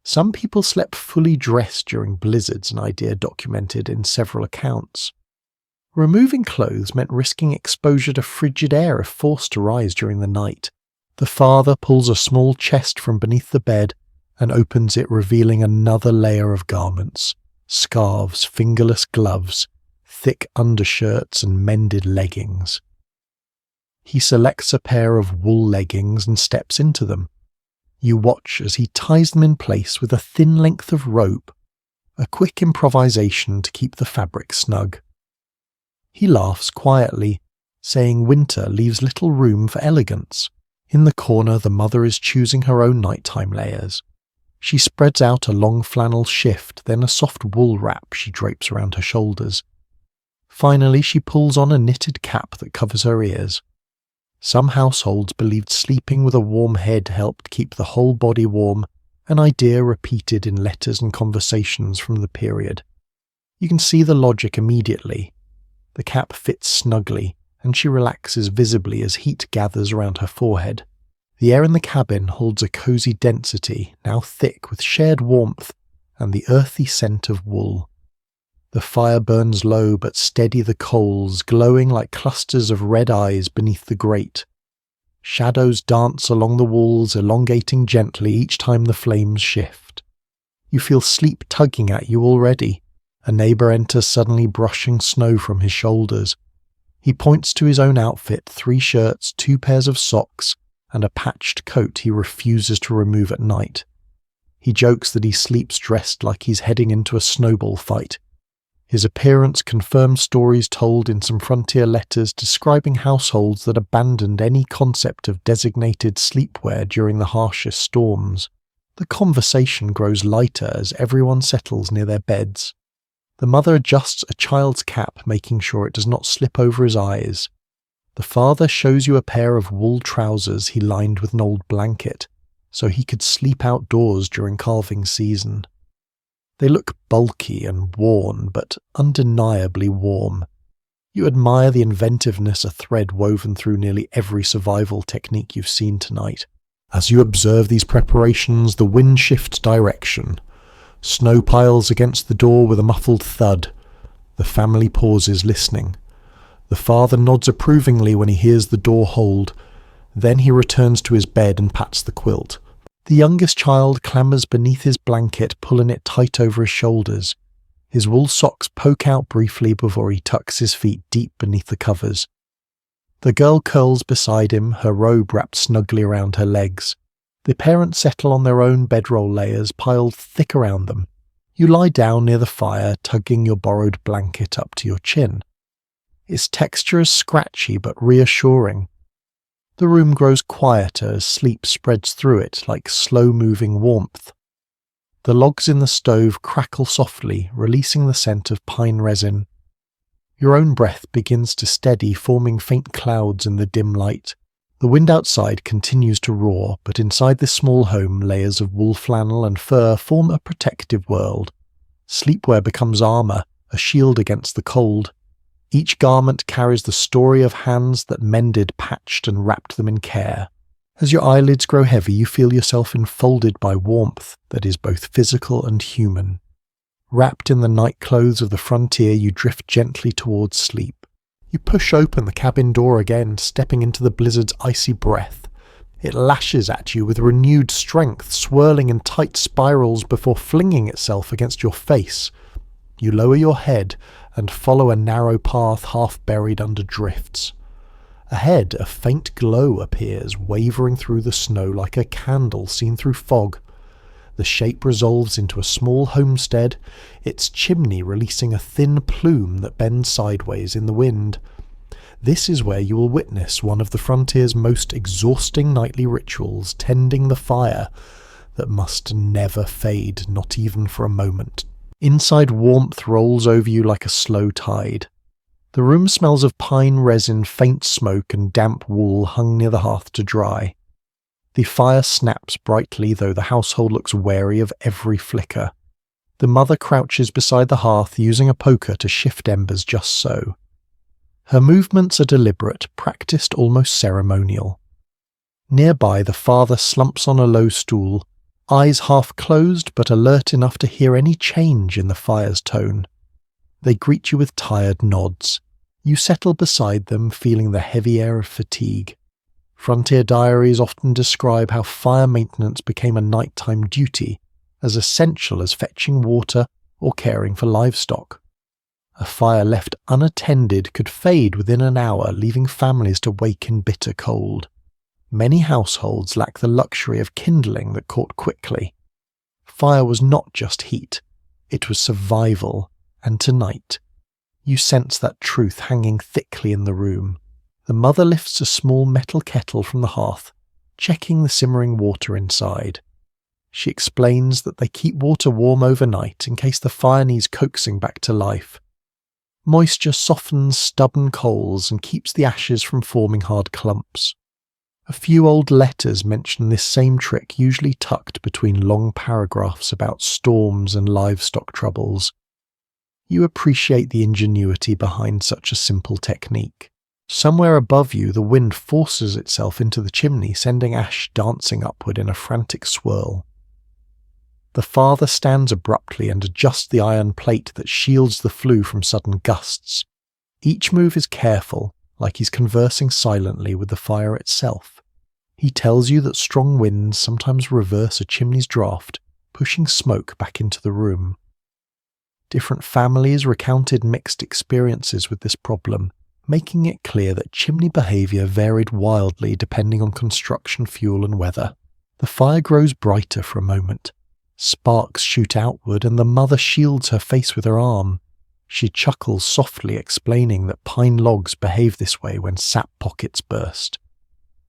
Some people slept fully dressed during blizzards, an idea documented in several accounts. Removing clothes meant risking exposure to frigid air if forced to rise during the night. The father pulls a small chest from beneath the bed and opens it, revealing another layer of garments: scarves, fingerless gloves, thick undershirts and mended leggings. He selects a pair of wool leggings and steps into them. You watch as he ties them in place with a thin length of rope, a quick improvisation to keep the fabric snug. He laughs quietly, saying winter leaves little room for elegance. In the corner, the mother is choosing her own nighttime layers. She spreads out a long flannel shift, then a soft wool wrap she drapes around her shoulders. Finally, she pulls on a knitted cap that covers her ears. Some households believed sleeping with a warm head helped keep the whole body warm, an idea repeated in letters and conversations from the period. You can see the logic immediately. The cap fits snugly, and she relaxes visibly as heat gathers around her forehead. The air in the cabin holds a cosy density, now thick with shared warmth and the earthy scent of wool. The fire burns low but steady, the coals glowing like clusters of red eyes beneath the grate. Shadows dance along the walls, elongating gently each time the flames shift. You feel sleep tugging at you already. A neighbour enters, suddenly brushing snow from his shoulders. He points to his own outfit: 3 shirts, 2 pairs of socks, and a patched coat he refuses to remove at night. He jokes that he sleeps dressed like he's heading into a snowball fight. His appearance confirms stories told in some frontier letters describing households that abandoned any concept of designated sleepwear during the harshest storms. The conversation grows lighter as everyone settles near their beds. The mother adjusts a child's cap, making sure it does not slip over his eyes. The father shows you a pair of wool trousers he lined with an old blanket, so he could sleep outdoors during calving season. They look bulky and worn, but undeniably warm. You admire the inventiveness, a thread woven through nearly every survival technique you've seen tonight. As you observe these preparations, the wind shifts direction. Snow piles against the door with a muffled thud. The family pauses, listening. The father nods approvingly when he hears the door hold. Then he returns to his bed and pats the quilt. The youngest child clambers beneath his blanket, pulling it tight over his shoulders. His wool socks poke out briefly before he tucks his feet deep beneath the covers. The girl curls beside him, her robe wrapped snugly around her legs. The parents settle on their own bedroll layers piled thick around them. You lie down near the fire, tugging your borrowed blanket up to your chin. Its texture is scratchy but reassuring. The room grows quieter as sleep spreads through it like slow-moving warmth. The logs in the stove crackle softly, releasing the scent of pine resin. Your own breath begins to steady, forming faint clouds in the dim light. The wind outside continues to roar, but inside this small home, layers of wool flannel and fur form a protective world. Sleepwear becomes armour, a shield against the cold. Each garment carries the story of hands that mended, patched, and wrapped them in care. As your eyelids grow heavy, you feel yourself enfolded by warmth that is both physical and human. Wrapped in the night clothes of the frontier, you drift gently towards sleep. You push open the cabin door again, stepping into the blizzard's icy breath. It lashes at you with renewed strength, swirling in tight spirals before flinging itself against your face. You lower your head and follow a narrow path half buried under drifts. Ahead, a faint glow appears, wavering through the snow like a candle seen through fog. The shape resolves into a small homestead, its chimney releasing a thin plume that bends sideways in the wind. This is where you will witness one of the frontier's most exhausting nightly rituals, tending the fire that must never fade, not even for a moment. Inside, warmth rolls over you like a slow tide. The room smells of pine resin, faint smoke, and damp wool hung near the hearth to dry. The fire snaps brightly, though the household looks wary of every flicker. The mother crouches beside the hearth, using a poker to shift embers just so. Her movements are deliberate, practiced almost ceremonial. Nearby, the father slumps on a low stool, eyes half closed but alert enough to hear any change in the fire's tone. They greet you with tired nods. You settle beside them, feeling the heavy air of fatigue. Frontier diaries often describe how fire maintenance became a nighttime duty, as essential as fetching water or caring for livestock. A fire left unattended could fade within an hour, leaving families to wake in bitter cold. Many households lack the luxury of kindling that caught quickly. Fire was not just heat, it was survival, and tonight, you sense that truth hanging thickly in the room. The mother lifts a small metal kettle from the hearth, checking the simmering water inside. She explains that they keep water warm overnight in case the fire needs coaxing back to life. Moisture softens stubborn coals and keeps the ashes from forming hard clumps. A few old letters mention this same trick, usually tucked between long paragraphs about storms and livestock troubles. You appreciate the ingenuity behind such a simple technique. Somewhere above you, the wind forces itself into the chimney, sending ash dancing upward in a frantic swirl. The father stands abruptly and adjusts the iron plate that shields the flue from sudden gusts. Each move is careful, like he's conversing silently with the fire itself. He tells you that strong winds sometimes reverse a chimney's draft, pushing smoke back into the room. Different families recounted mixed experiences with this problem, making it clear that chimney behaviour varied wildly depending on construction fuel and weather. The fire grows brighter for a moment. Sparks shoot outward and the mother shields her face with her arm. She chuckles softly, explaining that pine logs behave this way when sap pockets burst.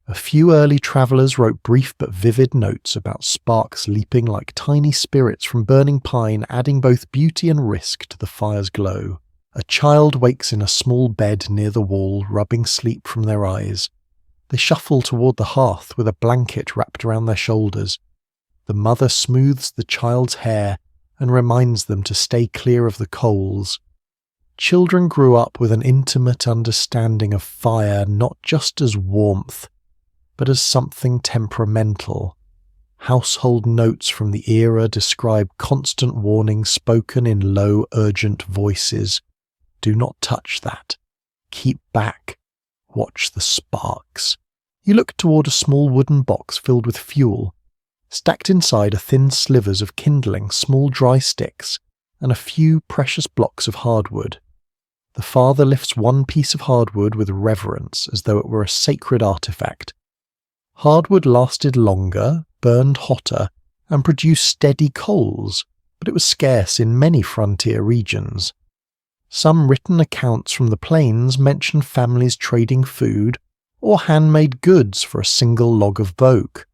A few early travellers wrote brief but vivid notes about sparks leaping like tiny spirits from burning pine, adding both beauty and risk to the fire's glow. A child wakes in a small bed near the wall, rubbing sleep from their eyes. They shuffle toward the hearth with a blanket wrapped around their shoulders. The mother smooths the child's hair and reminds them to stay clear of the coals. Children grew up with an intimate understanding of fire, not just as warmth, but as something temperamental. Household notes from the era describe constant warnings spoken in low, urgent voices. Do not touch that. Keep back. Watch the sparks. You look toward a small wooden box filled with fuel. Stacked inside are thin slivers of kindling, small dry sticks, and a few precious blocks of hardwood. The father lifts one piece of hardwood with reverence, as though it were a sacred artifact. Hardwood lasted longer, burned hotter, and produced steady coals, but it was scarce in many frontier regions. Some written accounts from the plains mention families trading food or handmade goods for a single log of oak.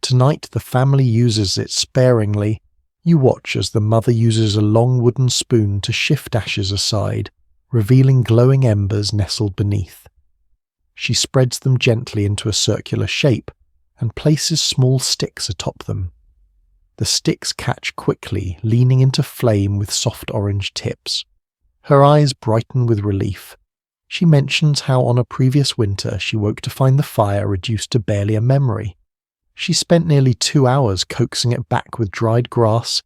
Tonight the family uses it sparingly. You watch as the mother uses a long wooden spoon to shift ashes aside, revealing glowing embers nestled beneath. She spreads them gently into a circular shape and places small sticks atop them. The sticks catch quickly, leaning into flame with soft orange tips. Her eyes brighten with relief. She mentions how on a previous winter she woke to find the fire reduced to barely a memory. She spent nearly 2 hours coaxing it back with dried grass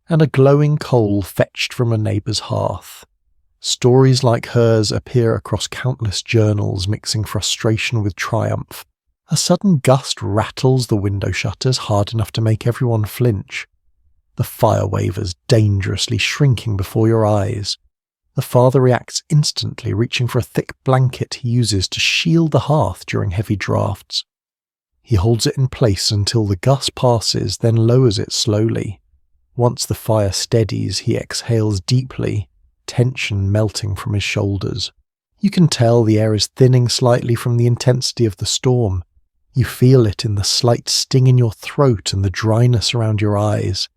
and a glowing coal fetched from a neighbour's hearth. Stories like hers appear across countless journals, mixing frustration with triumph. A sudden gust rattles the window shutters hard enough to make everyone flinch. The fire wavers dangerously, shrinking before your eyes. The father reacts instantly, reaching for a thick blanket he uses to shield the hearth during heavy drafts. He holds it in place until the gust passes, then lowers it slowly. Once the fire steadies, he exhales deeply, tension melting from his shoulders. You can tell the air is thinning slightly from the intensity of the storm. You feel it in the slight sting in your throat and the dryness around your eyes.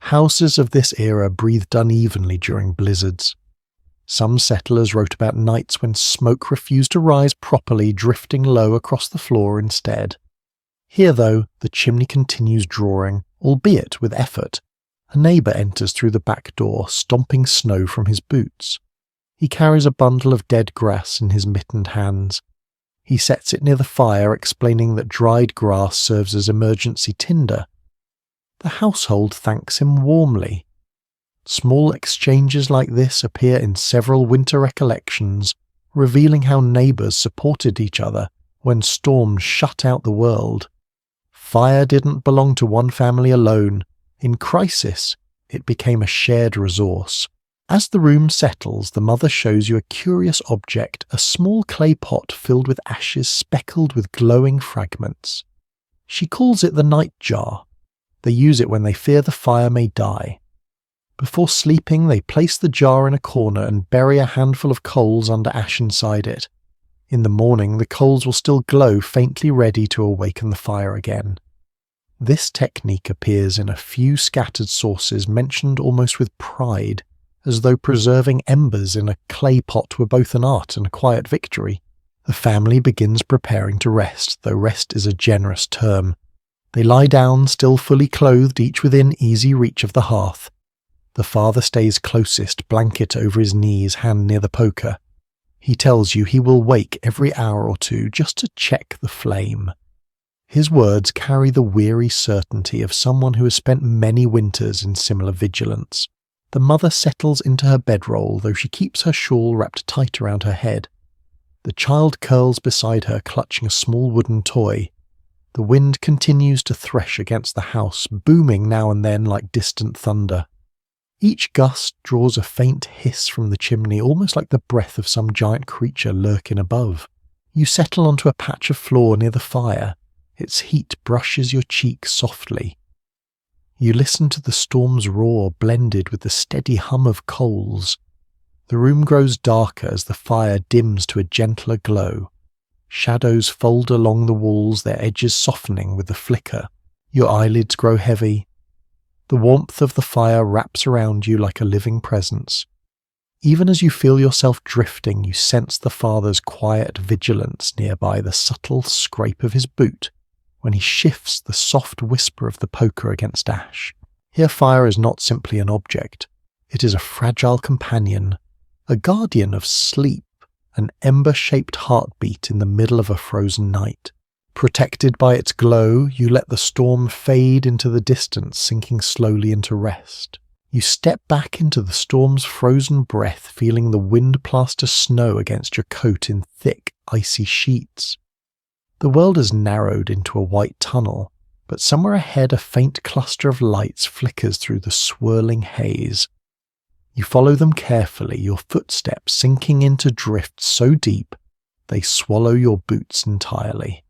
Houses of this era breathed unevenly during blizzards. Some settlers wrote about nights when smoke refused to rise properly, drifting low across the floor instead. Here, though, the chimney continues drawing, albeit with effort. A neighbour enters through the back door, stomping snow from his boots. He carries a bundle of dead grass in his mittened hands. He sets it near the fire, explaining that dried grass serves as emergency tinder. The household thanks him warmly. Small exchanges like this appear in several winter recollections, revealing how neighbours supported each other when storms shut out the world. Fire didn't belong to one family alone. In crisis, it became a shared resource. As the room settles, the mother shows you a curious object, a small clay pot filled with ashes speckled with glowing fragments. She calls it the night jar. They use it when they fear the fire may die. Before sleeping, they place the jar in a corner and bury a handful of coals under ash inside it. In the morning, the coals will still glow, faintly ready to awaken the fire again. This technique appears in a few scattered sources, mentioned almost with pride, as though preserving embers in a clay pot were both an art and a quiet victory. The family begins preparing to rest, though rest is a generous term. They lie down, still fully clothed, each within easy reach of the hearth. The father stays closest, blanket over his knees, hand near the poker. He tells you he will wake every hour or two just to check the flame. His words carry the weary certainty of someone who has spent many winters in similar vigilance. The mother settles into her bedroll, though she keeps her shawl wrapped tight around her head. The child curls beside her, clutching a small wooden toy. The wind continues to thresh against the house, booming now and then like distant thunder. Each gust draws a faint hiss from the chimney, almost like the breath of some giant creature lurking above. You settle onto a patch of floor near the fire. Its heat brushes your cheek softly. You listen to the storm's roar blended with the steady hum of coals. The room grows darker as the fire dims to a gentler glow. Shadows fold along the walls, their edges softening with the flicker. Your eyelids grow heavy. The warmth of the fire wraps around you like a living presence. Even as you feel yourself drifting, you sense the father's quiet vigilance nearby, the subtle scrape of his boot when he shifts the soft whisper of the poker against ash. Here fire is not simply an object. It is a fragile companion, a guardian of sleep, an ember-shaped heartbeat in the middle of a frozen night. Protected by its glow, you let the storm fade into the distance, sinking slowly into rest. You step back into the storm's frozen breath, feeling the wind plaster snow against your coat in thick, icy sheets. The world has narrowed into a white tunnel, but somewhere ahead a faint cluster of lights flickers through the swirling haze. You follow them carefully, your footsteps sinking into drifts so deep they swallow your boots entirely.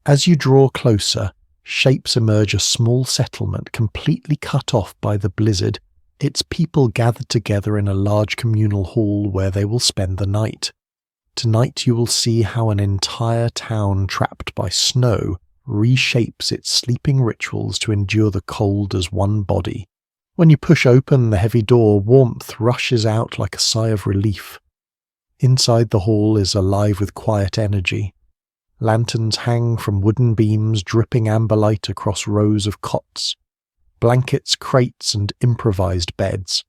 As you draw closer, shapes emerge, a small settlement completely cut off by the blizzard, its people gathered together in a large communal hall where they will spend the night. Tonight you will see how an entire town trapped by snow reshapes its sleeping rituals to endure the cold as one body. When you push open the heavy door, warmth rushes out like a sigh of relief. Inside the hall is alive with quiet energy. Lanterns hang from wooden beams, dripping amber light across rows of cots. Blankets, crates, and improvised beds.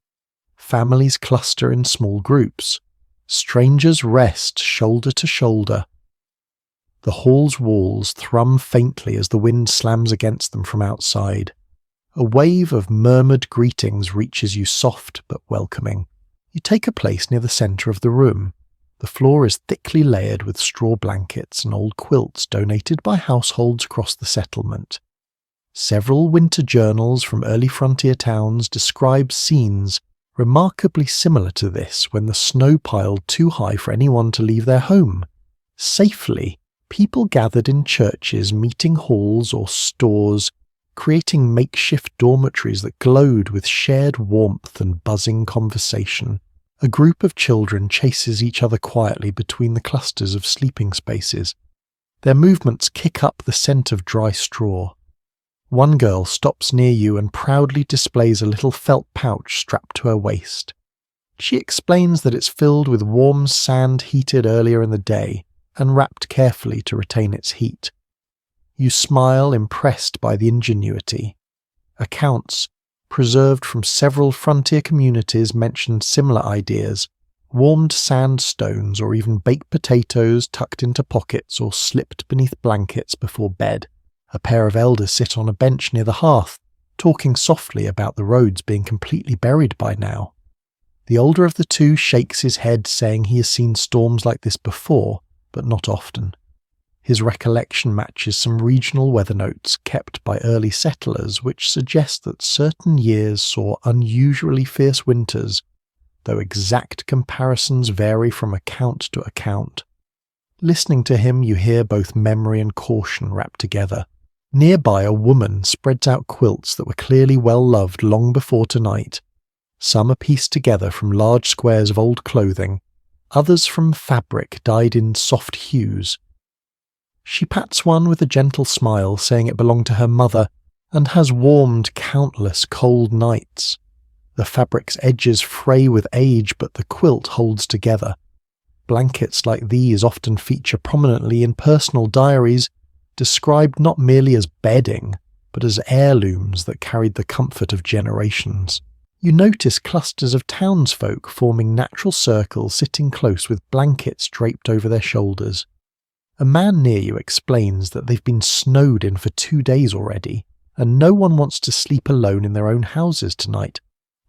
Families cluster in small groups. Strangers rest shoulder to shoulder. The hall's walls thrum faintly as the wind slams against them from outside. A wave of murmured greetings reaches you, soft but welcoming. You take a place near the centre of the room. The floor is thickly layered with straw blankets and old quilts donated by households across the settlement. Several winter journals from early frontier towns describe scenes remarkably similar to this when the snow piled too high for anyone to leave their home. Safely, people gathered in churches, meeting halls, or stores, creating makeshift dormitories that glowed with shared warmth and buzzing conversation. A group of children chases each other quietly between the clusters of sleeping spaces. Their movements kick up the scent of dry straw. One girl stops near you and proudly displays a little felt pouch strapped to her waist. She explains that it's filled with warm sand heated earlier in the day and wrapped carefully to retain its heat. You smile, impressed by the ingenuity. Accounts, preserved from several frontier communities, mention similar ideas: warmed sandstones or even baked potatoes tucked into pockets or slipped beneath blankets before bed. A pair of elders sit on a bench near the hearth, talking softly about the roads being completely buried by now. The older of the two shakes his head, saying he has seen storms like this before, but not often. His recollection matches some regional weather notes kept by early settlers, which suggest that certain years saw unusually fierce winters, though exact comparisons vary from account to account. Listening to him, you hear both memory and caution wrapped together. Nearby, a woman spreads out quilts that were clearly well loved long before tonight. Some are pieced together from large squares of old clothing, others from fabric dyed in soft hues. She pats one with a gentle smile, saying it belonged to her mother, and has warmed countless cold nights. The fabric's edges fray with age, but the quilt holds together. Blankets like these often feature prominently in personal diaries, described not merely as bedding, but as heirlooms that carried the comfort of generations. You notice clusters of townsfolk forming natural circles, sitting close with blankets draped over their shoulders. A man near you explains that they've been snowed in for 2 days already, and no one wants to sleep alone in their own houses tonight,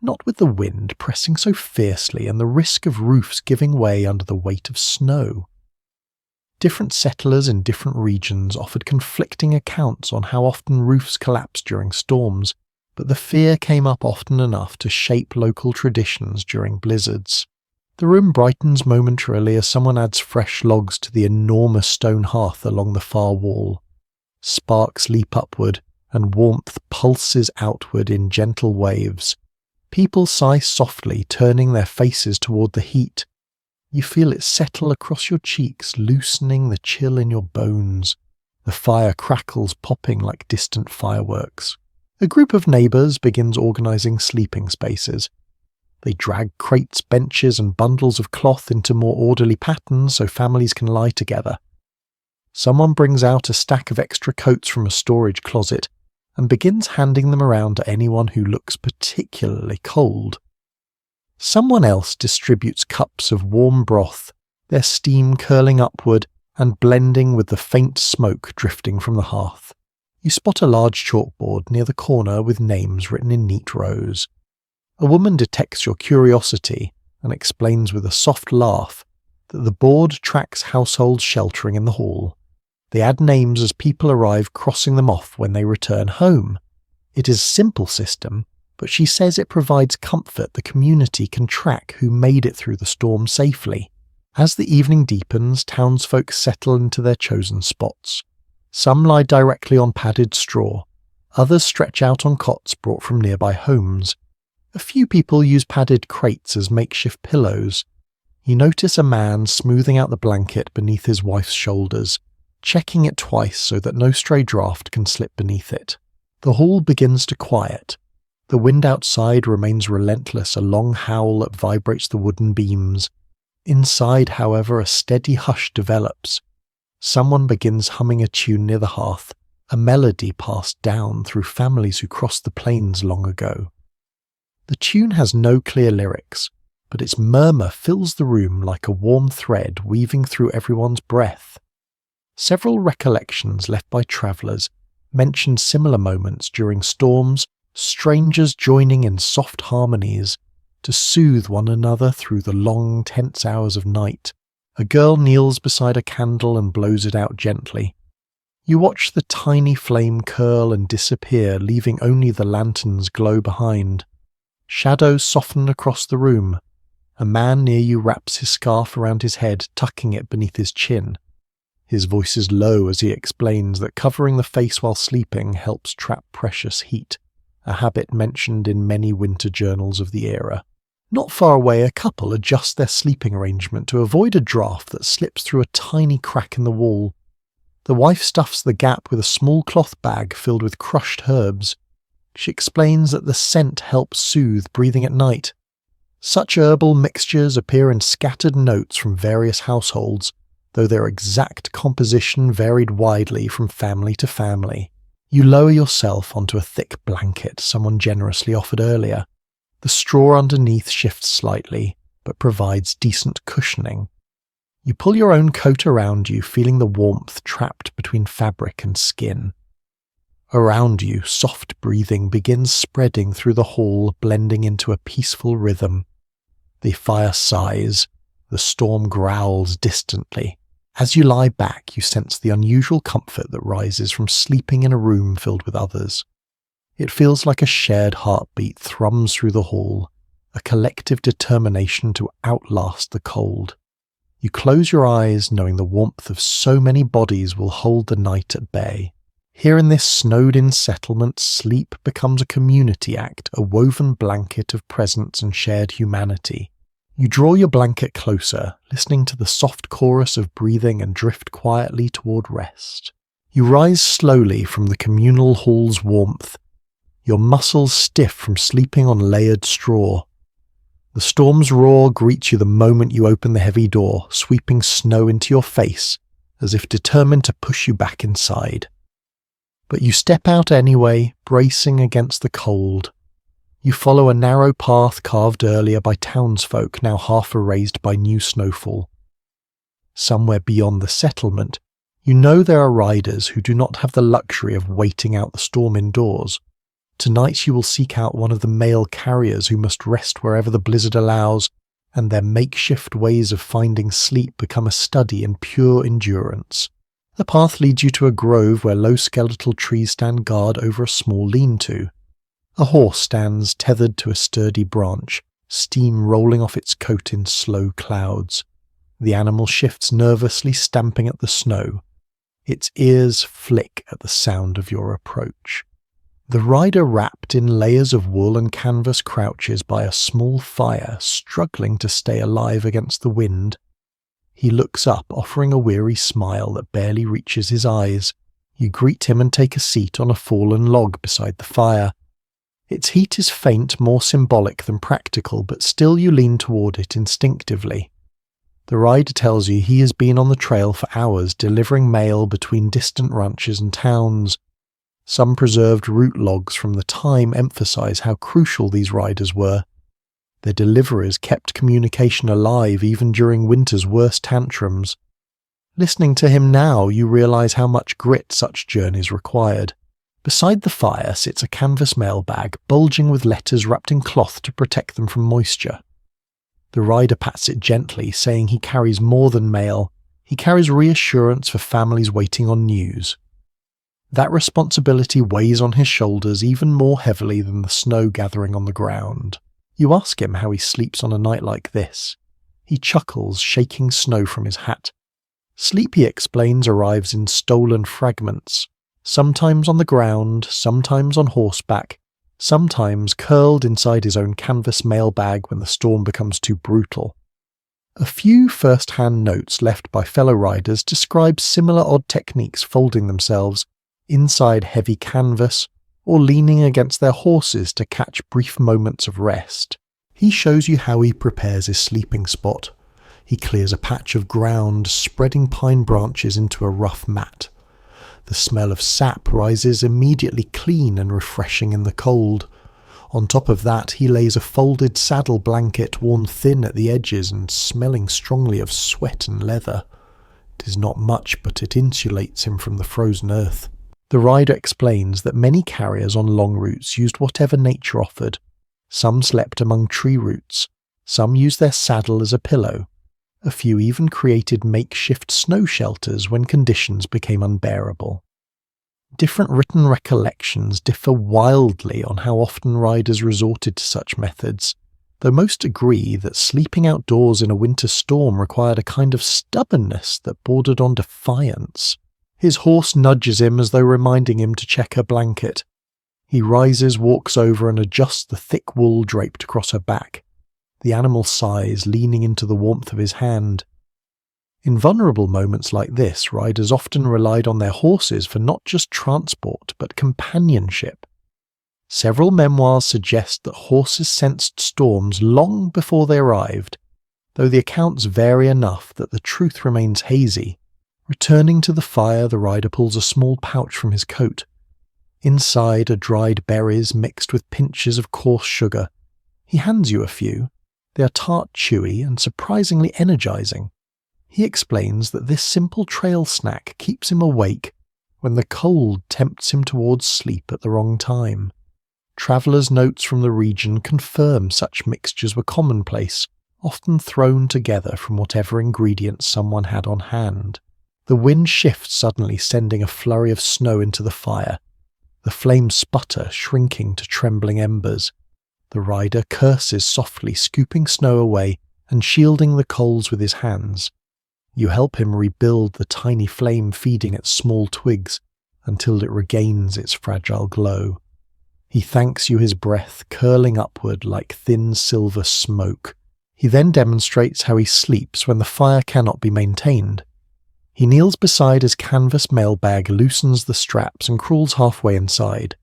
not with the wind pressing so fiercely and the risk of roofs giving way under the weight of snow. Different settlers in different regions offered conflicting accounts on how often roofs collapse during storms, but the fear came up often enough to shape local traditions during blizzards. The room brightens momentarily as someone adds fresh logs to the enormous stone hearth along the far wall. Sparks leap upward, and warmth pulses outward in gentle waves. People sigh softly, turning their faces toward the heat. You feel it settle across your cheeks, loosening the chill in your bones. The fire crackles, popping like distant fireworks. A group of neighbours begins organising sleeping spaces. They drag crates, benches and bundles of cloth into more orderly patterns so families can lie together. Someone brings out a stack of extra coats from a storage closet and begins handing them around to anyone who looks particularly cold. Someone else distributes cups of warm broth, their steam curling upward and blending with the faint smoke drifting from the hearth. You spot a large chalkboard near the corner with names written in neat rows. A woman detects your curiosity and explains with a soft laugh that the board tracks households sheltering in the hall. They add names as people arrive, crossing them off when they return home. It is a simple system, but she says it provides comfort the community can track who made it through the storm safely. As the evening deepens, townsfolk settle into their chosen spots. Some lie directly on padded straw, others stretch out on cots brought from nearby homes. A few people use padded crates as makeshift pillows. You notice a man smoothing out the blanket beneath his wife's shoulders, checking it twice so that no stray draft can slip beneath it. The hall begins to quiet. The wind outside remains relentless, a long howl that vibrates the wooden beams. Inside, however, a steady hush develops. Someone begins humming a tune near the hearth, a melody passed down through families who crossed the plains long ago. The tune has no clear lyrics, but its murmur fills the room like a warm thread weaving through everyone's breath. Several recollections left by travellers mention similar moments during storms, strangers joining in soft harmonies to soothe one another through the long, tense hours of night. A girl kneels beside a candle and blows it out gently. You watch the tiny flame curl and disappear, leaving only the lantern's glow behind. Shadows soften across the room. A man near you wraps his scarf around his head, tucking it beneath his chin. His voice is low as he explains that covering the face while sleeping helps trap precious heat, a habit mentioned in many winter journals of the era. Not far away, a couple adjust their sleeping arrangement to avoid a draught that slips through a tiny crack in the wall. The wife stuffs the gap with a small cloth bag filled with crushed herbs. She explains that the scent helps soothe breathing at night. Such herbal mixtures appear in scattered notes from various households, though their exact composition varied widely from family to family. You lower yourself onto a thick blanket someone generously offered earlier. The straw underneath shifts slightly, but provides decent cushioning. You pull your own coat around you, feeling the warmth trapped between fabric and skin. Around you, soft breathing begins spreading through the hall, blending into a peaceful rhythm. The fire sighs, the storm growls distantly. As you lie back, you sense the unusual comfort that rises from sleeping in a room filled with others. It feels like a shared heartbeat thrums through the hall, a collective determination to outlast the cold. You close your eyes, knowing the warmth of so many bodies will hold the night at bay. Here in this snowed-in settlement, sleep becomes a community act, a woven blanket of presence and shared humanity. You draw your blanket closer, listening to the soft chorus of breathing and drift quietly toward rest. You rise slowly from the communal hall's warmth, your muscles stiff from sleeping on layered straw. The storm's roar greets you the moment you open the heavy door, sweeping snow into your face, as if determined to push you back inside. But you step out anyway, bracing against the cold. You follow a narrow path carved earlier by townsfolk, now half erased by new snowfall. Somewhere beyond the settlement, you know there are riders who do not have the luxury of waiting out the storm indoors. Tonight you will seek out one of the mail carriers who must rest wherever the blizzard allows, and their makeshift ways of finding sleep become a study in pure endurance. The path leads you to a grove where low skeletal trees stand guard over a small lean-to. A horse stands tethered to a sturdy branch, steam rolling off its coat in slow clouds. The animal shifts nervously, stamping at the snow. Its ears flick at the sound of your approach. The rider, wrapped in layers of wool and canvas, crouches by a small fire, struggling to stay alive against the wind. He looks up, offering a weary smile that barely reaches his eyes. You greet him and take a seat on a fallen log beside the fire. Its heat is faint, more symbolic than practical, but still you lean toward it instinctively. The rider tells you he has been on the trail for hours, delivering mail between distant ranches and towns. Some preserved route logs from the time emphasize how crucial these riders were. Their deliverers kept communication alive even during winter's worst tantrums. Listening to him now, you realize how much grit such journeys required. Beside the fire sits a canvas mailbag, bulging with letters wrapped in cloth to protect them from moisture. The rider pats it gently, saying he carries more than mail. He carries reassurance for families waiting on news. That responsibility weighs on his shoulders even more heavily than the snow gathering on the ground. You ask him how he sleeps on a night like this. He chuckles, shaking snow from his hat. Sleep, he explains, arrives in stolen fragments, sometimes on the ground, sometimes on horseback, sometimes curled inside his own canvas mailbag when the storm becomes too brutal. A few first-hand notes left by fellow riders describe similar odd techniques, folding themselves inside heavy canvas or leaning against their horses to catch brief moments of rest. He shows you how he prepares his sleeping spot. He clears a patch of ground, spreading pine branches into a rough mat. The smell of sap rises immediately, clean and refreshing in the cold. On top of that, he lays a folded saddle blanket worn thin at the edges and smelling strongly of sweat and leather. It is not much, but it insulates him from the frozen earth. The rider explains that many carriers on long routes used whatever nature offered. Some slept among tree roots. Some used their saddle as a pillow. A few even created makeshift snow shelters when conditions became unbearable. Different written recollections differ wildly on how often riders resorted to such methods, though most agree that sleeping outdoors in a winter storm required a kind of stubbornness that bordered on defiance. His horse nudges him as though reminding him to check her blanket. He rises, walks over and adjusts the thick wool draped across her back. The animal sighs, leaning into the warmth of his hand. In vulnerable moments like this, riders often relied on their horses for not just transport, but companionship. Several memoirs suggest that horses sensed storms long before they arrived, though the accounts vary enough that the truth remains hazy. Returning to the fire, the rider pulls a small pouch from his coat. Inside are dried berries mixed with pinches of coarse sugar. He hands you a few. They are tart, chewy, and surprisingly energizing. He explains that this simple trail snack keeps him awake when the cold tempts him towards sleep at the wrong time. Travelers' notes from the region confirm such mixtures were commonplace, often thrown together from whatever ingredients someone had on hand. The wind shifts suddenly, sending a flurry of snow into the fire. The flames sputter, shrinking to trembling embers. The rider curses softly, scooping snow away and shielding the coals with his hands. You help him rebuild the tiny flame feeding its small twigs until it regains its fragile glow. He thanks you, his breath curling upward like thin silver smoke. He then demonstrates how he sleeps when the fire cannot be maintained. He kneels beside his canvas mailbag, loosens the straps, and crawls halfway inside.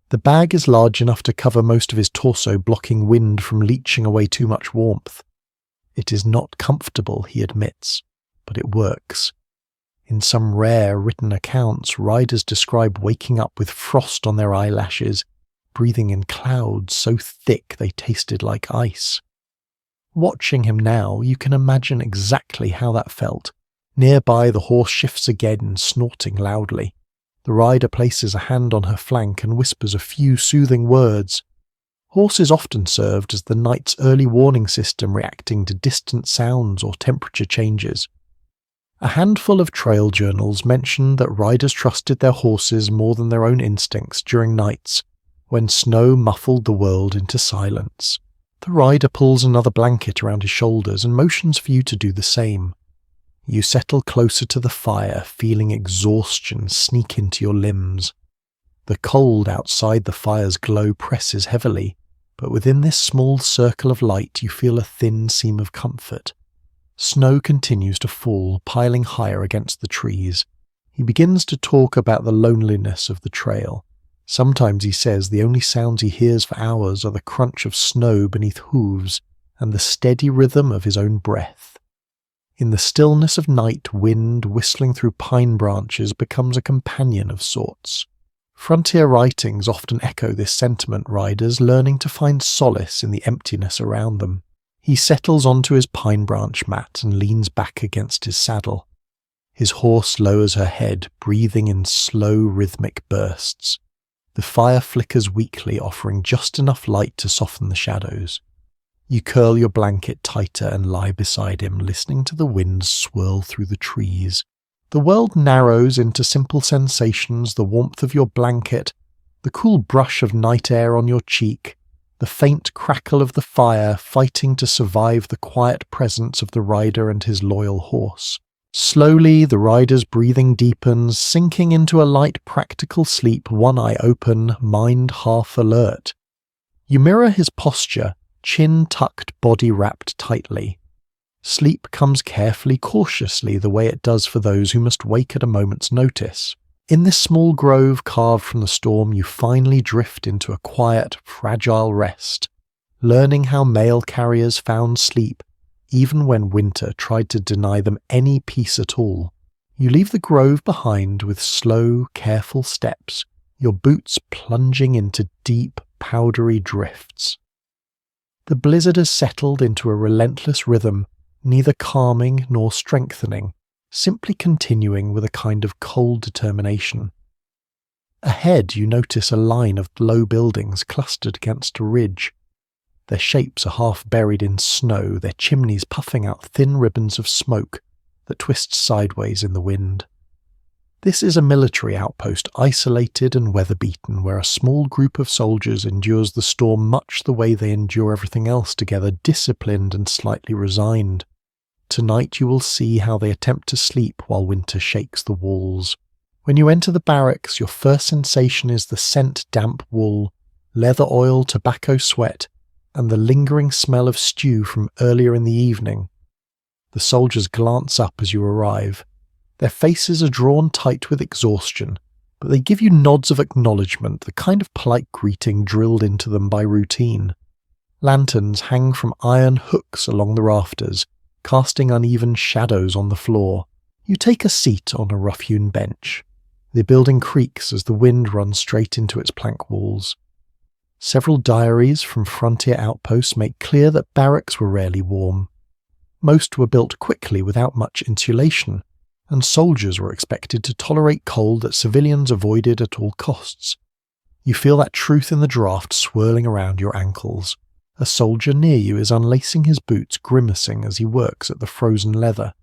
The bag is large enough to cover most of his torso, blocking wind from leaching away too much warmth. It is not comfortable, he admits, but it works. In some rare written accounts, riders describe waking up with frost on their eyelashes, breathing in clouds so thick they tasted like ice. Watching him now, you can imagine exactly how that felt. Nearby, the horse shifts again, snorting loudly. The rider places a hand on her flank and whispers a few soothing words. Horses often served as the night's early warning system, reacting to distant sounds or temperature changes. A handful of trail journals mention that riders trusted their horses more than their own instincts during nights, when snow muffled the world into silence. The rider pulls another blanket around his shoulders and motions for you to do the same. You settle closer to the fire, feeling exhaustion sneak into your limbs. The cold outside the fire's glow presses heavily, but within this small circle of light you feel a thin seam of comfort. Snow continues to fall, piling higher against the trees. He begins to talk about the loneliness of the trail. Sometimes he says the only sounds he hears for hours are the crunch of snow beneath hooves and the steady rhythm of his own breath. In the stillness of night, wind whistling through pine branches becomes a companion of sorts. Frontier writings often echo this sentiment, riders learning to find solace in the emptiness around them. He settles onto his pine branch mat and leans back against his saddle. His horse lowers her head, breathing in slow, rhythmic bursts. The fire flickers weakly, offering just enough light to soften the shadows. You curl your blanket tighter and lie beside him, listening to the wind swirl through the trees. The world narrows into simple sensations: the warmth of your blanket, the cool brush of night air on your cheek, the faint crackle of the fire fighting to survive the quiet presence of the rider and his loyal horse. Slowly, the rider's breathing deepens, sinking into a light, practical sleep, one eye open, mind half alert. You mirror his posture, chin tucked, body wrapped tightly. Sleep comes carefully, cautiously, the way it does for those who must wake at a moment's notice. In this small grove carved from the storm, you finally drift into a quiet, fragile rest, learning how mail carriers found sleep, even when winter tried to deny them any peace at all. You leave the grove behind with slow, careful steps, your boots plunging into deep, powdery drifts. The blizzard has settled into a relentless rhythm, neither calming nor strengthening, simply continuing with a kind of cold determination. Ahead you notice a line of low buildings clustered against a ridge. Their shapes are half buried in snow, their chimneys puffing out thin ribbons of smoke that twist sideways in the wind. This is a military outpost, isolated and weather-beaten, where a small group of soldiers endures the storm much the way they endure everything else together, disciplined and slightly resigned. Tonight you will see how they attempt to sleep while winter shakes the walls. When you enter the barracks, your first sensation is the scent damp wool, leather oil, tobacco sweat, and the lingering smell of stew from earlier in the evening. The soldiers glance up as you arrive. Their faces are drawn tight with exhaustion, but they give you nods of acknowledgement, the kind of polite greeting drilled into them by routine. Lanterns hang from iron hooks along the rafters, casting uneven shadows on the floor. You take a seat on a rough-hewn bench. The building creaks as the wind runs straight into its plank walls. Several diaries from frontier outposts make clear that barracks were rarely warm. Most were built quickly without much insulation, and soldiers were expected to tolerate cold that civilians avoided at all costs. You feel that truth in the draft swirling around your ankles. A soldier near you is unlacing his boots, grimacing as he works at the frozen leather.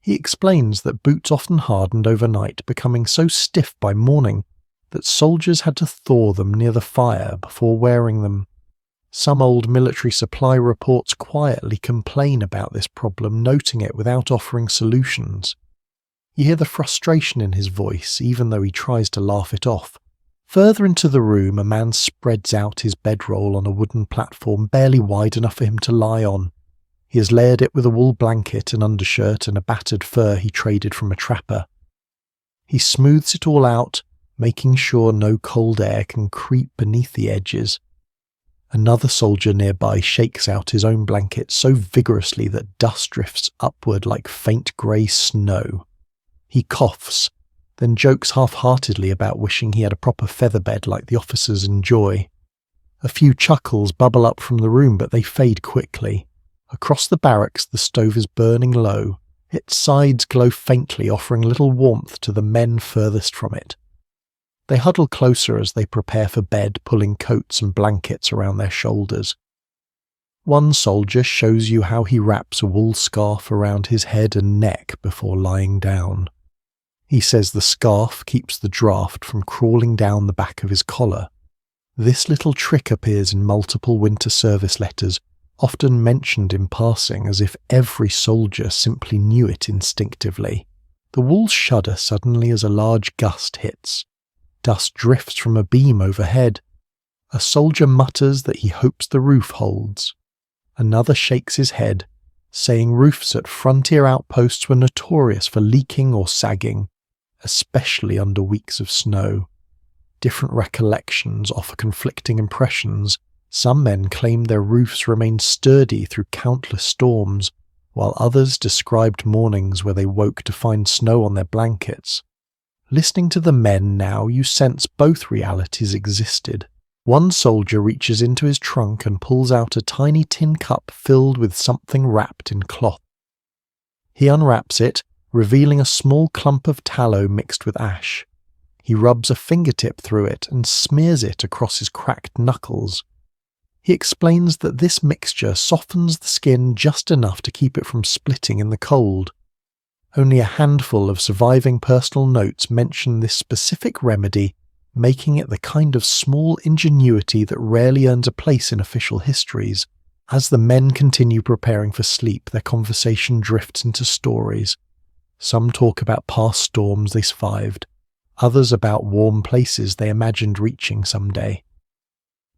He explains that boots often hardened overnight, becoming so stiff by morning that soldiers had to thaw them near the fire before wearing them. Some old military supply reports quietly complain about this problem, noting it without offering solutions. You hear the frustration in his voice, even though he tries to laugh it off. Further into the room, a man spreads out his bedroll on a wooden platform barely wide enough for him to lie on. He has layered it with a wool blanket, an undershirt, and a battered fur he traded from a trapper. He smooths it all out, making sure no cold air can creep beneath the edges. Another soldier nearby shakes out his own blanket so vigorously that dust drifts upward like faint grey snow. He coughs, then jokes half-heartedly about wishing he had a proper feather bed like the officers enjoy. A few chuckles bubble up from the room, but they fade quickly. Across the barracks, the stove is burning low. Its sides glow faintly, offering little warmth to the men furthest from it. They huddle closer as they prepare for bed, pulling coats and blankets around their shoulders. One soldier shows you how he wraps a wool scarf around his head and neck before lying down. He says the scarf keeps the draft from crawling down the back of his collar. This little trick appears in multiple winter service letters, often mentioned in passing as if every soldier simply knew it instinctively. The walls shudder suddenly as a large gust hits. Dust drifts from a beam overhead. A soldier mutters that he hopes the roof holds. Another shakes his head, saying roofs at frontier outposts were notorious for leaking or sagging, especially under weeks of snow. Different recollections offer conflicting impressions. Some men claimed their roofs remained sturdy through countless storms, while others described mornings where they woke to find snow on their blankets. Listening to the men now, you sense both realities existed. One soldier reaches into his trunk and pulls out a tiny tin cup filled with something wrapped in cloth. He unwraps it, revealing a small clump of tallow mixed with ash. He rubs a fingertip through it and smears it across his cracked knuckles. He explains that this mixture softens the skin just enough to keep it from splitting in the cold. Only a handful of surviving personal notes mention this specific remedy, making it the kind of small ingenuity that rarely earns a place in official histories. As the men continue preparing for sleep, their conversation drifts into stories. Some talk about past storms they survived, others about warm places they imagined reaching someday.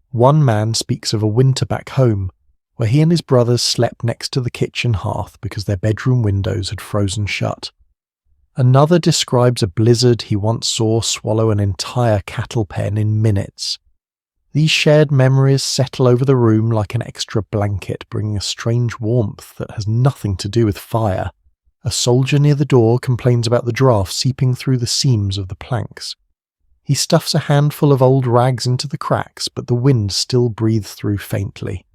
One man speaks of a winter back home, where he and his brothers slept next to the kitchen hearth because their bedroom windows had frozen shut. Another describes a blizzard he once saw swallow an entire cattle pen in minutes. These shared memories settle over the room like an extra blanket, bringing a strange warmth that has nothing to do with fire. A soldier near the door complains about the draft seeping through the seams of the planks. He stuffs a handful of old rags into the cracks, but the wind still breathes through faintly.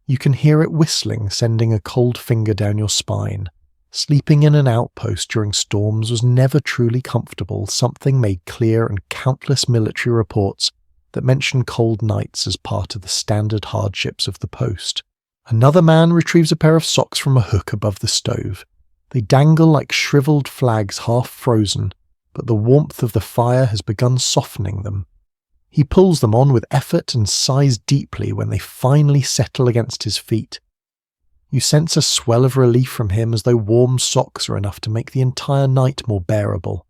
You can hear it whistling, sending a cold finger down your spine. Sleeping in an outpost during storms was never truly comfortable, something made clear in countless military reports that mention cold nights as part of the standard hardships of the post. Another man retrieves a pair of socks from a hook above the stove. They dangle like shriveled flags half frozen, but the warmth of the fire has begun softening them. He pulls them on with effort and sighs deeply when they finally settle against his feet. You sense a swell of relief from him as though warm socks are enough to make the entire night more bearable.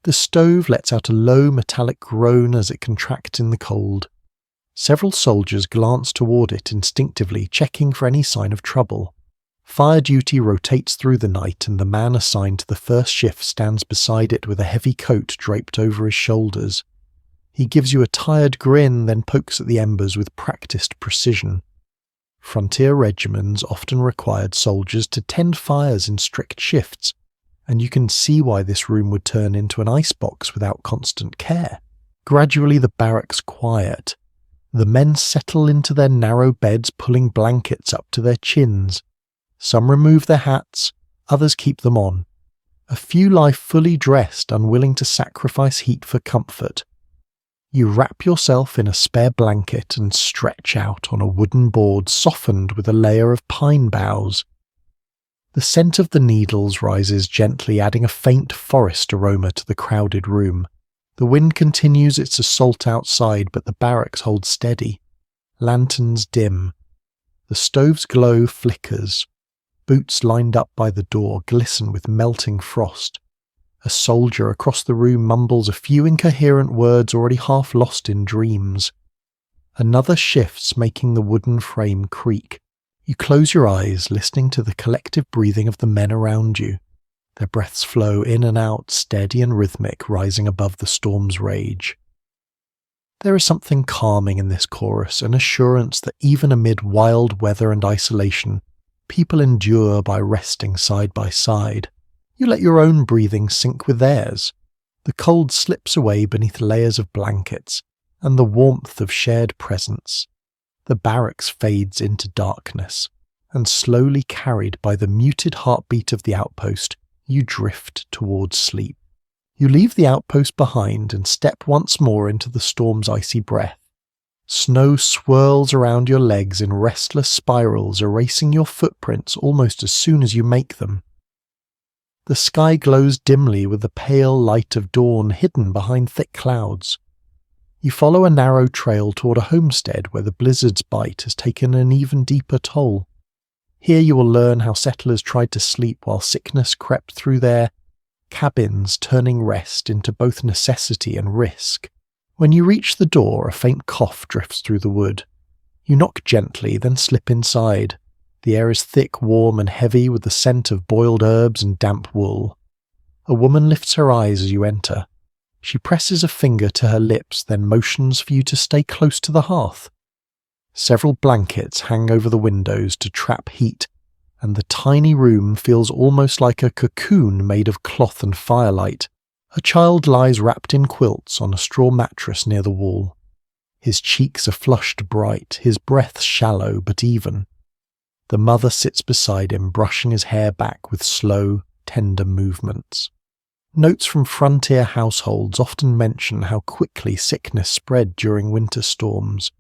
The stove lets out a low metallic groan as it contracts in the cold. Several soldiers glance toward it instinctively, checking for any sign of trouble. Fire duty rotates through the night, and the man assigned to the first shift stands beside it with a heavy coat draped over his shoulders. He gives you a tired grin, then pokes at the embers with practiced precision. Frontier regiments often required soldiers to tend fires in strict shifts, and you can see why this room would turn into an icebox without constant care. Gradually the barracks quiet. The men settle into their narrow beds, pulling blankets up to their chins. Some remove their hats, others keep them on. A few lie fully dressed, unwilling to sacrifice heat for comfort. You wrap yourself in a spare blanket and stretch out on a wooden board softened with a layer of pine boughs. The scent of the needles rises gently, adding a faint forest aroma to the crowded room. The wind continues its assault outside, but the barracks hold steady. Lanterns dim. The stove's glow flickers. Boots lined up by the door glisten with melting frost. A soldier across the room mumbles a few incoherent words already half lost in dreams. Another shifts, making the wooden frame creak. You close your eyes, listening to the collective breathing of the men around you. Their breaths flow in and out, steady and rhythmic, rising above the storm's rage. There is something calming in this chorus, an assurance that even amid wild weather and isolation, people endure by resting side by side. You let your own breathing sync with theirs. The cold slips away beneath layers of blankets, and the warmth of shared presence. The barracks fades into darkness, and slowly carried by the muted heartbeat of the outpost, you drift towards sleep. You leave the outpost behind and step once more into the storm's icy breath. Snow swirls around your legs in restless spirals, erasing your footprints almost as soon as you make them. The sky glows dimly with the pale light of dawn hidden behind thick clouds. You follow a narrow trail toward a homestead where the blizzard's bite has taken an even deeper toll. Here you will learn how settlers tried to sleep while sickness crept through their cabins, turning rest into both necessity and risk. When you reach the door, a faint cough drifts through the wood. You knock gently, then slip inside. The air is thick, warm, and heavy with the scent of boiled herbs and damp wool. A woman lifts her eyes as you enter. She presses a finger to her lips, then motions for you to stay close to the hearth. Several blankets hang over the windows to trap heat, and the tiny room feels almost like a cocoon made of cloth and firelight. A child lies wrapped in quilts on a straw mattress near the wall. His cheeks are flushed bright, his breath shallow but even. The mother sits beside him, brushing his hair back with slow, tender movements. Notes from frontier households often mention how quickly sickness spread during winter storms.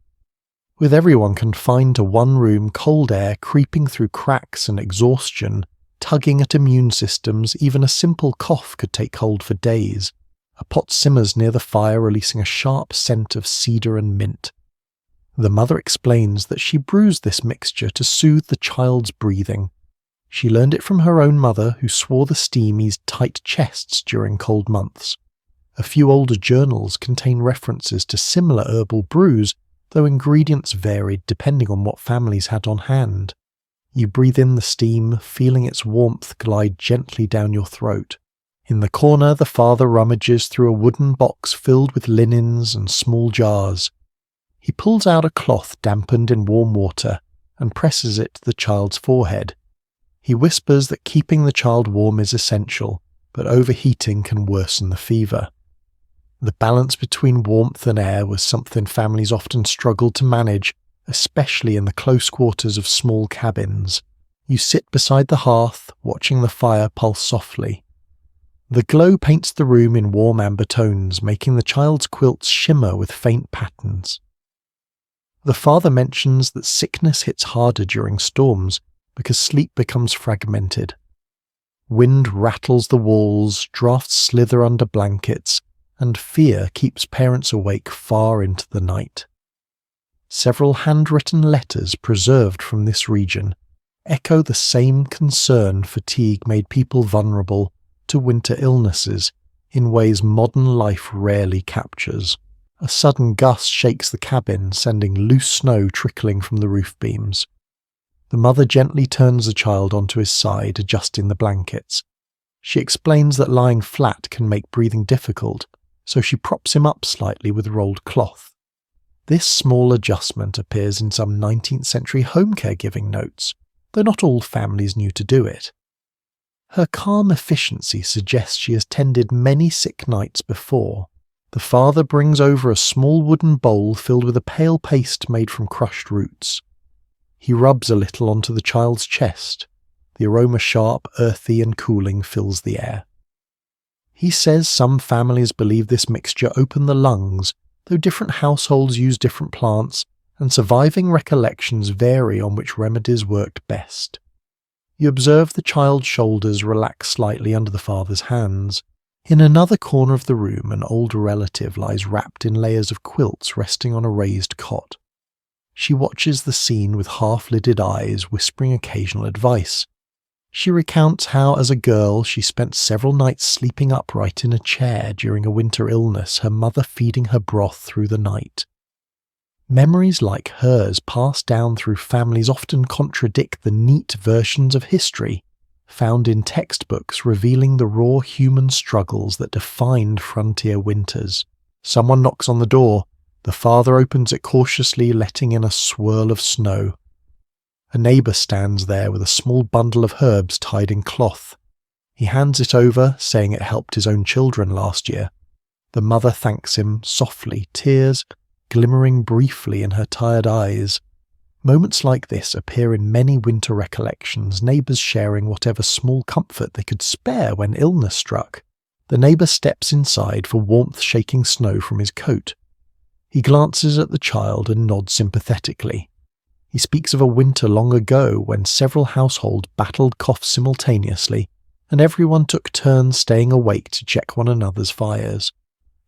With everyone confined to one room, cold air creeping through cracks and exhaustion, tugging at immune systems, even a simple cough could take hold for days. A pot simmers near the fire, releasing a sharp scent of cedar and mint. The mother explains that she brews this mixture to soothe the child's breathing. She learned it from her own mother, who swore the steam eased tight chests during cold months. A few older journals contain references to similar herbal brews, though ingredients varied depending on what families had on hand. You breathe in the steam, feeling its warmth glide gently down your throat. In the corner, the father rummages through a wooden box filled with linens and small jars. He pulls out a cloth dampened in warm water and presses it to the child's forehead. He whispers that keeping the child warm is essential, but overheating can worsen the fever. The balance between warmth and air was something families often struggled to manage, especially in the close quarters of small cabins. You sit beside the hearth, watching the fire pulse softly. The glow paints the room in warm amber tones, making the child's quilts shimmer with faint patterns. The father mentions that sickness hits harder during storms because sleep becomes fragmented. Wind rattles the walls, drafts slither under blankets, and fear keeps parents awake far into the night. Several handwritten letters preserved from this region echo the same concern fatigue made people vulnerable to winter illnesses in ways modern life rarely captures. A sudden gust shakes the cabin, sending loose snow trickling from the roof beams. The mother gently turns the child onto his side, adjusting the blankets. She explains that lying flat can make breathing difficult, so she props him up slightly with rolled cloth. This small adjustment appears in some 19th century home caregiving notes, though not all families knew to do it. Her calm efficiency suggests she has tended many sick nights before. The father brings over a small wooden bowl filled with a pale paste made from crushed roots. He rubs a little onto the child's chest. The aroma, sharp, earthy, and cooling, fills the air. He says some families believe this mixture opened the lungs, though different households use different plants, and surviving recollections vary on which remedies worked best. You observe the child's shoulders relax slightly under the father's hands. In another corner of the room, an older relative lies wrapped in layers of quilts resting on a raised cot. She watches the scene with half-lidded eyes, whispering occasional advice. She recounts how, as a girl, she spent several nights sleeping upright in a chair during a winter illness, her mother feeding her broth through the night. Memories like hers passed down through families often contradict the neat versions of history found in textbooks revealing the raw human struggles that defined frontier winters. Someone knocks on the door. The father opens it cautiously, letting in a swirl of snow. A neighbour stands there with a small bundle of herbs tied in cloth. He hands it over, saying it helped his own children last year. The mother thanks him softly, tears glimmering briefly in her tired eyes. Moments like this appear in many winter recollections, neighbours sharing whatever small comfort they could spare when illness struck. The neighbour steps inside for warmth, shaking snow from his coat. He glances at the child and nods sympathetically. He speaks of a winter long ago when several households battled coughs simultaneously, and everyone took turns staying awake to check one another's fires.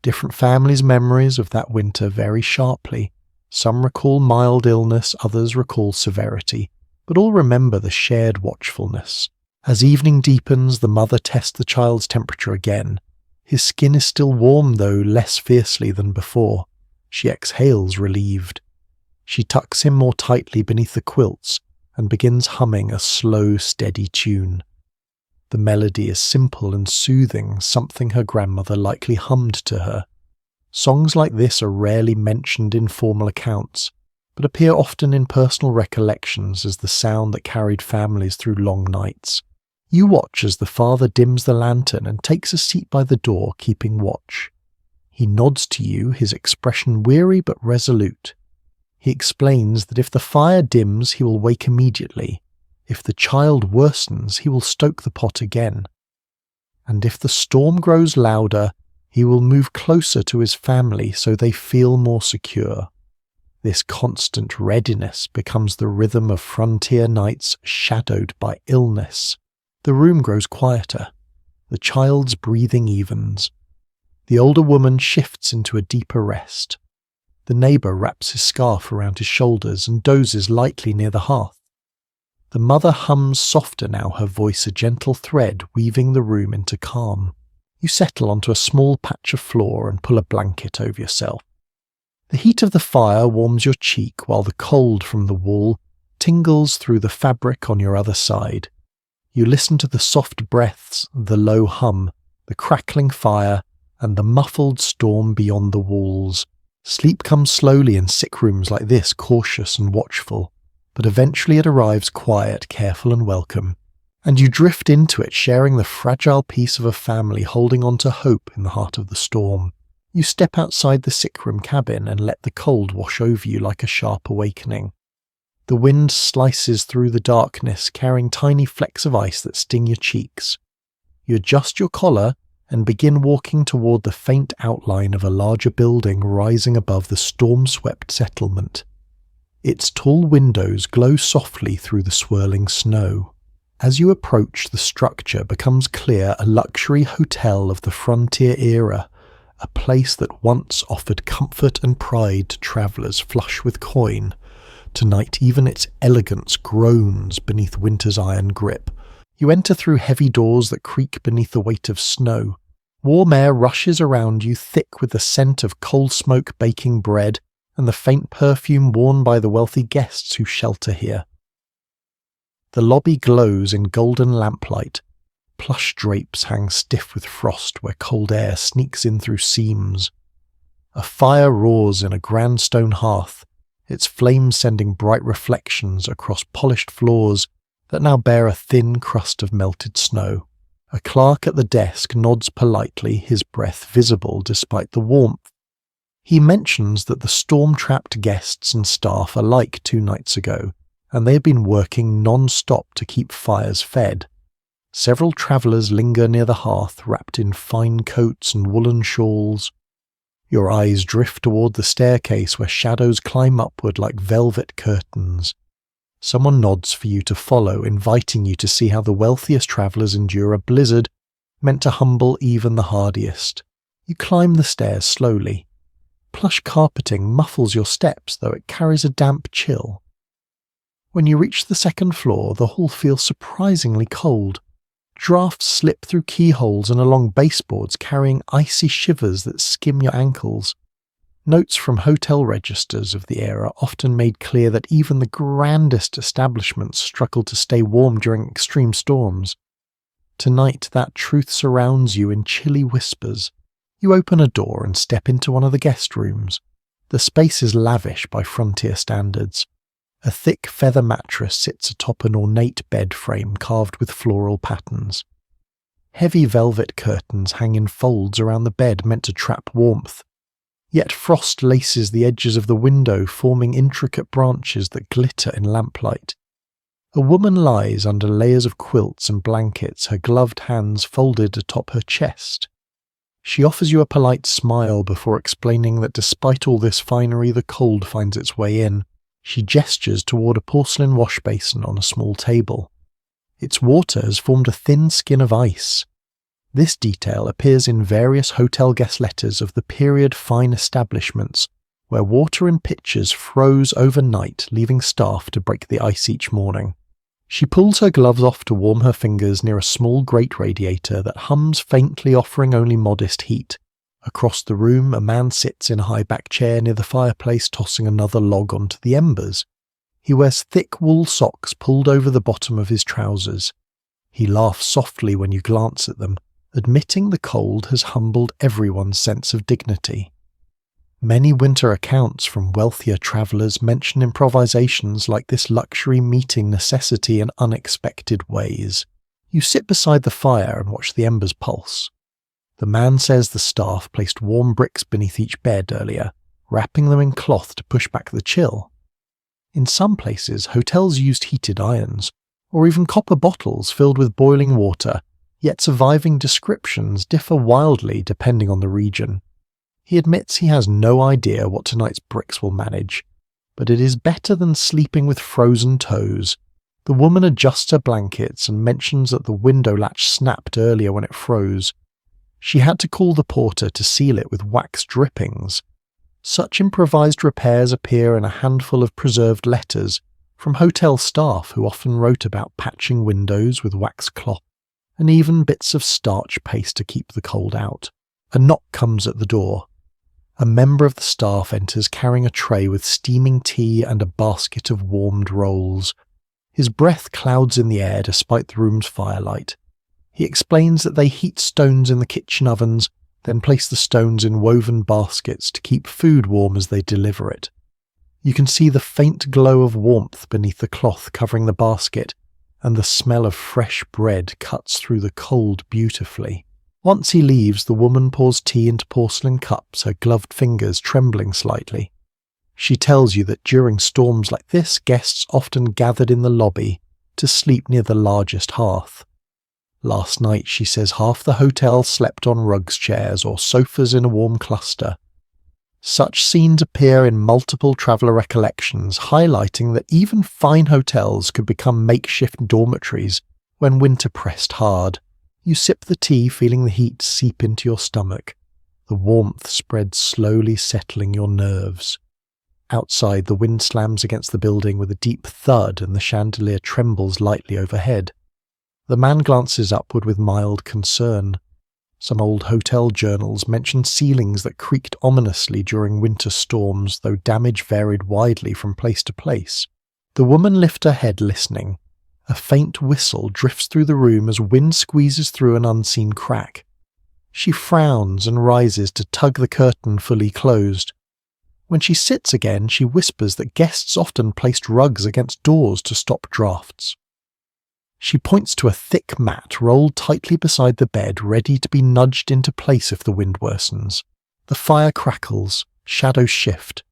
Different families' memories of that winter vary sharply. Some recall mild illness, others recall severity, but all remember the shared watchfulness. As evening deepens, the mother tests the child's temperature again. His skin is still warm, though less fiercely than before. She exhales, relieved. She tucks him more tightly beneath the quilts and begins humming a slow, steady tune. The melody is simple and soothing, something her grandmother likely hummed to her. Songs like this are rarely mentioned in formal accounts, but appear often in personal recollections as the sound that carried families through long nights. You watch as the father dims the lantern and takes a seat by the door, keeping watch. He nods to you, his expression weary but resolute. He explains that if the fire dims, he will wake immediately. If the child worsens, he will stoke the pot again. And if the storm grows louder, he will move closer to his family so they feel more secure. This constant readiness becomes the rhythm of frontier nights shadowed by illness. The room grows quieter. The child's breathing evens. The older woman shifts into a deeper rest. The neighbour wraps his scarf around his shoulders and dozes lightly near the hearth. The mother hums softer now, her voice a gentle thread weaving the room into calm. You settle onto a small patch of floor and pull a blanket over yourself. The heat of the fire warms your cheek while the cold from the wall tingles through the fabric on your other side. You listen to the soft breaths, the low hum, the crackling fire, and the muffled storm beyond the walls. Sleep comes slowly in sick rooms like this, cautious and watchful. But eventually it arrives quiet, careful and welcome, and you drift into it, sharing the fragile peace of a family holding on to hope in the heart of the storm. You step outside the sick room cabin and let the cold wash over you like a sharp awakening. The wind slices through the darkness, carrying tiny flecks of ice that sting your cheeks. You adjust your collar and begin walking toward the faint outline of a larger building rising above the storm-swept settlement. Its tall windows glow softly through the swirling snow. As you approach, the structure becomes clear, a luxury hotel of the frontier era, a place that once offered comfort and pride to travellers flush with coin. Tonight even its elegance groans beneath winter's iron grip. You enter through heavy doors that creak beneath the weight of snow. Warm air rushes around you, thick with the scent of coal smoke baking bread, and the faint perfume worn by the wealthy guests who shelter here. The lobby glows in golden lamplight. Plush drapes hang stiff with frost where cold air sneaks in through seams. A fire roars in a grand stone hearth, its flames sending bright reflections across polished floors that now bear a thin crust of melted snow. A clerk at the desk nods politely, his breath visible despite the warmth. He mentions that the storm-trapped guests and staff are like 2 nights ago, and they have been working non-stop to keep fires fed. Several travellers linger near the hearth, wrapped in fine coats and woolen shawls. Your eyes drift toward the staircase where shadows climb upward like velvet curtains. Someone nods for you to follow, inviting you to see how the wealthiest travellers endure a blizzard meant to humble even the hardiest. You climb the stairs slowly. Plush carpeting muffles your steps, though it carries a damp chill. When you reach the second floor, the hall feels surprisingly cold. Drafts slip through keyholes and along baseboards, carrying icy shivers that skim your ankles. Notes from hotel registers of the era often made clear that even the grandest establishments struggled to stay warm during extreme storms. Tonight, that truth surrounds you in chilly whispers. You open a door and step into one of the guest rooms. The space is lavish by frontier standards. A thick feather mattress sits atop an ornate bed frame carved with floral patterns. Heavy velvet curtains hang in folds around the bed meant to trap warmth. Yet frost laces the edges of the window, forming intricate branches that glitter in lamplight. A woman lies under layers of quilts and blankets, her gloved hands folded atop her chest. She offers you a polite smile before explaining that despite all this finery, the cold finds its way in. She gestures toward a porcelain wash basin on a small table. Its water has formed a thin skin of ice. This detail appears in various hotel guest letters of the period fine establishments, where water in pitchers froze overnight, leaving staff to break the ice each morning. She pulls her gloves off to warm her fingers near a small grate radiator that hums faintly, offering only modest heat. Across the room, a man sits in a high-back chair near the fireplace, tossing another log onto the embers. He wears thick wool socks pulled over the bottom of his trousers. He laughs softly when you glance at them, admitting the cold has humbled everyone's sense of dignity. Many winter accounts from wealthier travellers mention improvisations like this luxury meeting necessity in unexpected ways. You sit beside the fire and watch the embers pulse. The man says the staff placed warm bricks beneath each bed earlier, wrapping them in cloth to push back the chill. In some places, hotels used heated irons, or even copper bottles filled with boiling water, yet surviving descriptions differ wildly depending on the region. He admits he has no idea what tonight's bricks will manage, but it is better than sleeping with frozen toes. The woman adjusts her blankets and mentions that the window latch snapped earlier when it froze. She had to call the porter to seal it with wax drippings. Such improvised repairs appear in a handful of preserved letters from hotel staff who often wrote about patching windows with wax cloth and even bits of starch paste to keep the cold out. A knock comes at the door. A member of the staff enters carrying a tray with steaming tea and a basket of warmed rolls. His breath clouds in the air despite the room's firelight. He explains that they heat stones in the kitchen ovens, then place the stones in woven baskets to keep food warm as they deliver it. You can see the faint glow of warmth beneath the cloth covering the basket, and the smell of fresh bread cuts through the cold beautifully. Once he leaves, the woman pours tea into porcelain cups, her gloved fingers trembling slightly. She tells you that during storms like this, guests often gathered in the lobby to sleep near the largest hearth. Last night, she says, half the hotel slept on rugs chairs or sofas in a warm cluster. Such scenes appear in multiple traveller recollections, highlighting that even fine hotels could become makeshift dormitories when winter pressed hard. You sip the tea, feeling the heat seep into your stomach. The warmth spreads slowly, settling your nerves. Outside, the wind slams against the building with a deep thud and the chandelier trembles lightly overhead. The man glances upward with mild concern. Some old hotel journals mention ceilings that creaked ominously during winter storms, though damage varied widely from place to place. The woman lifts her head, listening. A faint whistle drifts through the room as wind squeezes through an unseen crack. She frowns and rises to tug the curtain fully closed. When she sits again, she whispers that guests often placed rugs against doors to stop drafts. She points to a thick mat rolled tightly beside the bed, ready to be nudged into place if the wind worsens. The fire crackles, shadows shift.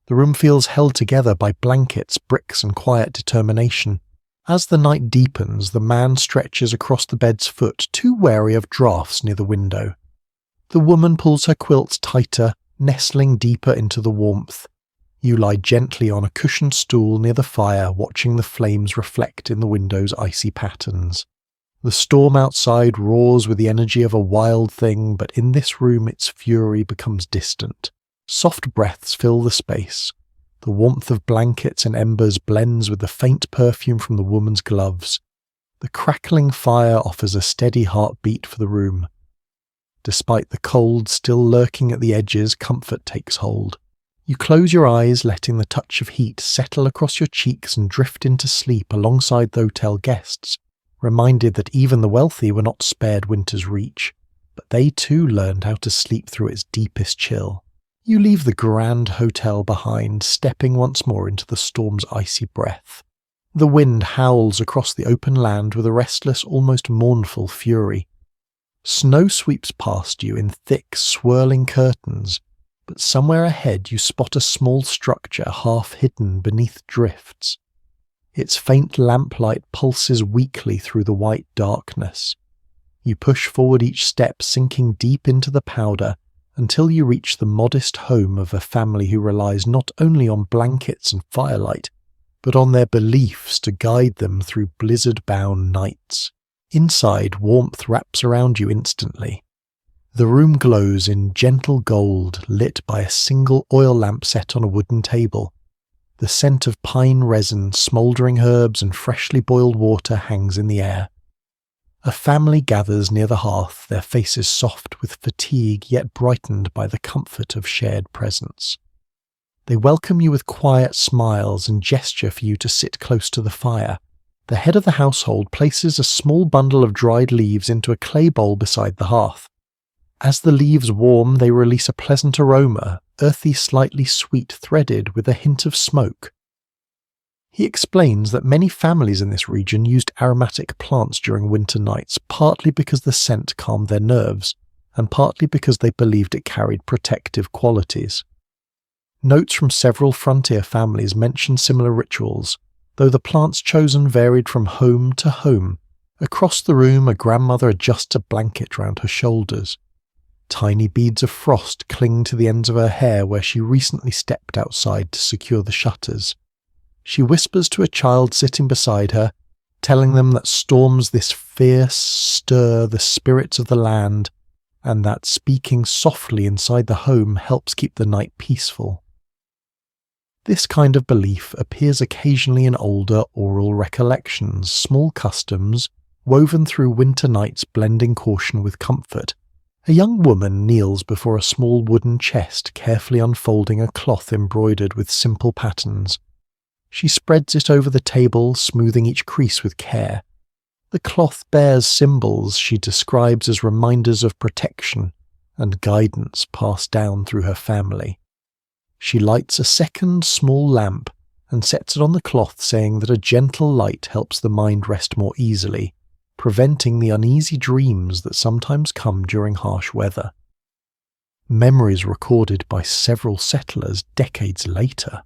The room feels held together by blankets, bricks, and quiet determination. As the night deepens, the man stretches across the bed's foot, too wary of draughts near the window. The woman pulls her quilts tighter, Nestling deeper into the warmth, you lie gently on a cushioned stool near the fire, watching the flames reflect in the window's icy patterns. The storm outside roars with the energy of a wild thing, but in this room its fury becomes distant. Soft breaths fill the space. The warmth of blankets and embers blends with the faint perfume from the woman's gloves. The crackling fire offers a steady heartbeat for the room. Despite the cold still lurking at the edges, comfort takes hold. You close your eyes, letting the touch of heat settle across your cheeks and drift into sleep alongside the hotel guests, reminded that even the wealthy were not spared winter's reach, but they too learned how to sleep through its deepest chill. You leave the grand hotel behind, stepping once more into the storm's icy breath. The wind howls across the open land with a restless, almost mournful fury. Snow sweeps past you in thick, swirling curtains, but somewhere ahead you spot a small structure half hidden beneath drifts. Its faint lamplight pulses weakly through the white darkness. You push forward each step, sinking deep into the powder, until you reach the modest home of a family who relies not only on blankets and firelight, but on their beliefs to guide them through blizzard-bound nights. Inside, warmth wraps around you instantly. The room glows in gentle gold, lit by a single oil lamp set on a wooden table. The scent of pine resin, smouldering herbs, and freshly boiled water hangs in the air. A family gathers near the hearth, their faces soft with fatigue yet brightened by the comfort of shared presence. They welcome you with quiet smiles and gesture for you to sit close to the fire. The head of the household places a small bundle of dried leaves into a clay bowl beside the hearth. As the leaves warm, they release a pleasant aroma, earthy, slightly sweet, threaded with a hint of smoke. He explains that many families in this region used aromatic plants during winter nights, partly because the scent calmed their nerves, and partly because they believed it carried protective qualities. Notes from several frontier families mention similar rituals, though the plants chosen varied from home to home. Across the room, a grandmother adjusts a blanket round her shoulders. Tiny beads of frost cling to the ends of her hair where she recently stepped outside to secure the shutters. She whispers to a child sitting beside her, telling them that storms this fierce stir the spirits of the land, and that speaking softly inside the home helps keep the night peaceful. This kind of belief appears occasionally in older oral recollections, small customs, woven through winter nights blending caution with comfort. A young woman kneels before a small wooden chest, carefully unfolding a cloth embroidered with simple patterns. She spreads it over the table, smoothing each crease with care. The cloth bears symbols she describes as reminders of protection and guidance passed down through her family. She lights a second small lamp and sets it on the cloth, saying that a gentle light helps the mind rest more easily, preventing the uneasy dreams that sometimes come during harsh weather. Memories recorded by several settlers decades later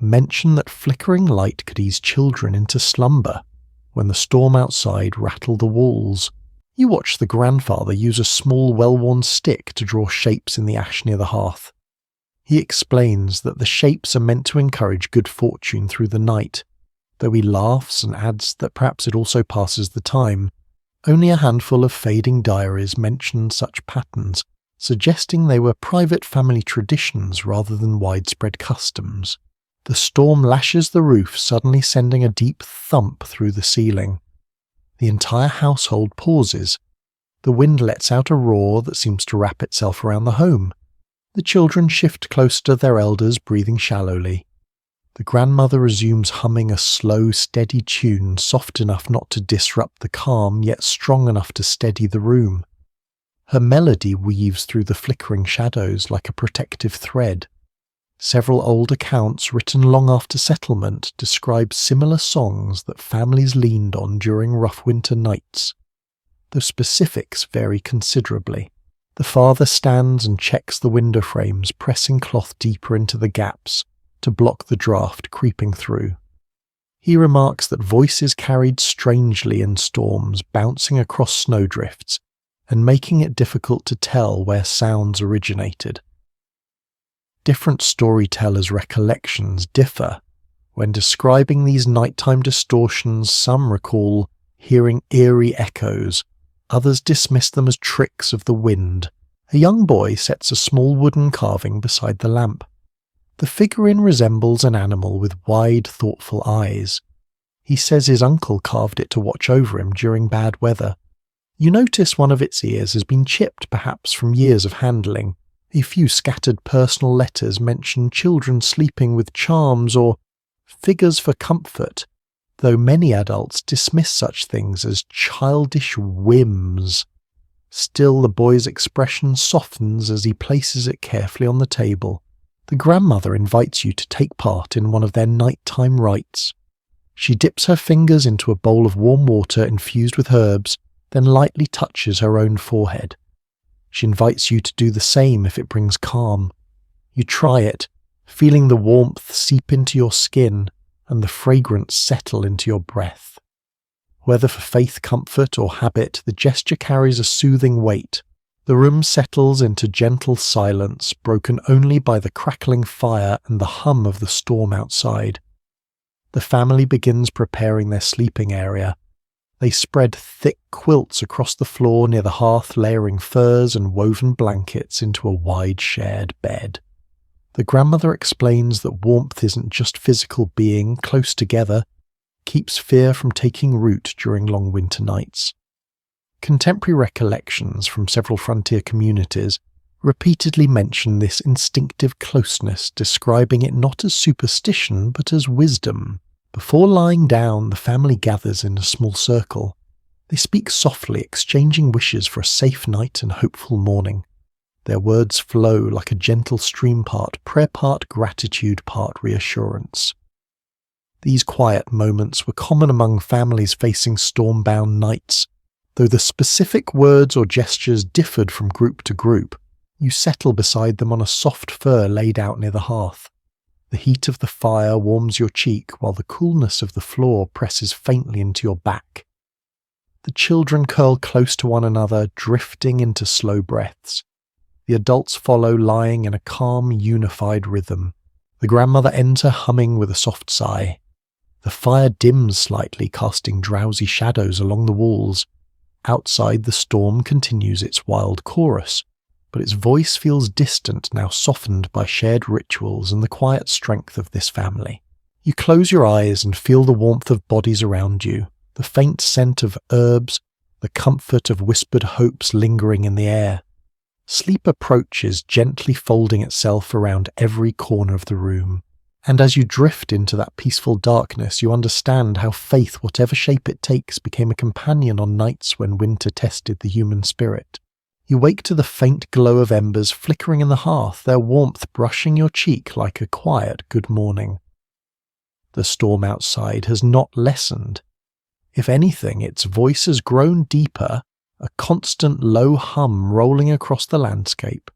mention that flickering light could ease children into slumber when the storm outside rattled the walls. You watch the grandfather use a small well-worn stick to draw shapes in the ash near the hearth. He explains that the shapes are meant to encourage good fortune through the night, though he laughs and adds that perhaps it also passes the time. Only a handful of fading diaries mention such patterns, suggesting they were private family traditions rather than widespread customs. The storm lashes the roof, suddenly sending a deep thump through the ceiling. The entire household pauses. The wind lets out a roar that seems to wrap itself around the home. The children shift closer to their elders, breathing shallowly. The grandmother resumes humming a slow, steady tune, soft enough not to disrupt the calm, yet strong enough to steady the room. Her melody weaves through the flickering shadows like a protective thread. Several old accounts written long after settlement describe similar songs that families leaned on during rough winter nights. The specifics vary considerably. The father stands and checks the window frames, pressing cloth deeper into the gaps to block the draft creeping through. He remarks that voices carried strangely in storms, bouncing across snowdrifts and making it difficult to tell where sounds originated. Different storytellers' recollections differ. When describing these nighttime distortions, some recall hearing eerie echoes, others dismiss them as tricks of the wind. A young boy sets a small wooden carving beside the lamp. The figurine resembles an animal with wide, thoughtful eyes. He says his uncle carved it to watch over him during bad weather. You notice one of its ears has been chipped, perhaps from years of handling. A few scattered personal letters mention children sleeping with charms or figures for comfort, though many adults dismiss such things as childish whims. Still, the boy's expression softens as he places it carefully on the table. The grandmother invites you to take part in one of their nighttime rites. She dips her fingers into a bowl of warm water infused with herbs, then lightly touches her own forehead. She invites you to do the same if it brings calm. You try it, feeling the warmth seep into your skin and the fragrance settle into your breath. Whether for faith, comfort, or habit, the gesture carries a soothing weight. The room settles into gentle silence, broken only by the crackling fire and the hum of the storm outside. The family begins preparing their sleeping area. They spread thick quilts across the floor near the hearth, layering furs and woven blankets into a wide shared bed. The grandmother explains that warmth isn't just physical being close together, keeps fear from taking root during long winter nights. Contemporary recollections from several frontier communities repeatedly mention this instinctive closeness, describing it not as superstition but as wisdom. Before lying down, the family gathers in a small circle. They speak softly, exchanging wishes for a safe night and hopeful morning. Their words flow like a gentle stream, part prayer, part gratitude, part reassurance. These quiet moments were common among families facing storm-bound nights. Though the specific words or gestures differed from group to group, you settle beside them on a soft fur laid out near the hearth. The heat of the fire warms your cheek while the coolness of the floor presses faintly into your back. The children curl close to one another, drifting into slow breaths. The adults follow, lying in a calm, unified rhythm. The grandmother ends her humming with a soft sigh. The fire dims slightly, casting drowsy shadows along the walls. Outside, the storm continues its wild chorus, but its voice feels distant, now softened by shared rituals and the quiet strength of this family. You close your eyes and feel the warmth of bodies around you, the faint scent of herbs, the comfort of whispered hopes lingering in the air. Sleep approaches, gently folding itself around every corner of the room. And as you drift into that peaceful darkness, you understand how faith, whatever shape it takes, became a companion on nights when winter tested the human spirit. You wake to the faint glow of embers flickering in the hearth, their warmth brushing your cheek like a quiet good morning. The storm outside has not lessened. If anything, its voice has grown deeper, a constant low hum rolling across the landscape.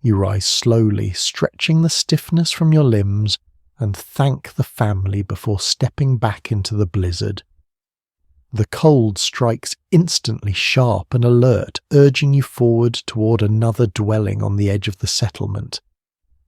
You rise slowly, stretching the stiffness from your limbs, and thank the family before stepping back into the blizzard. The cold strikes instantly sharp and alert, urging you forward toward another dwelling on the edge of the settlement.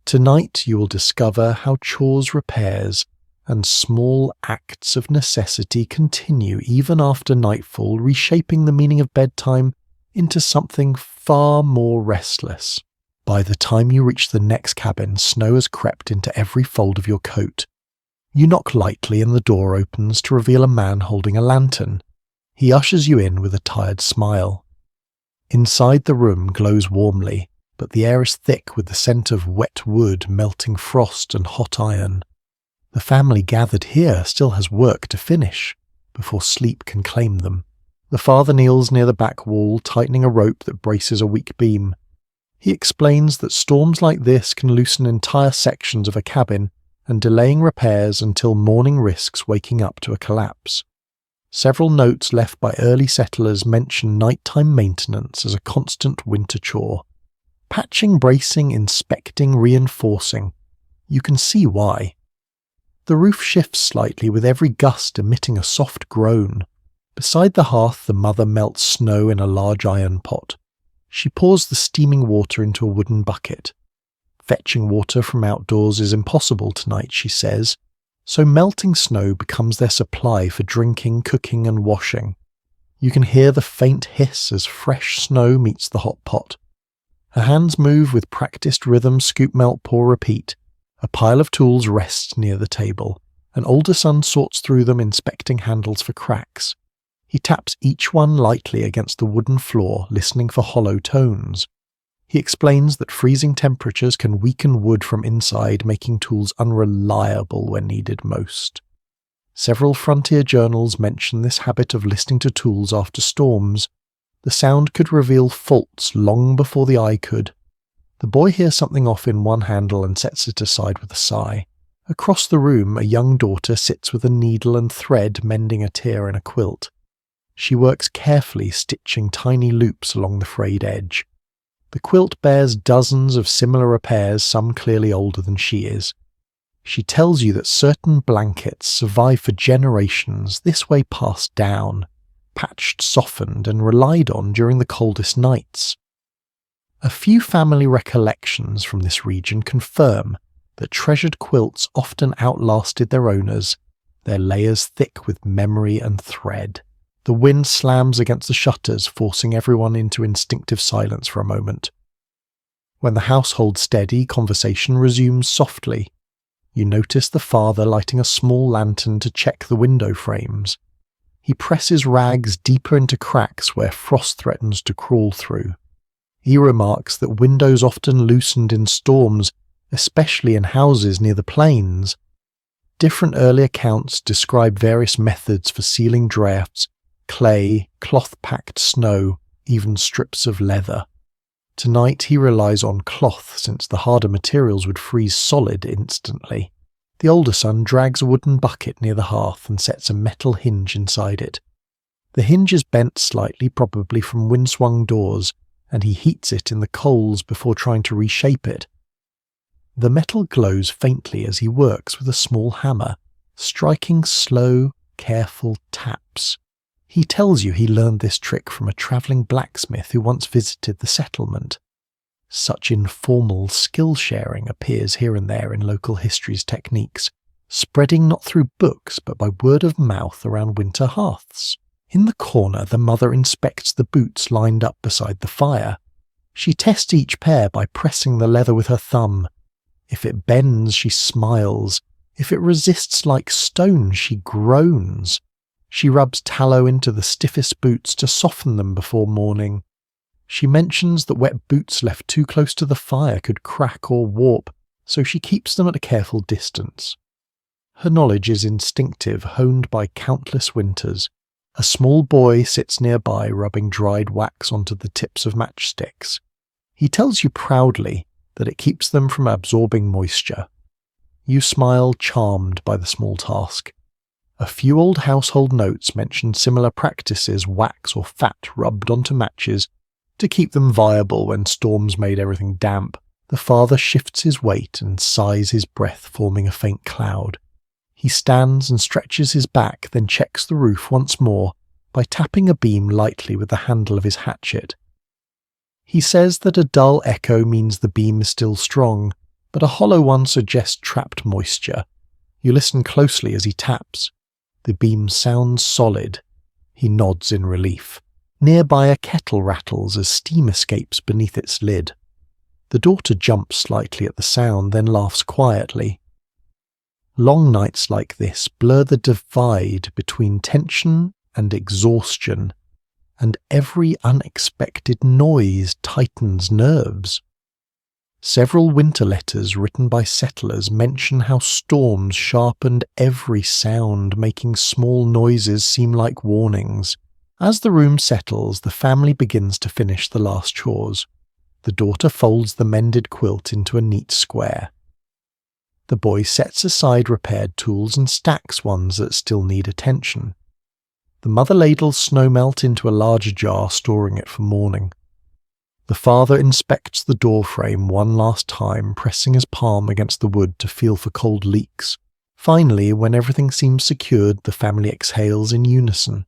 Tonight you will discover how chores, repairs, and small acts of necessity continue even after nightfall, reshaping the meaning of bedtime into something far more restless. By the time you reach the next cabin, snow has crept into every fold of your coat. You knock lightly and the door opens to reveal a man holding a lantern. He ushers you in with a tired smile. Inside the room glows warmly, but the air is thick with the scent of wet wood, melting frost and hot iron. The family gathered here still has work to finish before sleep can claim them. The father kneels near the back wall, tightening a rope that braces a weak beam. He explains that storms like this can loosen entire sections of a cabin and delaying repairs until morning risks waking up to a collapse. Several notes left by early settlers mention nighttime maintenance as a constant winter chore. Patching, bracing, inspecting, reinforcing. You can see why. The roof shifts slightly with every gust emitting a soft groan. Beside the hearth, the mother melts snow in a large iron pot. She pours the steaming water into a wooden bucket. Fetching water from outdoors is impossible tonight, she says, so melting snow becomes their supply for drinking, cooking and washing. You can hear the faint hiss as fresh snow meets the hot pot. Her hands move with practiced rhythm, scoop, melt, pour, repeat. A pile of tools rests near the table. An older son sorts through them, inspecting handles for cracks. He taps each one lightly against the wooden floor, listening for hollow tones. He explains that freezing temperatures can weaken wood from inside, making tools unreliable when needed most. Several frontier journals mention this habit of listening to tools after storms. The sound could reveal faults long before the eye could. The boy hears something off in one handle and sets it aside with a sigh. Across the room, a young daughter sits with a needle and thread mending a tear in a quilt. She works carefully, stitching tiny loops along the frayed edge. The quilt bears dozens of similar repairs, some clearly older than she is. She tells you that certain blankets survive for generations, this way passed down, patched, softened, and relied on during the coldest nights. A few family recollections from this region confirm that treasured quilts often outlasted their owners, their layers thick with memory and thread. The wind slams against the shutters, forcing everyone into instinctive silence for a moment. When the house holds steady, conversation resumes softly. You notice the father lighting a small lantern to check the window frames. He presses rags deeper into cracks where frost threatens to crawl through. He remarks that windows often loosened in storms, especially in houses near the plains. Different early accounts describe various methods for sealing drafts: clay, cloth-packed snow, even strips of leather. Tonight he relies on cloth, since the harder materials would freeze solid instantly. The older son drags a wooden bucket near the hearth and sets a metal hinge inside it. The hinge is bent slightly, probably from windswung doors, and he heats it in the coals before trying to reshape it. The metal glows faintly as he works with a small hammer, striking slow, careful taps. He tells you he learned this trick from a travelling blacksmith who once visited the settlement. Such informal skill sharing appears here and there in local history's techniques, spreading not through books but by word of mouth around winter hearths. In the corner, the mother inspects the boots lined up beside the fire. She tests each pair by pressing the leather with her thumb. If it bends, she smiles. If it resists like stone, she groans. She rubs tallow into the stiffest boots to soften them before morning. She mentions that wet boots left too close to the fire could crack or warp, so she keeps them at a careful distance. Her knowledge is instinctive, honed by countless winters. A small boy sits nearby, rubbing dried wax onto the tips of matchsticks. He tells you proudly that it keeps them from absorbing moisture. You smile, charmed by the small task. A few old household notes mention similar practices: wax or fat rubbed onto matches to keep them viable when storms made everything damp. The father shifts his weight and sighs, his breath forming a faint cloud. He stands and stretches his back, then checks the roof once more by tapping a beam lightly with the handle of his hatchet. He says that a dull echo means the beam is still strong, but a hollow one suggests trapped moisture. You listen closely as he taps. The beam sounds solid. He nods in relief. Nearby a kettle rattles as steam escapes beneath its lid. The daughter jumps slightly at the sound, then laughs quietly. Long nights like this blur the divide between tension and exhaustion, and every unexpected noise tightens nerves. Several winter letters written by settlers mention how storms sharpened every sound, making small noises seem like warnings. As the room settles, the family begins to finish the last chores. The daughter folds the mended quilt into a neat square. The boy sets aside repaired tools and stacks ones that still need attention. The mother ladles snowmelt into a larger jar, storing it for morning. The father inspects the door frame one last time, pressing his palm against the wood to feel for cold leaks. Finally, when everything seems secured, the family exhales in unison.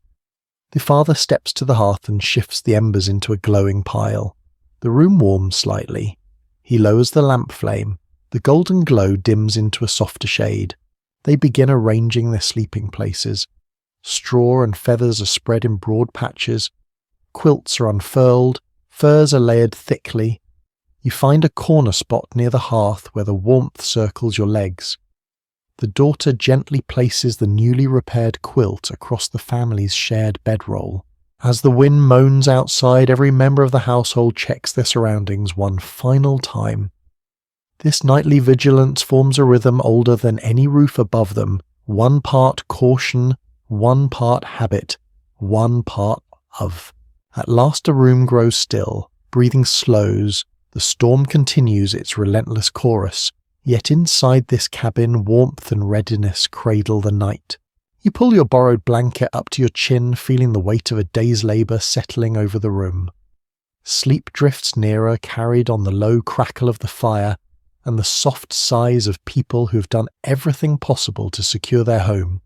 The father steps to the hearth and shifts the embers into a glowing pile. The room warms slightly. He lowers the lamp flame. The golden glow dims into a softer shade. They begin arranging their sleeping places. Straw and feathers are spread in broad patches. Quilts are unfurled. Furs are layered thickly. You find a corner spot near the hearth where the warmth circles your legs. The daughter gently places the newly repaired quilt across the family's shared bedroll. As the wind moans outside, every member of the household checks their surroundings one final time. This nightly vigilance forms a rhythm older than any roof above them, 1 part caution, 1 part habit, 1 part love. At last a room grows still, breathing slows, the storm continues its relentless chorus, yet inside this cabin warmth and readiness cradle the night. You pull your borrowed blanket up to your chin, feeling the weight of a day's labour settling over the room. Sleep drifts nearer, carried on the low crackle of the fire, and the soft sighs of people who have done everything possible to secure their home.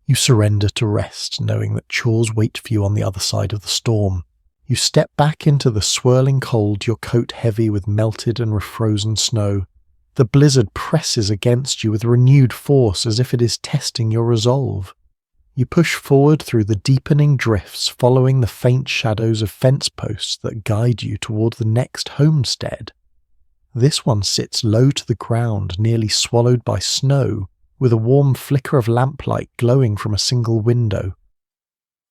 You surrender to rest, knowing that chores wait for you on the other side of the storm. You step back into the swirling cold, your coat heavy with melted and refrozen snow. The blizzard presses against you with renewed force as if it is testing your resolve. You push forward through the deepening drifts, following the faint shadows of fence posts that guide you toward the next homestead. This one sits low to the ground, nearly swallowed by snow, with a warm flicker of lamplight glowing from a single window.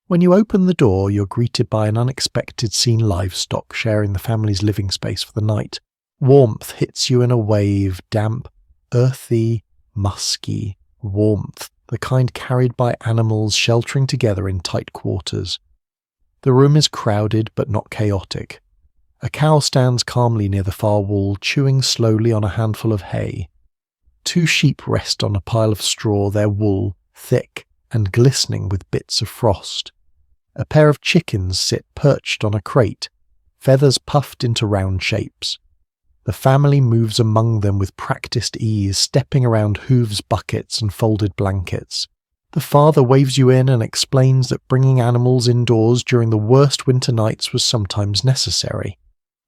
When you open the door, you're greeted by an unexpected scene: livestock sharing the family's living space for the night. Warmth hits you in a wave, damp, earthy, musky warmth, the kind carried by animals sheltering together in tight quarters. The room is crowded but not chaotic. A cow stands calmly near the far wall, chewing slowly on a handful of hay. 2 sheep rest on a pile of straw, their wool thick and glistening with bits of frost. A pair of chickens sit perched on a crate, feathers puffed into round shapes. The family moves among them with practiced ease, stepping around hooves, buckets, and folded blankets. The father waves you in and explains that bringing animals indoors during the worst winter nights was sometimes necessary.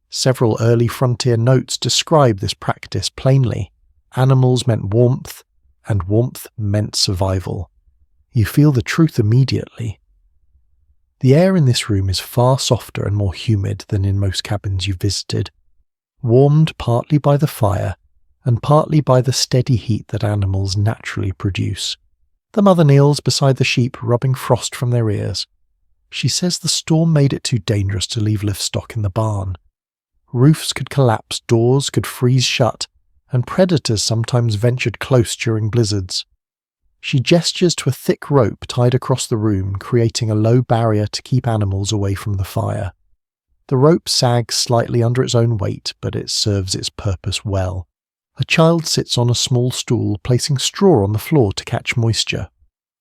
Several early frontier notes describe this practice plainly. Animals meant warmth, and warmth meant survival. You feel the truth immediately. The air in this room is far softer and more humid than in most cabins you've visited, warmed partly by the fire and partly by the steady heat that animals naturally produce. The mother kneels beside the sheep, rubbing frost from their ears. She says the storm made it too dangerous to leave livestock in the barn. Roofs could collapse, doors could freeze shut, and predators sometimes ventured close during blizzards. She gestures to a thick rope tied across the room, creating a low barrier to keep animals away from the fire. The rope sags slightly under its own weight, but it serves its purpose well. A child sits on a small stool, placing straw on the floor to catch moisture.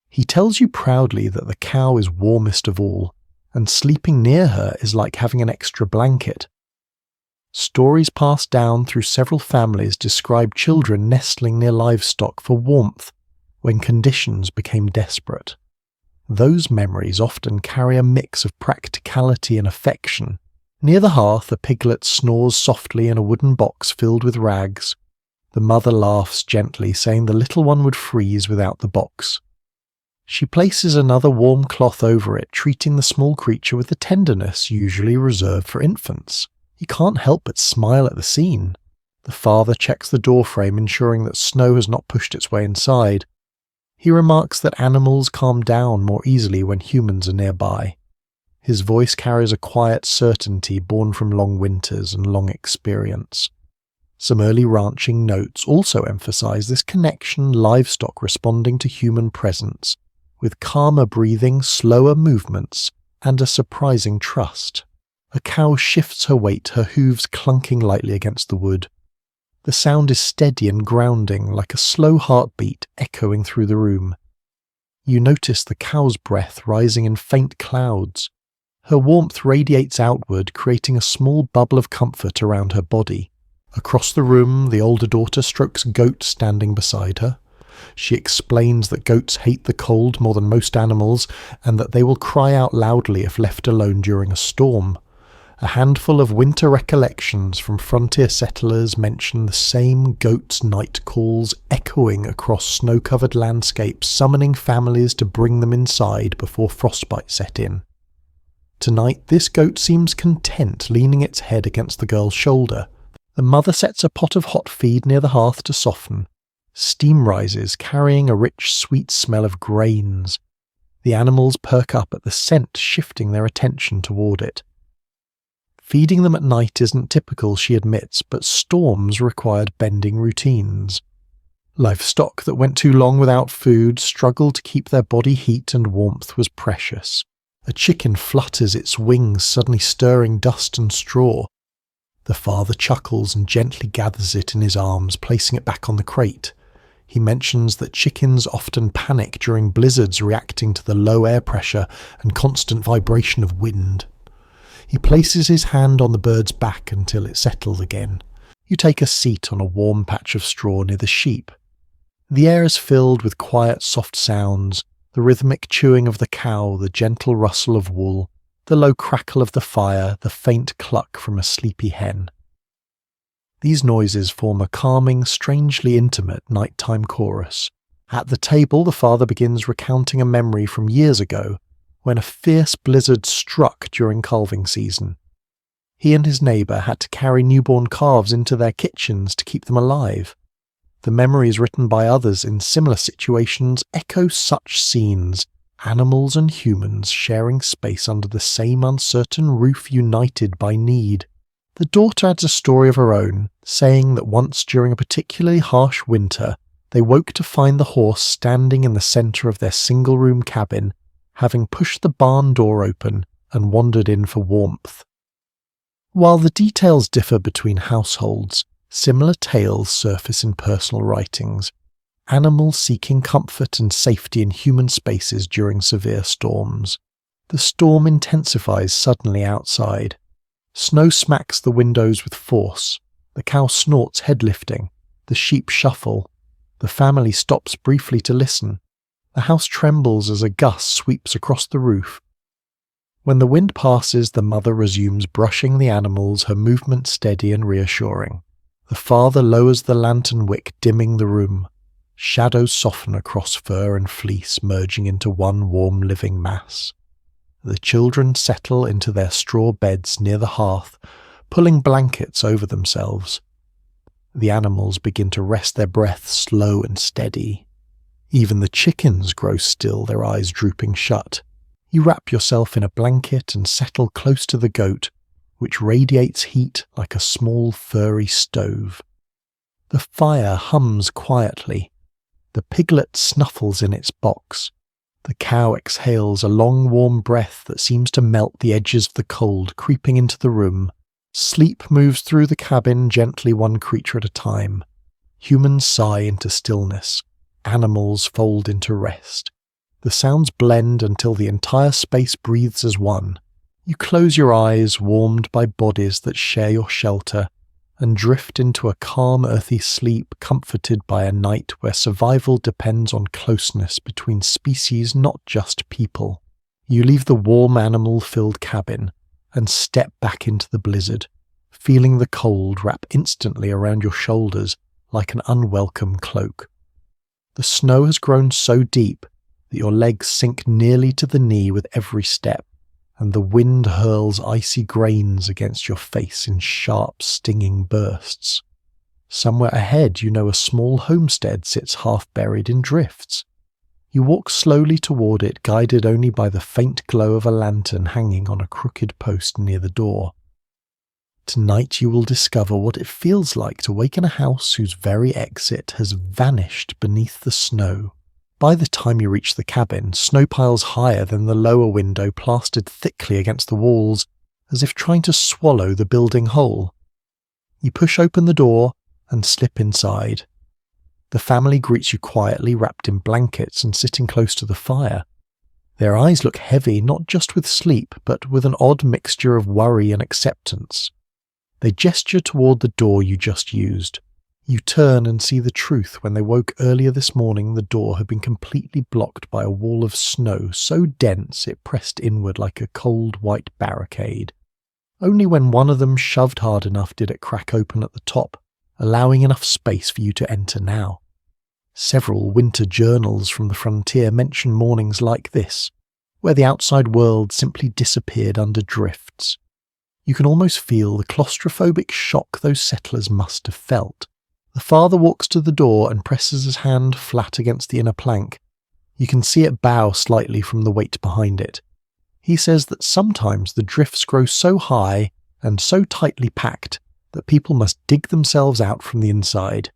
He tells you proudly that the cow is warmest of all, and sleeping near her is like having an extra blanket. Stories passed down through several families describe children nestling near livestock for warmth when conditions became desperate. Those memories often carry a mix of practicality and affection. Near the hearth, a piglet snores softly in a wooden box filled with rags. The mother laughs gently, saying the little one would freeze without the box. She places another warm cloth over it, treating the small creature with the tenderness usually reserved for infants. You can't help but smile at the scene. The father checks the doorframe, ensuring that snow has not pushed its way inside. He remarks that animals calm down more easily when humans are nearby. His voice carries a quiet certainty born from long winters and long experience. Some early ranching notes also emphasize this connection, livestock responding to human presence, with calmer breathing, slower movements, and a surprising trust. A cow shifts her weight, her hooves clunking lightly against the wood. The sound is steady and grounding, like a slow heartbeat echoing through the room. You notice the cow's breath rising in faint clouds. Her warmth radiates outward, creating a small bubble of comfort around her body. Across the room, the older daughter strokes a goat standing beside her. She explains that goats hate the cold more than most animals, and that they will cry out loudly if left alone during a storm. A handful of winter recollections from frontier settlers mention the same goat's night calls echoing across snow-covered landscapes, summoning families to bring them inside before frostbite set in. Tonight, this goat seems content, leaning its head against the girl's shoulder. The mother sets a pot of hot feed near the hearth to soften. Steam rises, carrying a rich, sweet smell of grains. The animals perk up at the scent, shifting their attention toward it. Feeding them at night isn't typical, she admits, but storms required bending routines. Livestock that went too long without food struggled to keep their body heat, and warmth was precious. A chicken flutters its wings, suddenly stirring dust and straw. The father chuckles and gently gathers it in his arms, placing it back on the crate. He mentions that chickens often panic during blizzards, reacting to the low air pressure and constant vibration of wind. He places his hand on the bird's back until it settles again. You take a seat on a warm patch of straw near the sheep. The air is filled with quiet, soft sounds, the rhythmic chewing of the cow, the gentle rustle of wool, the low crackle of the fire, the faint cluck from a sleepy hen. These noises form a calming, strangely intimate nighttime chorus. At the table, the father begins recounting a memory from years ago, when a fierce blizzard struck during calving season. He and his neighbour had to carry newborn calves into their kitchens to keep them alive. The memories written by others in similar situations echo such scenes, animals and humans sharing space under the same uncertain roof, united by need. The daughter adds a story of her own, saying that once during a particularly harsh winter, they woke to find the horse standing in the centre of their single-room cabin, having pushed the barn door open and wandered in for warmth. While the details differ between households, similar tales surface in personal writings, animals seeking comfort and safety in human spaces during severe storms. The storm intensifies suddenly outside. Snow smacks the windows with force. The cow snorts, head lifting. The sheep shuffle. The family stops briefly to listen. The house trembles as a gust sweeps across the roof. When the wind passes, the mother resumes brushing the animals, her movement steady and reassuring. The father lowers the lantern wick, dimming the room. Shadows soften across fur and fleece, merging into one warm living mass. The children settle into their straw beds near the hearth, pulling blankets over themselves. The animals begin to rest their breath slow and steady. Even the chickens grow still, their eyes drooping shut. You wrap yourself in a blanket and settle close to the goat, which radiates heat like a small furry stove. The fire hums quietly. The piglet snuffles in its box. The cow exhales a long warm breath that seems to melt the edges of the cold, creeping into the room. Sleep moves through the cabin gently, one creature at a time. Humans sigh into stillness. Animals fold into rest. The sounds blend until the entire space breathes as one. You close your eyes, warmed by bodies that share your shelter, and drift into a calm, earthy sleep, comforted by a night where survival depends on closeness between species, not just people. You leave the warm, animal-filled cabin and step back into the blizzard, feeling the cold wrap instantly around your shoulders like an unwelcome cloak. The snow has grown so deep that your legs sink nearly to the knee with every step, and the wind hurls icy grains against your face in sharp, stinging bursts. Somewhere ahead, you know a small homestead sits half-buried in drifts. You walk slowly toward it, guided only by the faint glow of a lantern hanging on a crooked post near the door. Tonight you will discover what it feels like to wake in a house whose very exit has vanished beneath the snow. By the time you reach the cabin, snow piles higher than the lower window plastered thickly against the walls, as if trying to swallow the building whole. You push open the door and slip inside. The family greets you quietly, wrapped in blankets and sitting close to the fire. Their eyes look heavy, not just with sleep, but with an odd mixture of worry and acceptance. They gesture toward the door you just used. You turn and see the truth. When they woke earlier this morning, the door had been completely blocked by a wall of snow so dense it pressed inward like a cold white barricade. Only when one of them shoved hard enough did it crack open at the top, allowing enough space for you to enter now. Several winter journals from the frontier mention mornings like this, where the outside world simply disappeared under drifts. You can almost feel the claustrophobic shock those settlers must have felt. The father walks to the door and presses his hand flat against the inner plank. You can see it bow slightly from the weight behind it. He says that sometimes the drifts grow so high and so tightly packed that people must dig themselves out from the inside.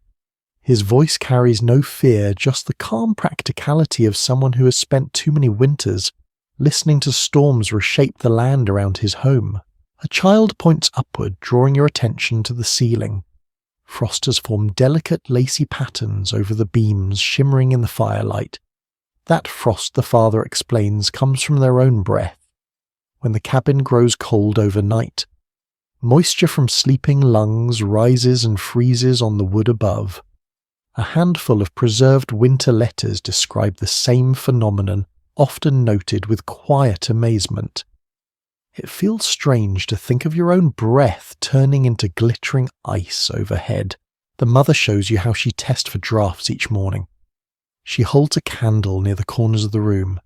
His voice carries no fear, just the calm practicality of someone who has spent too many winters listening to storms reshape the land around his home. A child points upward, drawing your attention to the ceiling. Frost has formed delicate, lacy patterns over the beams, shimmering in the firelight. That frost, the father explains, comes from their own breath. When the cabin grows cold overnight, moisture from sleeping lungs rises and freezes on the wood above. A handful of preserved winter letters describe the same phenomenon, often noted with quiet amazement. It feels strange to think of your own breath turning into glittering ice overhead. The mother shows you how she tests for drafts each morning. She holds a candle near the corners of the room.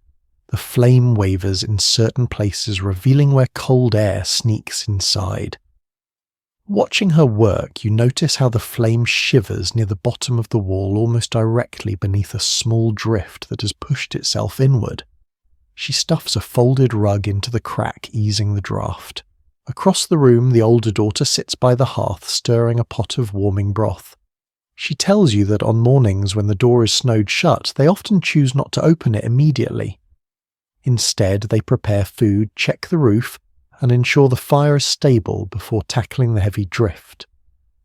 The flame wavers in certain places, revealing where cold air sneaks inside. Watching her work, you notice how the flame shivers near the bottom of the wall almost directly beneath a small drift that has pushed itself inward. She stuffs a folded rug into the crack, easing the draft. Across the room, the older daughter sits by the hearth, stirring a pot of warming broth. She tells you that on mornings when the door is snowed shut, they often choose not to open it immediately. Instead, they prepare food, check the roof, and ensure the fire is stable before tackling the heavy drift.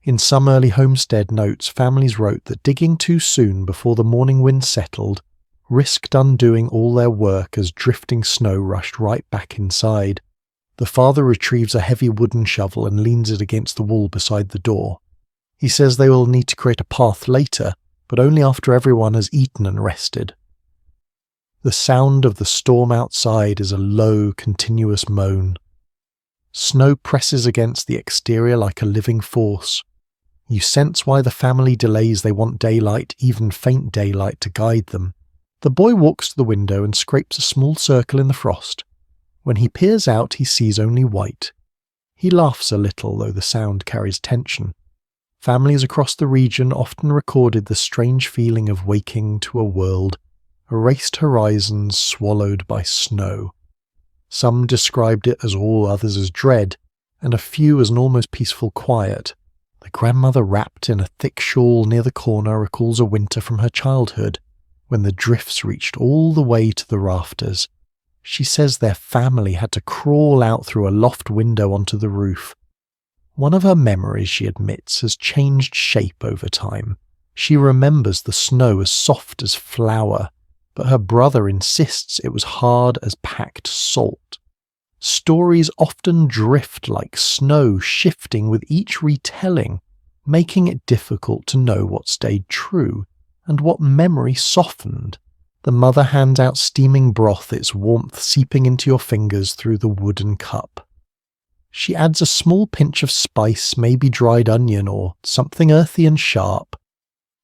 In some early homestead notes, families wrote that digging too soon before the morning wind settled risked undoing all their work as drifting snow rushed right back inside. The father retrieves a heavy wooden shovel and leans it against the wall beside the door. He says they will need to create a path later, but only after everyone has eaten and rested. The sound of the storm outside is a low, continuous moan. Snow presses against the exterior like a living force. You sense why the family delays. They want daylight, even faint daylight, to guide them. The boy walks to the window and scrapes a small circle in the frost. When he peers out, he sees only white. He laughs a little, though the sound carries tension. Families across the region often recorded the strange feeling of waking to a world, erased horizons swallowed by snow. Some described it as all, others as dread, and a few as an almost peaceful quiet. The grandmother wrapped in a thick shawl near the corner recalls a winter from her childhood, when the drifts reached all the way to the rafters. She says their family had to crawl out through a loft window onto the roof. One of her memories, she admits, has changed shape over time. She remembers the snow as soft as flour, but her brother insists it was hard as packed salt. Stories often drift like snow, shifting with each retelling, making it difficult to know what stayed true and what memory softened. The mother hands out steaming broth, its warmth seeping into your fingers through the wooden cup. She adds a small pinch of spice, maybe dried onion or something earthy and sharp.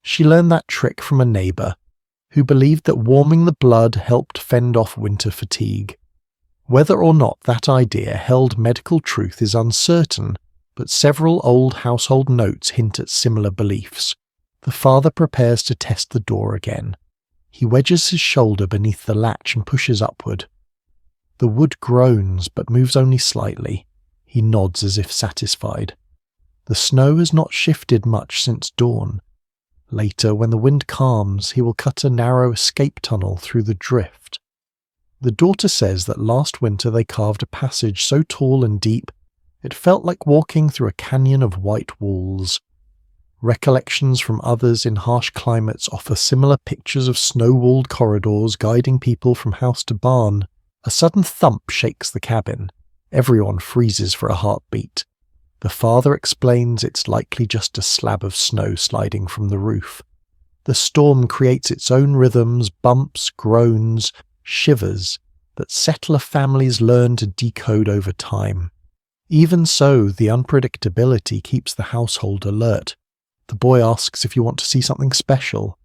She learned that trick from a neighbour, who believed that warming the blood helped fend off winter fatigue. Whether or not that idea held medical truth is uncertain, but several old household notes hint at similar beliefs. The father prepares to test the door again. He wedges his shoulder beneath the latch and pushes upward. The wood groans, but moves only slightly. He nods as if satisfied. The snow has not shifted much since dawn. Later, when the wind calms, he will cut a narrow escape tunnel through the drift. The daughter says that last winter they carved a passage so tall and deep, it felt like walking through a canyon of white walls. Recollections from others in harsh climates offer similar pictures of snow-walled corridors guiding people from house to barn. A sudden thump shakes the cabin. Everyone freezes for a heartbeat. The father explains it's likely just a slab of snow sliding from the roof. The storm creates its own rhythms, bumps, groans, shivers that settler families learn to decode over time. Even so, the unpredictability keeps the household alert. The boy asks if you want to see something special.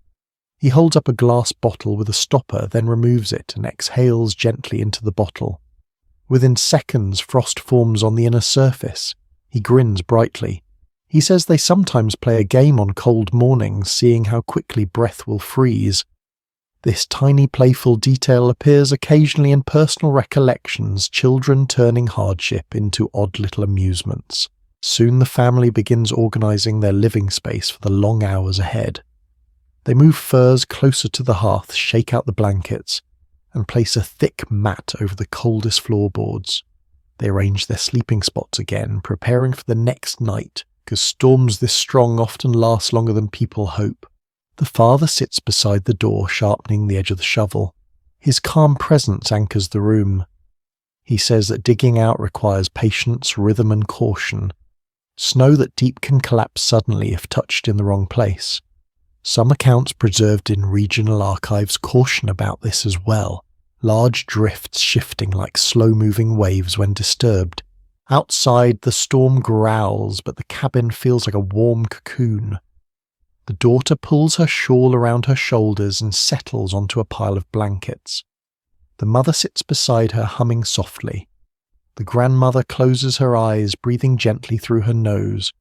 He holds up a glass bottle with a stopper, then removes it and exhales gently into the bottle. Within seconds, frost forms on the inner surface. He grins brightly. He says they sometimes play a game on cold mornings, seeing how quickly breath will freeze. This tiny playful detail appears occasionally in personal recollections, children turning hardship into odd little amusements. Soon the family begins organising their living space for the long hours ahead. They move furs closer to the hearth, shake out the blankets, and place a thick mat over the coldest floorboards. They arrange their sleeping spots again, preparing for the next night, because storms this strong often last longer than people hope. The father sits beside the door, sharpening the edge of the shovel. His calm presence anchors the room. He says that digging out requires patience, rhythm, and caution. Snow that deep can collapse suddenly if touched in the wrong place. Some accounts preserved in regional archives caution about this as well. Large drifts shifting like slow-moving waves when disturbed. Outside, the storm growls, but the cabin feels like a warm cocoon. The daughter pulls her shawl around her shoulders and settles onto a pile of blankets. The mother sits beside her, humming softly. The grandmother closes her eyes, breathing gently through her nose.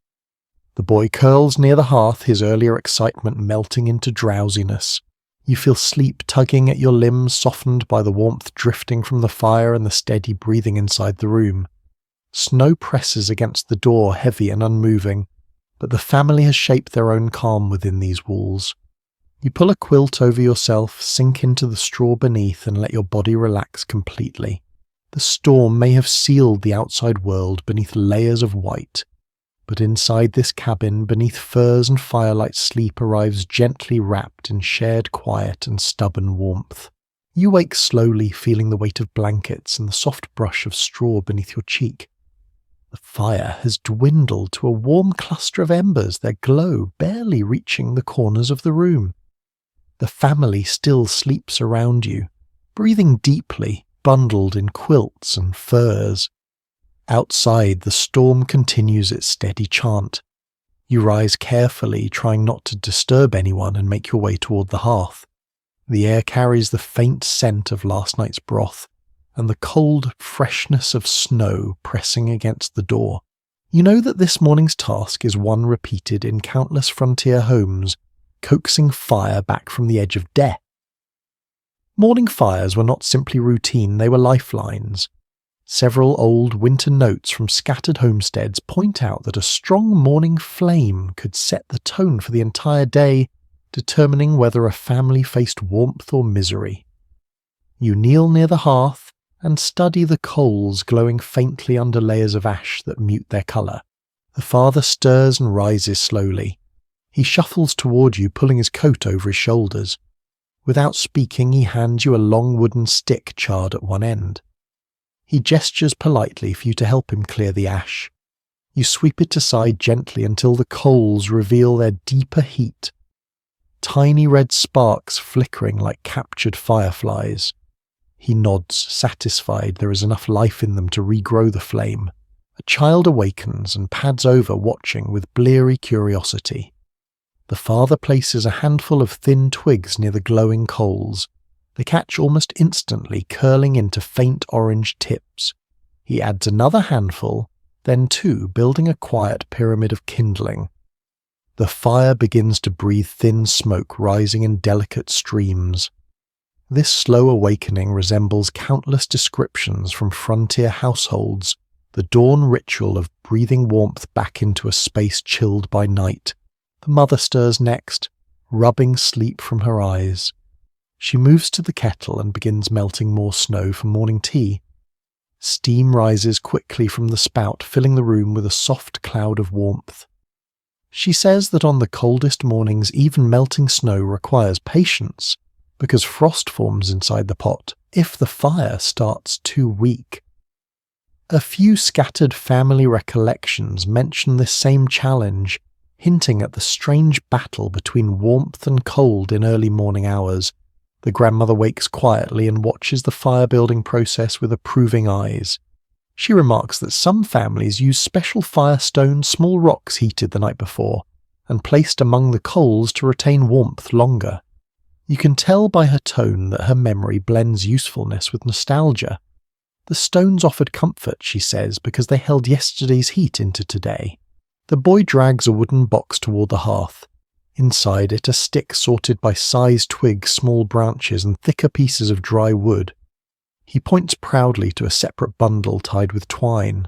The boy curls near the hearth, his earlier excitement melting into drowsiness. You feel sleep tugging at your limbs, softened by the warmth drifting from the fire and the steady breathing inside the room. Snow presses against the door, heavy and unmoving, but the family has shaped their own calm within these walls. You pull a quilt over yourself, sink into the straw beneath, and let your body relax completely. The storm may have sealed the outside world beneath layers of white, but inside this cabin, beneath furs and firelight, sleep arrives gently wrapped in shared quiet and stubborn warmth. You wake slowly, feeling the weight of blankets and the soft brush of straw beneath your cheek. The fire has dwindled to a warm cluster of embers, their glow barely reaching the corners of the room. The family still sleeps around you, breathing deeply, bundled in quilts and furs. Outside, the storm continues its steady chant. You rise carefully, trying not to disturb anyone, and make your way toward the hearth. The air carries the faint scent of last night's broth, and the cold freshness of snow pressing against the door. You know that this morning's task is one repeated in countless frontier homes, coaxing fire back from the edge of death. Morning fires were not simply routine, they were lifelines. Several old winter notes from scattered homesteads point out that a strong morning flame could set the tone for the entire day, determining whether a family faced warmth or misery. You kneel near the hearth and study the coals glowing faintly under layers of ash that mute their colour. The father stirs and rises slowly. He shuffles toward you, pulling his coat over his shoulders. Without speaking, he hands you a long wooden stick charred at one end. He gestures politely for you to help him clear the ash. You sweep it aside gently until the coals reveal their deeper heat. Tiny red sparks flickering like captured fireflies. He nods, satisfied there is enough life in them to regrow the flame. A child awakens and pads over, watching with bleary curiosity. The father places a handful of thin twigs near the glowing coals. They catch almost instantly, curling into faint orange tips. He adds another handful, then two, building a quiet pyramid of kindling. The fire begins to breathe thin smoke, rising in delicate streams. This slow awakening resembles countless descriptions from frontier households, the dawn ritual of breathing warmth back into a space chilled by night. The mother stirs next, rubbing sleep from her eyes. She moves to the kettle and begins melting more snow for morning tea. Steam rises quickly from the spout, filling the room with a soft cloud of warmth. She says that on the coldest mornings, even melting snow requires patience, because frost forms inside the pot if the fire starts too weak. A few scattered family recollections mention this same challenge, hinting at the strange battle between warmth and cold in early morning hours. The grandmother wakes quietly and watches the fire-building process with approving eyes. She remarks that some families use special firestone small rocks heated the night before and placed among the coals to retain warmth longer. You can tell by her tone that her memory blends usefulness with nostalgia. The stones offered comfort, she says, because they held yesterday's heat into today. The boy drags a wooden box toward the hearth. Inside it, a stick sorted by size, twigs, small branches, and thicker pieces of dry wood. He points proudly to a separate bundle tied with twine.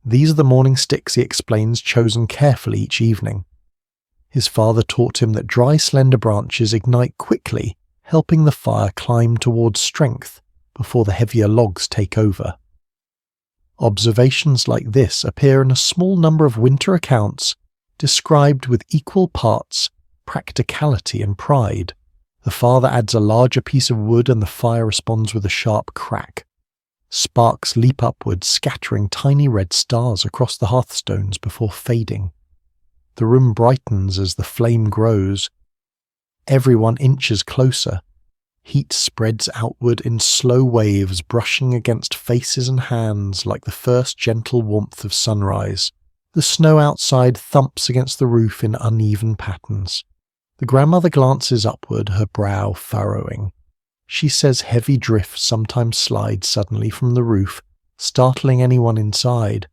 These are the morning sticks, he explains, chosen carefully each evening. His father taught him that dry, slender branches ignite quickly, helping the fire climb towards strength before the heavier logs take over. Observations like this appear in a small number of winter accounts, described with equal parts practicality and pride. The father adds a larger piece of wood and the fire responds with a sharp crack. Sparks leap upwards, scattering tiny red stars across the hearthstones before fading. The room brightens as the flame grows. Everyone inches closer. Heat spreads outward in slow waves, brushing against faces and hands like the first gentle warmth of sunrise. The snow outside thumps against the roof in uneven patterns. The grandmother glances upward, her brow furrowing. She says heavy drifts sometimes slide suddenly from the roof, startling anyone inside.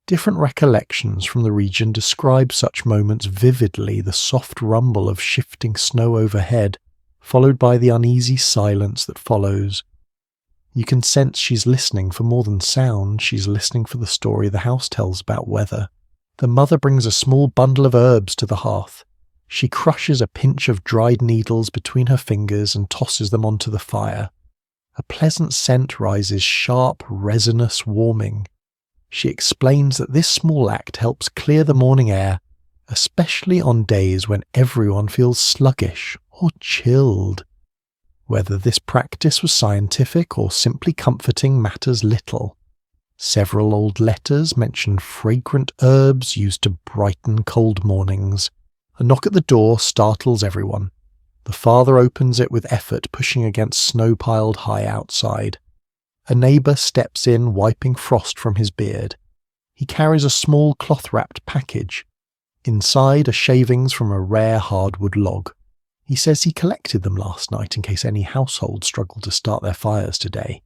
Different recollections from the region describe such moments vividly: the soft rumble of shifting snow overhead, followed by the uneasy silence that follows. You can sense she's listening for more than sound. She's listening for the story the house tells about weather. The mother brings a small bundle of herbs to the hearth. She crushes a pinch of dried needles between her fingers and tosses them onto the fire. A pleasant scent rises, sharp, resinous, warming. She explains that this small act helps clear the morning air, especially on days when everyone feels sluggish or chilled. Whether this practice was scientific or simply comforting matters little. Several old letters mention fragrant herbs used to brighten cold mornings. A knock at the door startles everyone. The father opens it with effort, pushing against snow piled high outside. A neighbour steps in, wiping frost from his beard. He carries a small cloth-wrapped package. Inside are shavings from a rare hardwood log. He says he collected them last night in case any household struggled to start their fires today.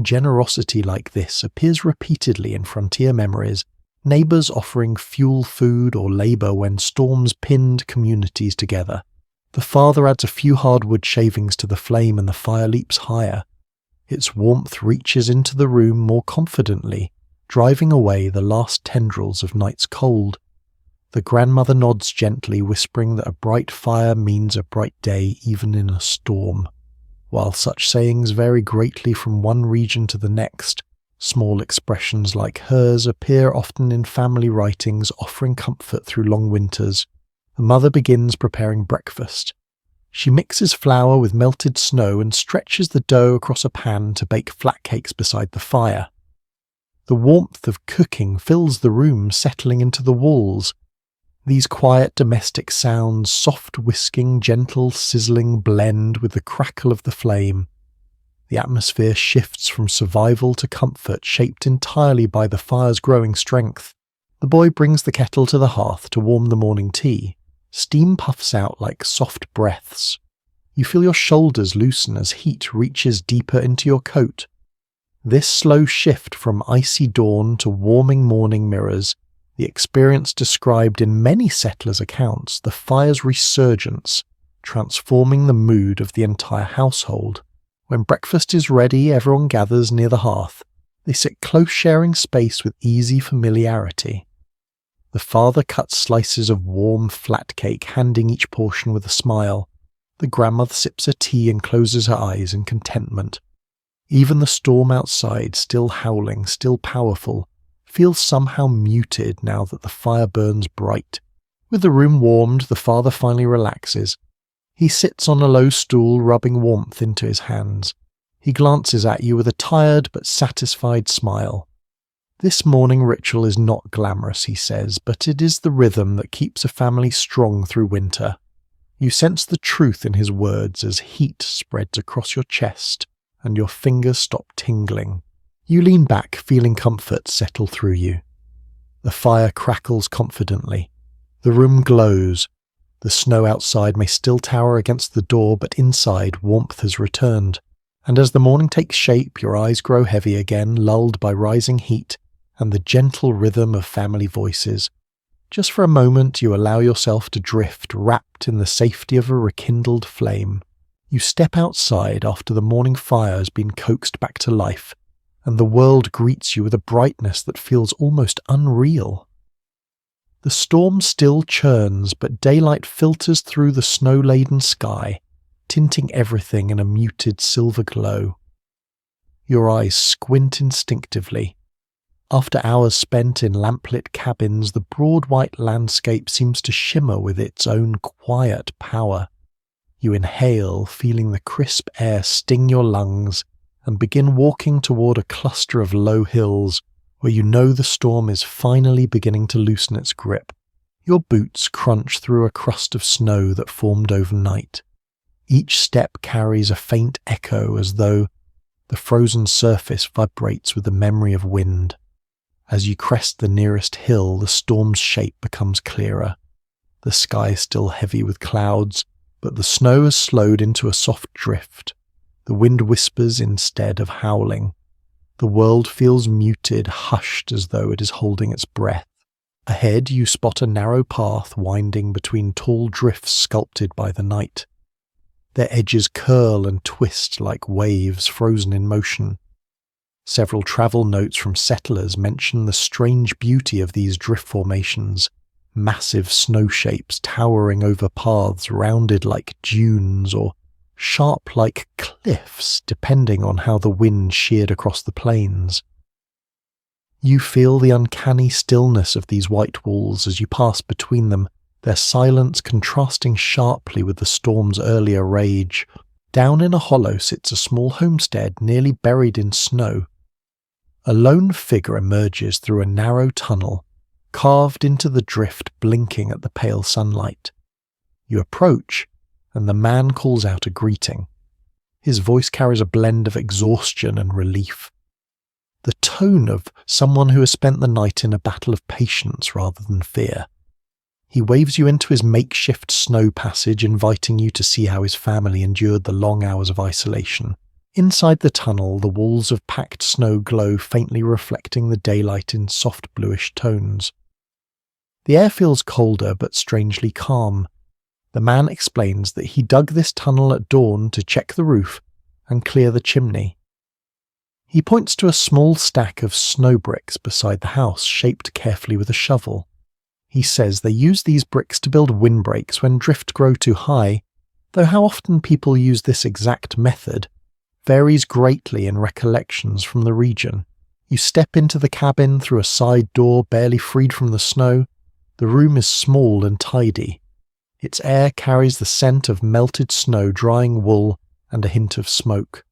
Generosity like this appears repeatedly in frontier memories, neighbours offering fuel, food, or labour when storms pinned communities together. The father adds a few hardwood shavings to the flame and the fire leaps higher. Its warmth reaches into the room more confidently, driving away the last tendrils of night's cold. The grandmother nods gently, whispering that a bright fire means a bright day even in a storm. While such sayings vary greatly from one region to the next, small expressions like hers appear often in family writings, offering comfort through long winters. The mother begins preparing breakfast. She mixes flour with melted snow and stretches the dough across a pan to bake flat cakes beside the fire. The warmth of cooking fills the room, settling into the walls. These quiet domestic sounds, soft whisking, gentle sizzling, blend with the crackle of the flame. The atmosphere shifts from survival to comfort, shaped entirely by the fire's growing strength. The boy brings the kettle to the hearth to warm the morning tea. Steam puffs out like soft breaths. You feel your shoulders loosen as heat reaches deeper into your coat. This slow shift from icy dawn to warming morning mirrors the experience described in many settlers' accounts, the fire's resurgence, transforming the mood of the entire household. When breakfast is ready, everyone gathers near the hearth. They sit close, sharing space with easy familiarity. The father cuts slices of warm, flat cake, handing each portion with a smile. The grandmother sips her tea and closes her eyes in contentment. Even the storm outside, still howling, still powerful, feels somehow muted now that the fire burns bright. With the room warmed, the father finally relaxes. He sits on a low stool, rubbing warmth into his hands. He glances at you with a tired but satisfied smile. This morning ritual is not glamorous, he says, but it is the rhythm that keeps a family strong through winter. You sense the truth in his words as heat spreads across your chest and your fingers stop tingling. You lean back, feeling comfort settle through you. The fire crackles confidently. The room glows. The snow outside may still tower against the door, but inside warmth has returned. And as the morning takes shape, your eyes grow heavy again, lulled by rising heat and the gentle rhythm of family voices. Just for a moment, you allow yourself to drift, wrapped in the safety of a rekindled flame. You step outside after the morning fire has been coaxed back to life, and the world greets you with a brightness that feels almost unreal. The storm still churns, but daylight filters through the snow-laden sky, tinting everything in a muted silver glow. Your eyes squint instinctively. After hours spent in lamplit cabins, the broad white landscape seems to shimmer with its own quiet power. You inhale, feeling the crisp air sting your lungs, and begin walking toward a cluster of low hills where you know the storm is finally beginning to loosen its grip. Your boots crunch through a crust of snow that formed overnight. Each step carries a faint echo as though the frozen surface vibrates with the memory of wind. As you crest the nearest hill, the storm's shape becomes clearer. The sky is still heavy with clouds, but the snow has slowed into a soft drift. The wind whispers instead of howling. The world feels muted, hushed as though it is holding its breath. Ahead you spot a narrow path winding between tall drifts sculpted by the night. Their edges curl and twist like waves frozen in motion. Several travel notes from settlers mention the strange beauty of these drift formations, massive snow shapes towering over paths rounded like dunes or sharp like cliffs, depending on how the wind sheared across the plains. You feel the uncanny stillness of these white walls as you pass between them, their silence contrasting sharply with the storm's earlier rage. Down in a hollow sits a small homestead nearly buried in snow. A lone figure emerges through a narrow tunnel, carved into the drift, blinking at the pale sunlight. You approach, and the man calls out a greeting. His voice carries a blend of exhaustion and relief, the tone of someone who has spent the night in a battle of patience rather than fear. He waves you into his makeshift snow passage, inviting you to see how his family endured the long hours of isolation. Inside the tunnel, the walls of packed snow glow, faintly reflecting the daylight in soft bluish tones. The air feels colder but strangely calm. The man explains that he dug this tunnel at dawn to check the roof and clear the chimney. He points to a small stack of snow bricks beside the house, shaped carefully with a shovel. He says they use these bricks to build windbreaks when drift grow too high, though how often people use this exact method varies greatly in recollections from the region. You step into the cabin through a side door barely freed from the snow. The room is small and tidy. Its air carries the scent of melted snow, drying wool, and a hint of smoke.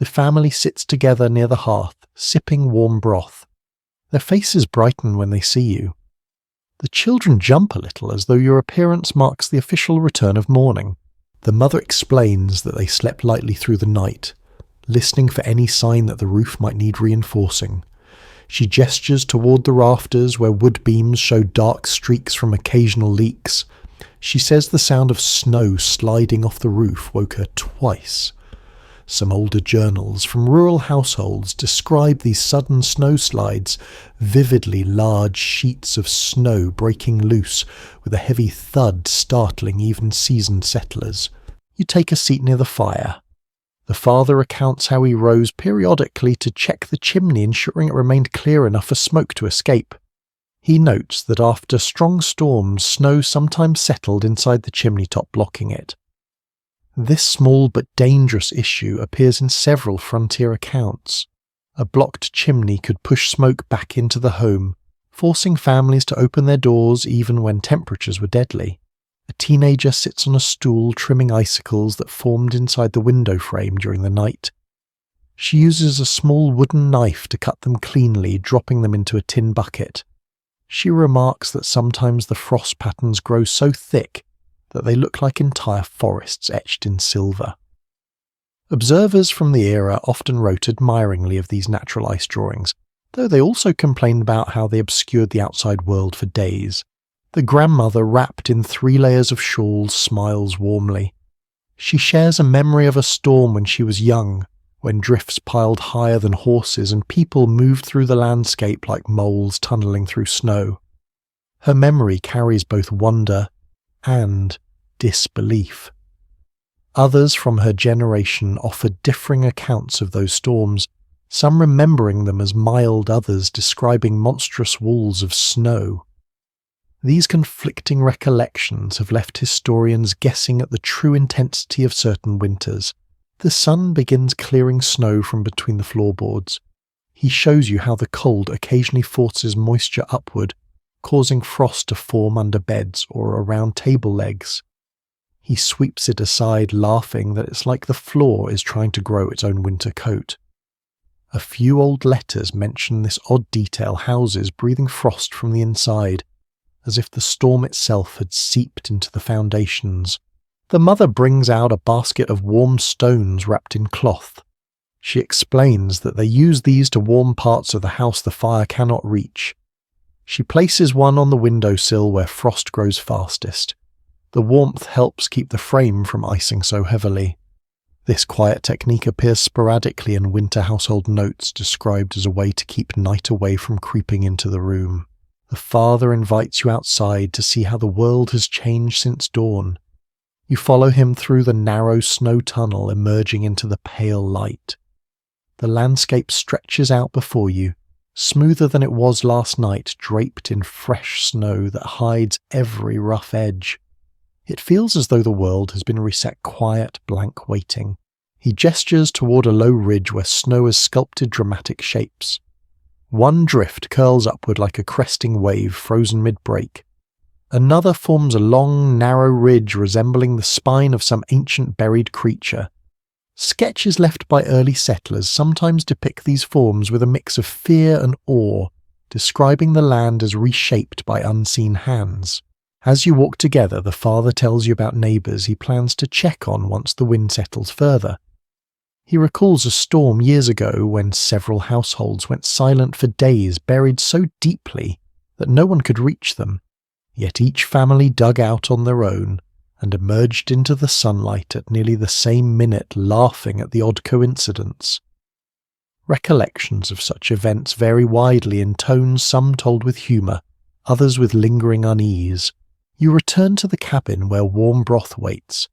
The family sits together near the hearth, sipping warm broth. Their faces brighten when they see you. The children jump a little as though your appearance marks the official return of morning. The mother explains that they slept lightly through the night, listening for any sign that the roof might need reinforcing. She gestures toward the rafters where wood beams show dark streaks from occasional leaks. She says the sound of snow sliding off the roof woke her twice. Some older journals from rural households describe these sudden snowslides, vividly large sheets of snow breaking loose with a heavy thud startling even seasoned settlers. You take a seat near the fire. The father recounts how he rose periodically to check the chimney, ensuring it remained clear enough for smoke to escape. He notes that after strong storms, snow sometimes settled inside the chimney top, blocking it. This small but dangerous issue appears in several frontier accounts. A blocked chimney could push smoke back into the home, forcing families to open their doors even when temperatures were deadly. A teenager sits on a stool trimming icicles that formed inside the window frame during the night. She uses a small wooden knife to cut them cleanly, dropping them into a tin bucket. She remarks that sometimes the frost patterns grow so thick that they look like entire forests etched in silver. Observers from the era often wrote admiringly of these natural ice drawings, though they also complained about how they obscured the outside world for days. The grandmother, wrapped in 3 layers of shawls, smiles warmly. She shares a memory of a storm when she was young, when drifts piled higher than horses and people moved through the landscape like moles tunnelling through snow. Her memory carries both wonder and disbelief. Others from her generation offered differing accounts of those storms, some remembering them as mild, others describing monstrous walls of snow. These conflicting recollections have left historians guessing at the true intensity of certain winters. The sun begins clearing snow from between the floorboards. He shows you how the cold occasionally forces moisture upward, causing frost to form under beds or around table legs. He sweeps it aside, laughing that it's like the floor is trying to grow its own winter coat. A few old letters mention this odd detail, houses breathing frost from the inside, as if the storm itself had seeped into the foundations. The mother brings out a basket of warm stones wrapped in cloth. She explains that they use these to warm parts of the house the fire cannot reach. She places one on the windowsill where frost grows fastest. The warmth helps keep the frame from icing so heavily. This quiet technique appears sporadically in winter household notes, described as a way to keep night away from creeping into the room. The father invites you outside to see how the world has changed since dawn. You follow him through the narrow snow tunnel, emerging into the pale light. The landscape stretches out before you, smoother than it was last night, draped in fresh snow that hides every rough edge. It feels as though the world has been reset, quiet, blank waiting. He gestures toward a low ridge where snow has sculpted dramatic shapes. One drift curls upward like a cresting wave frozen mid-break. Another forms a long, narrow ridge resembling the spine of some ancient buried creature. Sketches left by early settlers sometimes depict these forms with a mix of fear and awe, describing the land as reshaped by unseen hands. As you walk together, the father tells you about neighbours he plans to check on once the wind settles further. He recalls a storm years ago when several households went silent for days, buried so deeply that no one could reach them. Yet each family dug out on their own and emerged into the sunlight at nearly the same minute, laughing at the odd coincidence. Recollections of such events vary widely in tones, some told with humour, others with lingering unease. You return to the cabin where warm broth waits.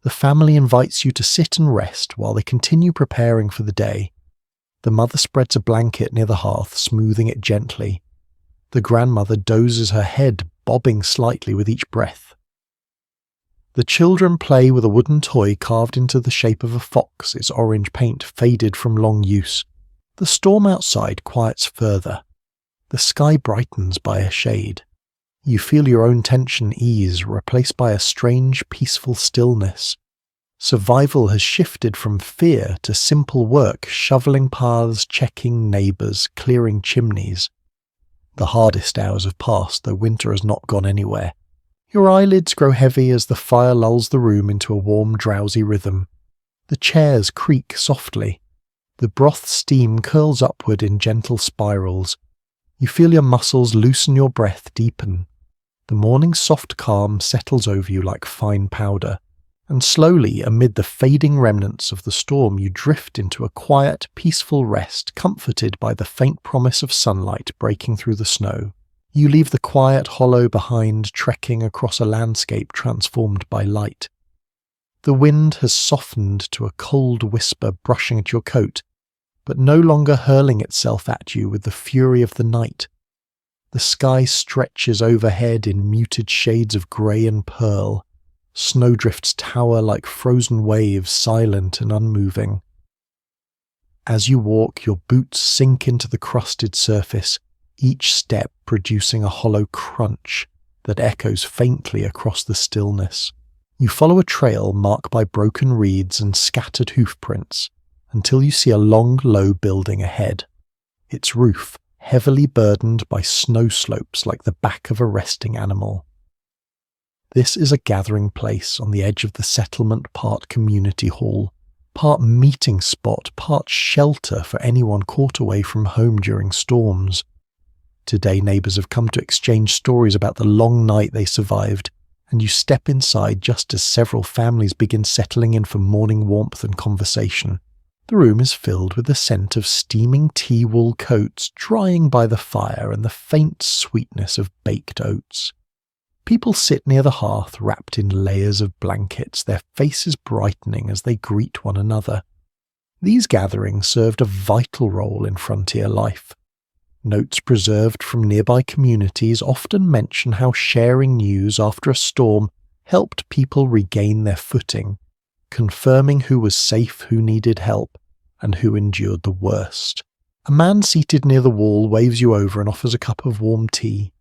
The family invites you to sit and rest while they continue preparing for the day. The mother spreads a blanket near the hearth, smoothing it gently. The grandmother dozes her head, bobbing slightly with each breath. The children play with a wooden toy carved into the shape of a fox, its orange paint faded from long use. The storm outside quiets further. The sky brightens by a shade. You feel your own tension ease, replaced by a strange, peaceful stillness. Survival has shifted from fear to simple work, shoveling paths, checking neighbours, clearing chimneys. The hardest hours have passed, though winter has not gone anywhere. Your eyelids grow heavy as the fire lulls the room into a warm, drowsy rhythm. The chairs creak softly. The broth steam curls upward in gentle spirals. You feel your muscles loosen, your breath deepen. The morning's soft calm settles over you like fine powder, and slowly, amid the fading remnants of the storm, you drift into a quiet, peaceful rest, comforted by the faint promise of sunlight breaking through the snow. You leave the quiet hollow behind, trekking across a landscape transformed by light. The wind has softened to a cold whisper brushing at your coat, but no longer hurling itself at you with the fury of the night. The sky stretches overhead in muted shades of grey and pearl. Snowdrifts tower like frozen waves, silent and unmoving. As you walk, your boots sink into the crusted surface, each step producing a hollow crunch that echoes faintly across the stillness. You follow a trail marked by broken reeds and scattered hoofprints until you see a long, low building ahead. Its roof heavily burdened by snow slopes like the back of a resting animal. This is a gathering place on the edge of the settlement part community hall, part meeting spot, part shelter for anyone caught away from home during storms. Today, neighbours have come to exchange stories about the long night they survived, and you step inside just as several families begin settling in for morning warmth and conversation. The room is filled with the scent of steaming tea wool coats drying by the fire and the faint sweetness of baked oats. People sit near the hearth wrapped in layers of blankets, their faces brightening as they greet one another. These gatherings served a vital role in frontier life. Notes preserved from nearby communities often mention how sharing news after a storm helped people regain their footing, confirming who was safe, who needed help, and who endured the worst. A man seated near the wall waves you over and offers a cup of warm tea.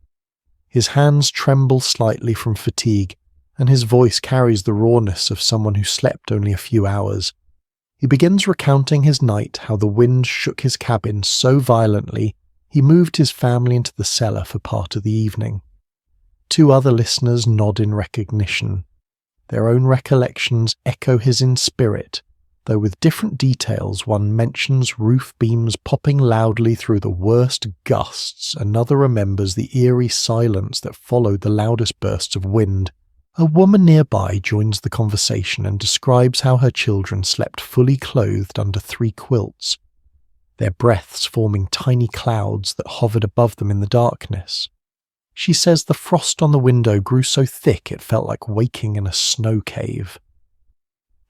His hands tremble slightly from fatigue, and his voice carries the rawness of someone who slept only a few hours. He begins recounting his night, how the wind shook his cabin so violently he moved his family into the cellar for part of the evening. 2 other listeners nod in recognition. Their own recollections echo his in spirit, though with different details. One mentions roof beams popping loudly through the worst gusts, another remembers the eerie silence that followed the loudest bursts of wind. A woman nearby joins the conversation and describes how her children slept fully clothed under 3 quilts, their breaths forming tiny clouds that hovered above them in the darkness. She says the frost on the window grew so thick it felt like waking in a snow cave.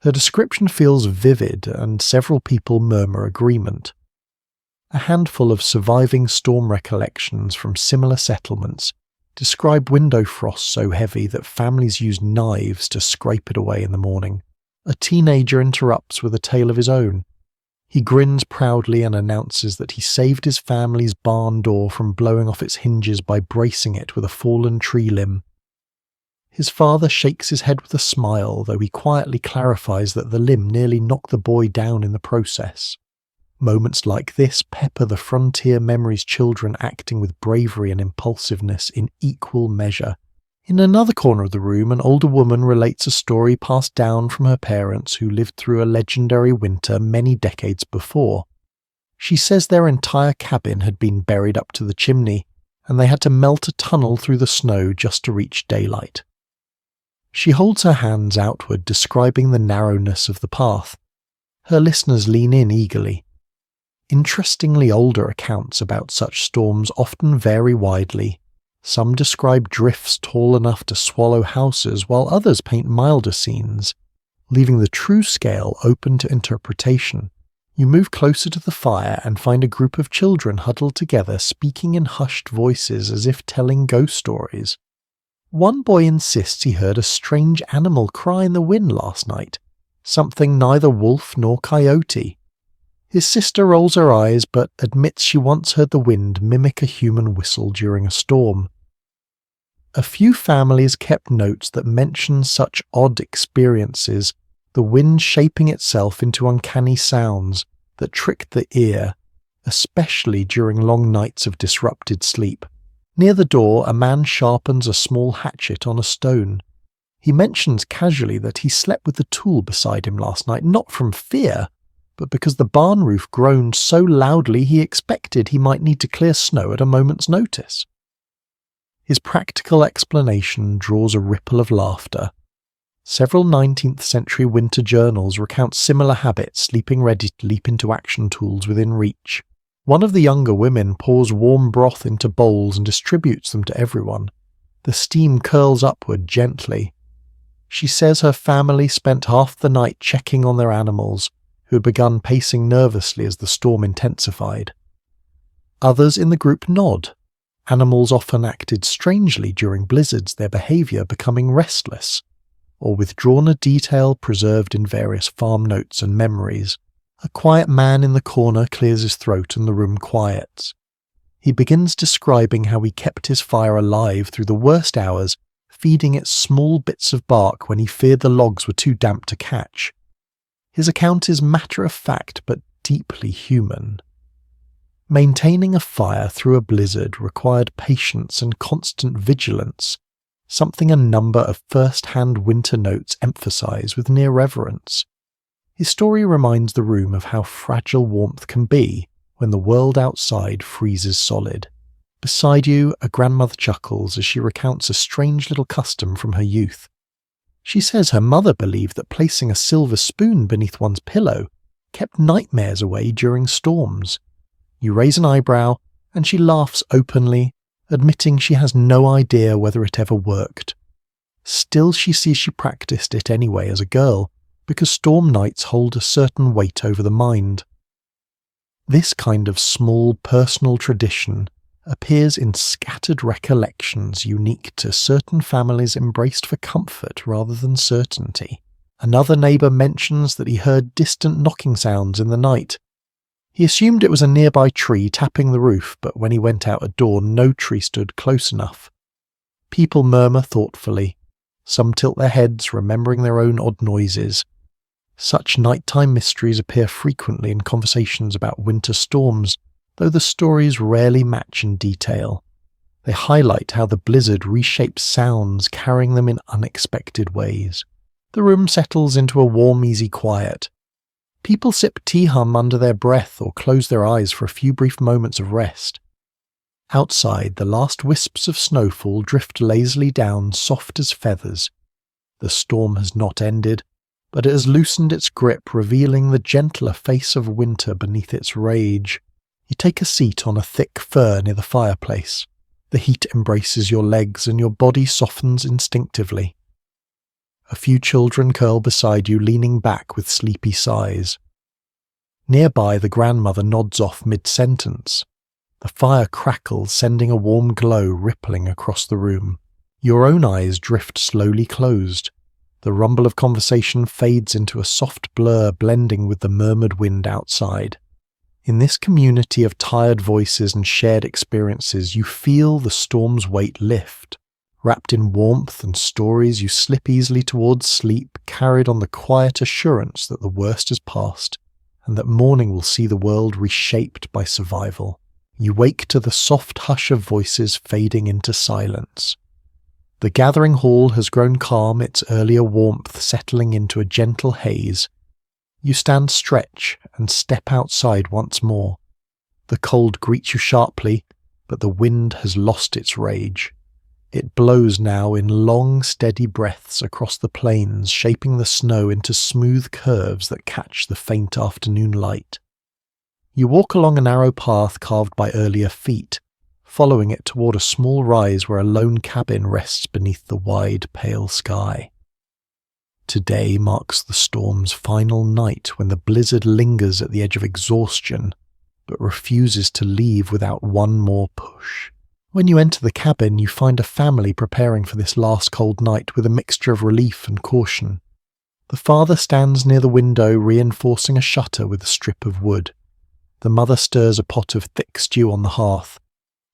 Her description feels vivid, and several people murmur agreement. A handful of surviving storm recollections from similar settlements describe window frost so heavy that families used knives to scrape it away in the morning. A teenager interrupts with a tale of his own. He grins proudly and announces that he saved his family's barn door from blowing off its hinges by bracing it with a fallen tree limb. His father shakes his head with a smile, though he quietly clarifies that the limb nearly knocked the boy down in the process. Moments like this pepper the frontier memories, children acting with bravery and impulsiveness in equal measure. In another corner of the room, an older woman relates a story passed down from her parents who lived through a legendary winter many decades before. She says their entire cabin had been buried up to the chimney, and they had to melt a tunnel through the snow just to reach daylight. She holds her hands outward, describing the narrowness of the path. Her listeners lean in eagerly. Interestingly, older accounts about such storms often vary widely. Some describe drifts tall enough to swallow houses, while others paint milder scenes, leaving the true scale open to interpretation. You move closer to the fire and find a group of children huddled together, speaking in hushed voices as if telling ghost stories. One boy insists he heard a strange animal cry in the wind last night, something neither wolf nor coyote. His sister rolls her eyes but admits she once heard the wind mimic a human whistle during a storm. A few families kept notes that mention such odd experiences, the wind shaping itself into uncanny sounds that tricked the ear, especially during long nights of disrupted sleep. Near the door, a man sharpens a small hatchet on a stone. He mentions casually that he slept with the tool beside him last night, not from fear, but because the barn roof groaned so loudly he expected he might need to clear snow at a moment's notice. His practical explanation draws a ripple of laughter. Several 19th century winter journals recount similar habits, sleeping ready to leap into action tools within reach. One of the younger women pours warm broth into bowls and distributes them to everyone. The steam curls upward gently. She says her family spent half the night checking on their animals, who had begun pacing nervously as the storm intensified. Others in the group nod. Animals often acted strangely during blizzards, their behaviour becoming restless, or withdrawn, a detail preserved in various farm notes and memories. A quiet man in the corner clears his throat and the room quiets. He begins describing how he kept his fire alive through the worst hours, feeding it small bits of bark when he feared the logs were too damp to catch. His account is matter-of-fact but deeply human. Maintaining a fire through a blizzard required patience and constant vigilance, something a number of first-hand winter notes emphasize with near reverence. His story reminds the room of how fragile warmth can be when the world outside freezes solid. Beside you, a grandmother chuckles as she recounts a strange little custom from her youth. She says her mother believed that placing a silver spoon beneath one's pillow kept nightmares away during storms. You raise an eyebrow, and she laughs openly, admitting she has no idea whether it ever worked. Still, she sees she practiced it anyway as a girl, because storm nights hold a certain weight over the mind. This kind of small personal tradition appears in scattered recollections unique to certain families embraced for comfort rather than certainty. Another neighbour mentions that he heard distant knocking sounds in the night. He assumed it was a nearby tree tapping the roof, but when he went out at dawn, no tree stood close enough. People murmur thoughtfully. Some tilt their heads, remembering their own odd noises. Such nighttime mysteries appear frequently in conversations about winter storms, though the stories rarely match in detail. They highlight how the blizzard reshapes sounds, carrying them in unexpected ways. The room settles into a warm, easy quiet. People sip tea hum under their breath or close their eyes for a few brief moments of rest. Outside, the last wisps of snowfall drift lazily down, soft as feathers. The storm has not ended, but it has loosened its grip, revealing the gentler face of winter beneath its rage. You take a seat on a thick fur near the fireplace. The heat embraces your legs and your body softens instinctively. A few children curl beside you, leaning back with sleepy sighs. Nearby, the grandmother nods off mid-sentence. The fire crackles, sending a warm glow rippling across the room. Your own eyes drift slowly closed. The rumble of conversation fades into a soft blur, blending with the murmured wind outside. In this community of tired voices and shared experiences, you feel the storm's weight lift. Wrapped in warmth and stories, you slip easily towards sleep, carried on the quiet assurance that the worst has passed, and that morning will see the world reshaped by survival. You wake to the soft hush of voices fading into silence. The gathering hall has grown calm, its earlier warmth settling into a gentle haze. You stand stretch and step outside once more. The cold greets you sharply, but the wind has lost its rage. It blows now in long, steady breaths across the plains, shaping the snow into smooth curves that catch the faint afternoon light. You walk along a narrow path carved by earlier feet, following it toward a small rise where a lone cabin rests beneath the wide, pale sky. Today marks the storm's final night, when the blizzard lingers at the edge of exhaustion, but refuses to leave without one more push. When you enter the cabin, you find a family preparing for this last cold night with a mixture of relief and caution. The father stands near the window, reinforcing a shutter with a strip of wood. The mother stirs a pot of thick stew on the hearth.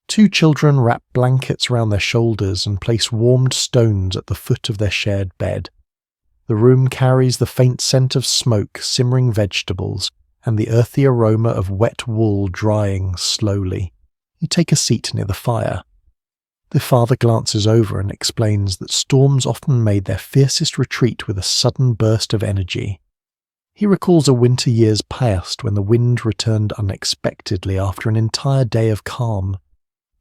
Two children wrap blankets around their shoulders and place warmed stones at the foot of their shared bed. The room carries the faint scent of smoke, simmering vegetables, and the earthy aroma of wet wool drying slowly. You take a seat near the fire. The father glances over and explains that storms often made their fiercest retreat with a sudden burst of energy. He recalls a winter years past when the wind returned unexpectedly after an entire day of calm.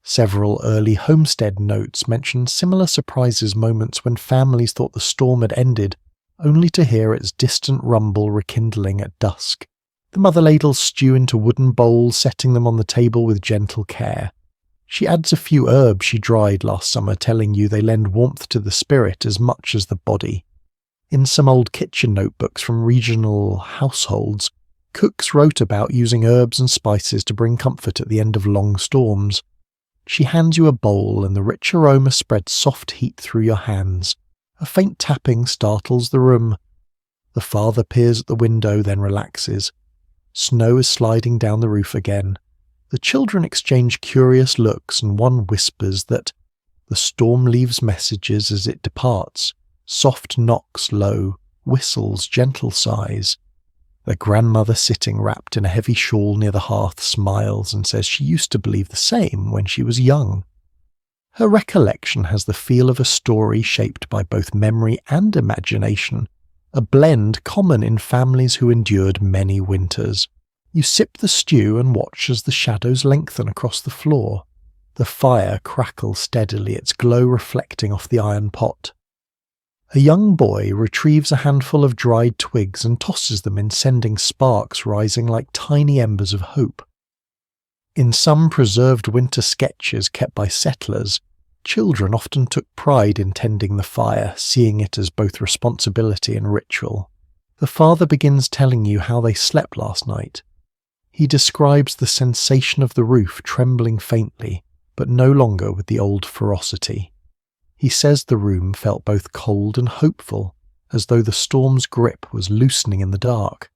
Several early homestead notes mention similar surprises, moments when families thought the storm had ended, only to hear its distant rumble rekindling at dusk. The mother ladles stew into wooden bowls, setting them on the table with gentle care. She adds a few herbs she dried last summer, telling you they lend warmth to the spirit as much as the body. In some old kitchen notebooks from regional households, cooks wrote about using herbs and spices to bring comfort at the end of long storms. She hands you a bowl, and the rich aroma spreads soft heat through your hands. A faint tapping startles the room. The father peers at the window, then relaxes. Snow is sliding down the roof again. The children exchange curious looks, and one whispers that the storm leaves messages as it departs. Soft knocks low, whistles, gentle sighs. The grandmother, sitting wrapped in a heavy shawl near the hearth, smiles and says she used to believe the same when she was young. Her recollection has the feel of a story shaped by both memory and imagination, a blend common in families who endured many winters. You sip the stew and watch as the shadows lengthen across the floor. The fire crackles steadily, its glow reflecting off the iron pot. A young boy retrieves a handful of dried twigs and tosses them in, sending sparks rising like tiny embers of hope. In some preserved winter sketches kept by settlers, children often took pride in tending the fire, seeing it as both responsibility and ritual. The father begins telling you how they slept last night. He describes the sensation of the roof trembling faintly, but no longer with the old ferocity. He says the room felt both cold and hopeful, as though the storm's grip was loosening in the dark.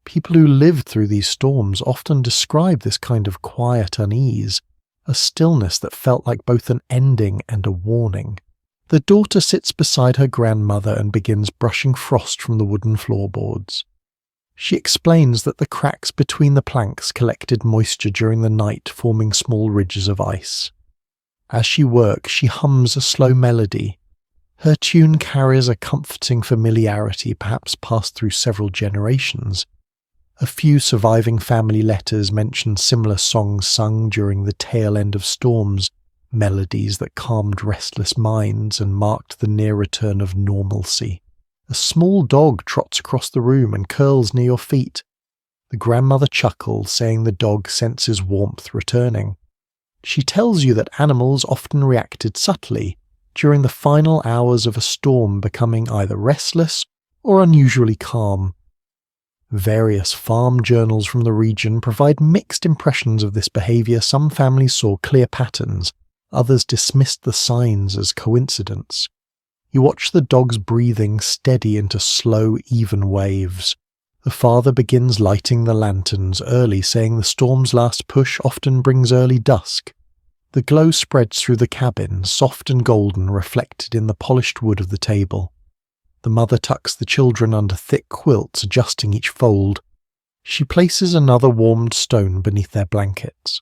People who lived through these storms often describe this kind of quiet unease, a stillness that felt like both an ending and a warning. The daughter sits beside her grandmother and begins brushing frost from the wooden floorboards. She explains that the cracks between the planks collected moisture during the night, forming small ridges of ice. As she works, she hums a slow melody. Her tune carries a comforting familiarity, perhaps passed through several generations. A few surviving family letters mention similar songs sung during the tail end of storms, melodies that calmed restless minds and marked the near return of normalcy. A small dog trots across the room and curls near your feet. The grandmother chuckles, saying the dog senses warmth returning. She tells you that animals often reacted subtly during the final hours of a storm, becoming either restless or unusually calm. Various farm journals from the region provide mixed impressions of this behavior. Some families saw clear patterns, others dismissed the signs as coincidence. You watch the dog's breathing steady into slow, even waves. The father begins lighting the lanterns early, saying the storm's last push often brings early dusk. The glow spreads through the cabin, soft and golden, reflected in the polished wood of the table. The mother tucks the children under thick quilts, adjusting each fold. She places another warmed stone beneath their blankets.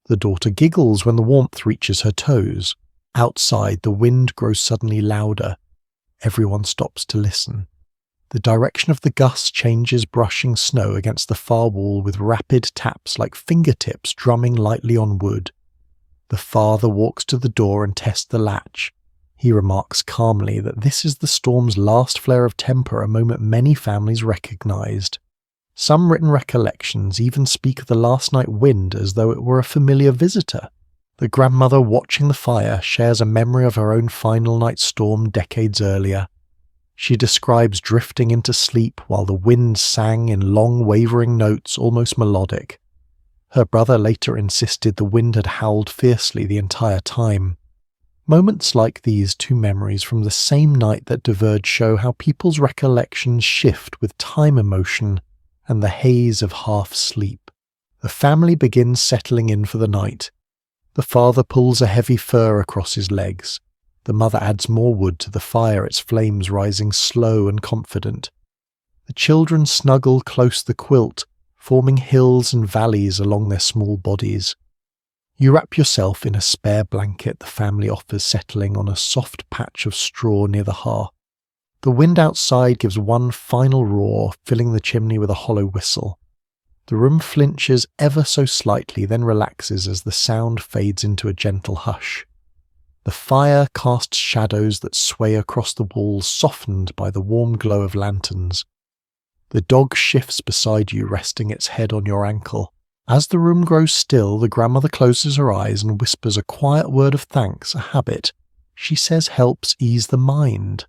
The daughter giggles when the warmth reaches her toes. Outside, the wind grows suddenly louder. Everyone stops to listen. The direction of the gusts changes, brushing snow against the far wall with rapid taps like fingertips drumming lightly on wood. The father walks to the door and tests the latch. He remarks calmly that this is the storm's last flare of temper, a moment many families recognized. Some written recollections even speak of the last night wind as though it were a familiar visitor. The grandmother watching the fire shares a memory of her own final night storm decades earlier. She describes drifting into sleep while the wind sang in long wavering notes, almost melodic. Her brother later insisted the wind had howled fiercely the entire time. Moments like these two memories from the same night that diverge show how people's recollections shift with time, emotion, and the haze of half-sleep. The family begins settling in for the night. The father pulls a heavy fur across his legs. The mother adds more wood to the fire, its flames rising slow and confident. The children snuggle close the quilt, forming hills and valleys along their small bodies. You wrap yourself in a spare blanket the family offers, settling on a soft patch of straw near the hearth. The wind outside gives one final roar, filling the chimney with a hollow whistle. The room flinches ever so slightly, then relaxes as the sound fades into a gentle hush. The fire casts shadows that sway across the walls, softened by the warm glow of lanterns. The dog shifts beside you, resting its head on your ankle. As the room grows still, the grandmother closes her eyes and whispers a quiet word of thanks, a habit she says helps ease the mind.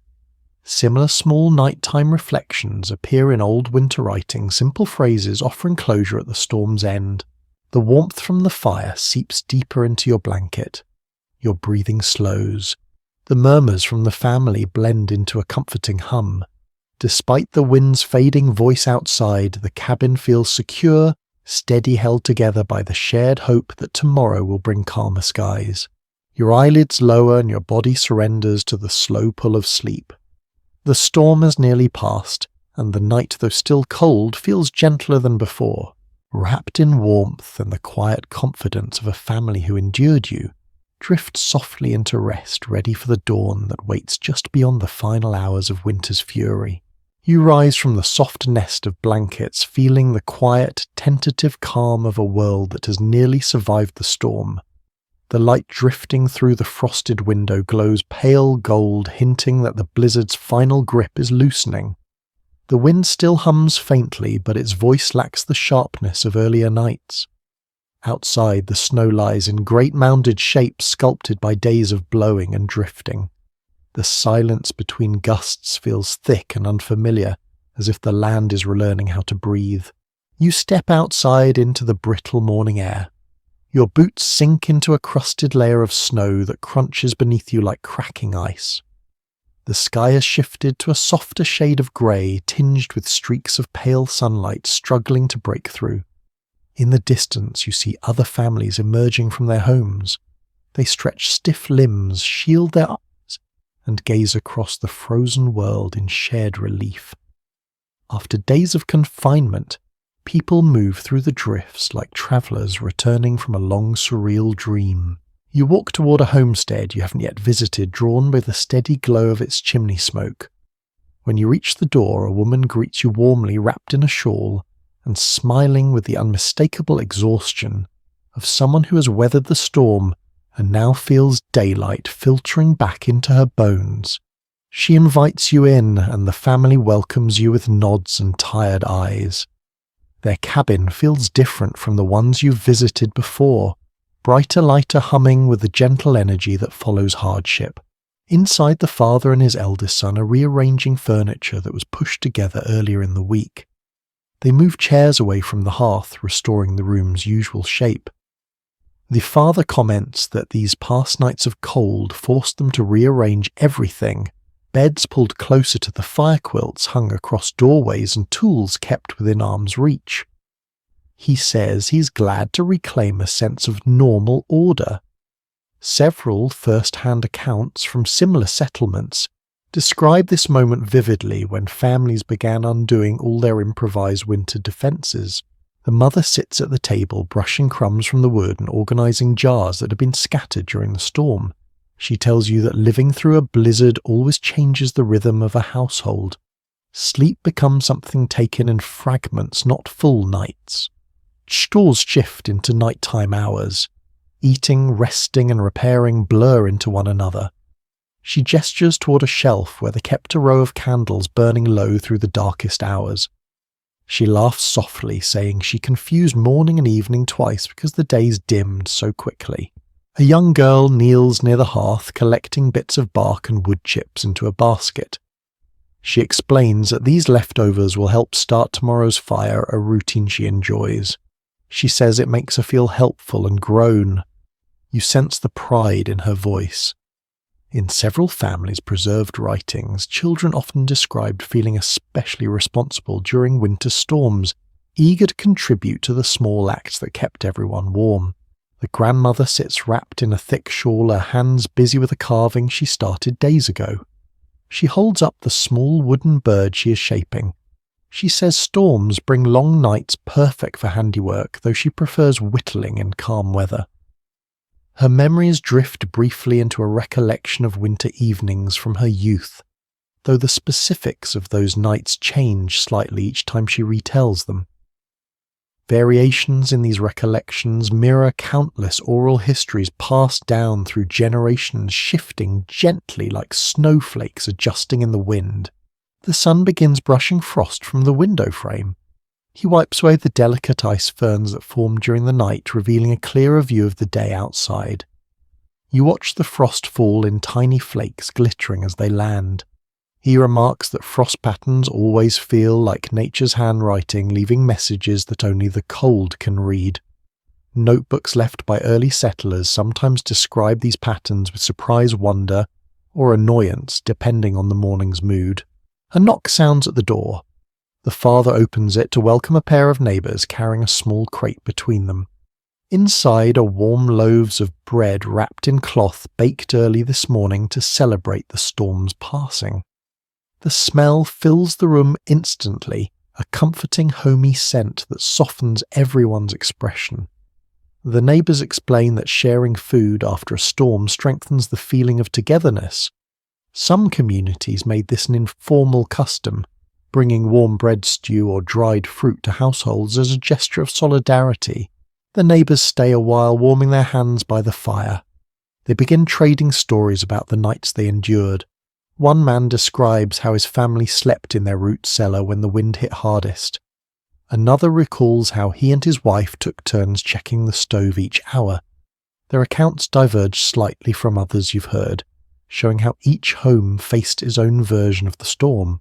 Similar small nighttime reflections appear in old winter writing, simple phrases offering closure at the storm's end. The warmth from the fire seeps deeper into your blanket. Your breathing slows. The murmurs from the family blend into a comforting hum. Despite the wind's fading voice outside, the cabin feels secure, steady, held together by the shared hope that tomorrow will bring calmer skies. Your eyelids lower and your body surrenders to the slow pull of sleep. The storm has nearly passed, and the night, though still cold, feels gentler than before. Wrapped in warmth and the quiet confidence of a family who endured you, drift softly into rest, ready for the dawn that waits just beyond the final hours of winter's fury. You rise from the soft nest of blankets, feeling the quiet, tentative calm of a world that has nearly survived the storm. The light drifting through the frosted window glows pale gold, hinting that the blizzard's final grip is loosening. The wind still hums faintly, but its voice lacks the sharpness of earlier nights. Outside, the snow lies in great mounded shapes sculpted by days of blowing and drifting. The silence between gusts feels thick and unfamiliar, as if the land is relearning how to breathe. You step outside into the brittle morning air. Your boots sink into a crusted layer of snow that crunches beneath you like cracking ice. The sky has shifted to a softer shade of grey, tinged with streaks of pale sunlight struggling to break through. In the distance you see other families emerging from their homes. They stretch stiff limbs, shield their eyes, and gaze across the frozen world in shared relief. After days of confinement, people move through the drifts like travellers returning from a long surreal dream. You walk toward a homestead you haven't yet visited, drawn by the steady glow of its chimney smoke. When you reach the door, a woman greets you warmly, wrapped in a shawl, and smiling with the unmistakable exhaustion of someone who has weathered the storm and now feels daylight filtering back into her bones. She invites you in, and the family welcomes you with nods and tired eyes. Their cabin feels different from the ones you've visited before, brighter, lighter humming with the gentle energy that follows hardship. Inside, the father and his eldest son are rearranging furniture that was pushed together earlier in the week. They move chairs away from the hearth, restoring the room's usual shape. The father comments that these past nights of cold forced them to rearrange everything. Beds pulled closer to the fire, quilts hung across doorways, and tools kept within arm's reach. He says he's glad to reclaim a sense of normal order. Several first-hand accounts from similar settlements describe this moment vividly when families began undoing all their improvised winter defences. The mother sits at the table, brushing crumbs from the wood and organising jars that have been scattered during the storm. She tells you that living through a blizzard always changes the rhythm of a household. Sleep becomes something taken in fragments, not full nights. Chores shift into nighttime hours. Eating, resting and repairing blur into one another. She gestures toward a shelf where they kept a row of candles burning low through the darkest hours. She laughs softly, saying she confused morning and evening twice because the days dimmed so quickly. A young girl kneels near the hearth, collecting bits of bark and wood chips into a basket. She explains that these leftovers will help start tomorrow's fire, a routine she enjoys. She says it makes her feel helpful and grown. You sense the pride in her voice. In several families' preserved writings, children often described feeling especially responsible during winter storms, eager to contribute to the small acts that kept everyone warm. The grandmother sits wrapped in a thick shawl, her hands busy with a carving she started days ago. She holds up the small wooden bird she is shaping. She says storms bring long nights perfect for handiwork, though she prefers whittling in calm weather. Her memories drift briefly into a recollection of winter evenings from her youth, though the specifics of those nights change slightly each time she retells them. Variations in these recollections mirror countless oral histories passed down through generations, shifting gently like snowflakes adjusting in the wind. The sun begins brushing frost from the window frame. He wipes away the delicate ice ferns that formed during the night, revealing a clearer view of the day outside. You watch the frost fall in tiny flakes glittering as they land. He remarks that frost patterns always feel like nature's handwriting, leaving messages that only the cold can read. Notebooks left by early settlers sometimes describe these patterns with surprise, wonder, or annoyance, depending on the morning's mood. A knock sounds at the door. The father opens it to welcome a pair of neighbours carrying a small crate between them. Inside are warm loaves of bread wrapped in cloth, baked early this morning to celebrate the storm's passing. The smell fills the room instantly, a comforting, homey scent that softens everyone's expression. The neighbours explain that sharing food after a storm strengthens the feeling of togetherness. Some communities made this an informal custom, bringing warm bread stew or dried fruit to households as a gesture of solidarity. The neighbours stay a while warming their hands by the fire. They begin trading stories about the nights they endured. One man describes how his family slept in their root cellar when the wind hit hardest. Another recalls how he and his wife took turns checking the stove each hour. Their accounts diverge slightly from others you've heard, showing how each home faced its own version of the storm.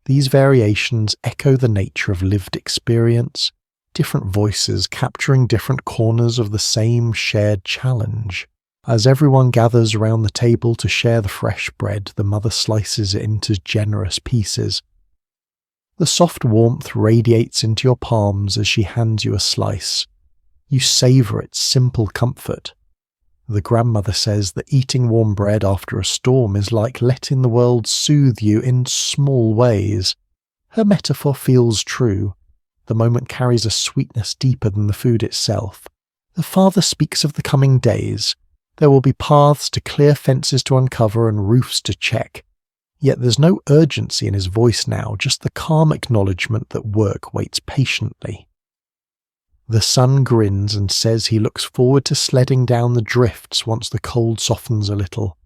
These variations echo the nature of lived experience, different voices capturing different corners of the same shared challenge. As everyone gathers around the table to share the fresh bread, the mother slices it into generous pieces. The soft warmth radiates into your palms as she hands you a slice. You savour its simple comfort. The grandmother says that eating warm bread after a storm is like letting the world soothe you in small ways. Her metaphor feels true. The moment carries a sweetness deeper than the food itself. The father speaks of the coming days. There will be paths to clear, fences to uncover, and roofs to check. Yet there's no urgency in his voice now, just the calm acknowledgement that work waits patiently. The son grins and says he looks forward to sledding down the drifts once the cold softens a little.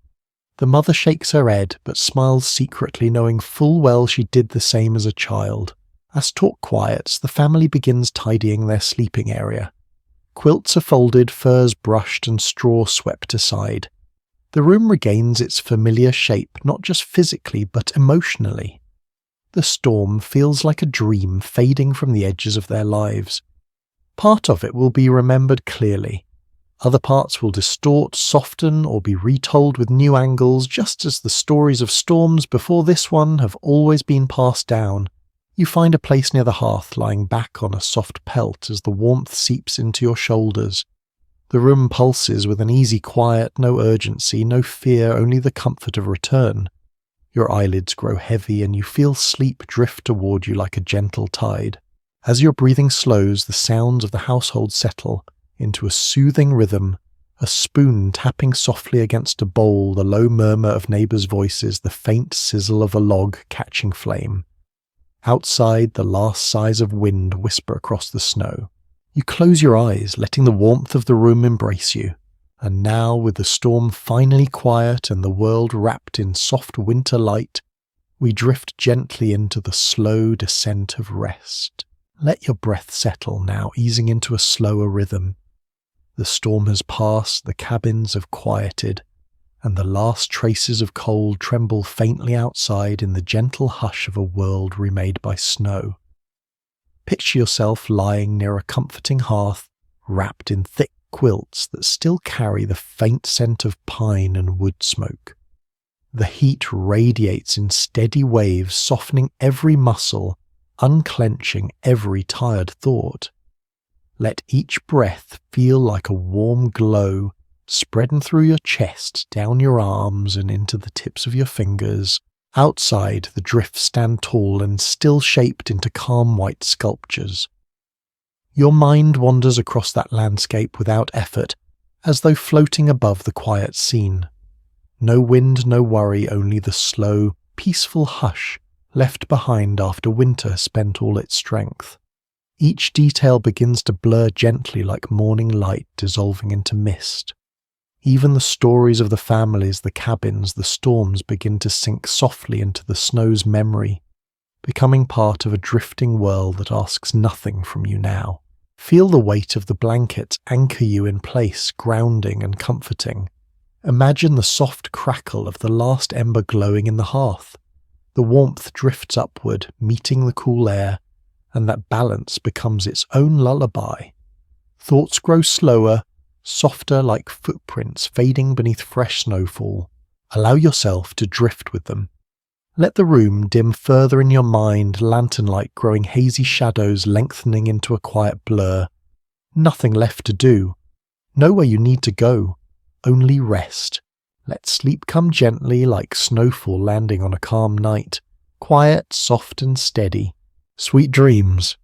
The mother shakes her head, but smiles secretly, knowing full well she did the same as a child. As talk quiets, the family begins tidying their sleeping area. Quilts are folded, furs brushed, and straw swept aside. The room regains its familiar shape, not just physically, but emotionally. The storm feels like a dream fading from the edges of their lives. Part of it will be remembered clearly. Other parts will distort, soften, or be retold with new angles, just as the stories of storms before this one have always been passed down. You find a place near the hearth, lying back on a soft pelt as the warmth seeps into your shoulders. The room pulses with an easy quiet, no urgency, no fear, only the comfort of return. Your eyelids grow heavy and you feel sleep drift toward you like a gentle tide. As your breathing slows, the sounds of the household settle into a soothing rhythm, a spoon tapping softly against a bowl, the low murmur of neighbours' voices, the faint sizzle of a log catching flame. Outside, the last sighs of wind whisper across the snow. You close your eyes, letting the warmth of the room embrace you. And now, with the storm finally quiet and the world wrapped in soft winter light, we drift gently into the slow descent of rest. Let your breath settle now, easing into a slower rhythm. The storm has passed, the cabins have quieted, and the last traces of cold tremble faintly outside in the gentle hush of a world remade by snow. Picture yourself lying near a comforting hearth, wrapped in thick quilts that still carry the faint scent of pine and wood smoke. The heat radiates in steady waves, softening every muscle, unclenching every tired thought. Let each breath feel like a warm glow, spreading through your chest, down your arms and into the tips of your fingers. Outside, the drifts stand tall and still shaped into calm white sculptures. Your mind wanders across that landscape without effort, as though floating above the quiet scene. No wind, no worry, only the slow, peaceful hush left behind after winter spent all its strength. Each detail begins to blur gently like morning light dissolving into mist. Even the stories of the families, the cabins, the storms begin to sink softly into the snow's memory, becoming part of a drifting world that asks nothing from you now. Feel the weight of the blankets anchor you in place, grounding and comforting. Imagine the soft crackle of the last ember glowing in the hearth. The warmth drifts upward, meeting the cool air, and that balance becomes its own lullaby. Thoughts grow slower, softer like footprints fading beneath fresh snowfall. Allow yourself to drift with them. Let the room dim further in your mind, lantern-like growing hazy shadows lengthening into a quiet blur. Nothing left to do. Nowhere you need to go. Only rest. Let sleep come gently like snowfall landing on a calm night. Quiet, soft and steady. Sweet dreams.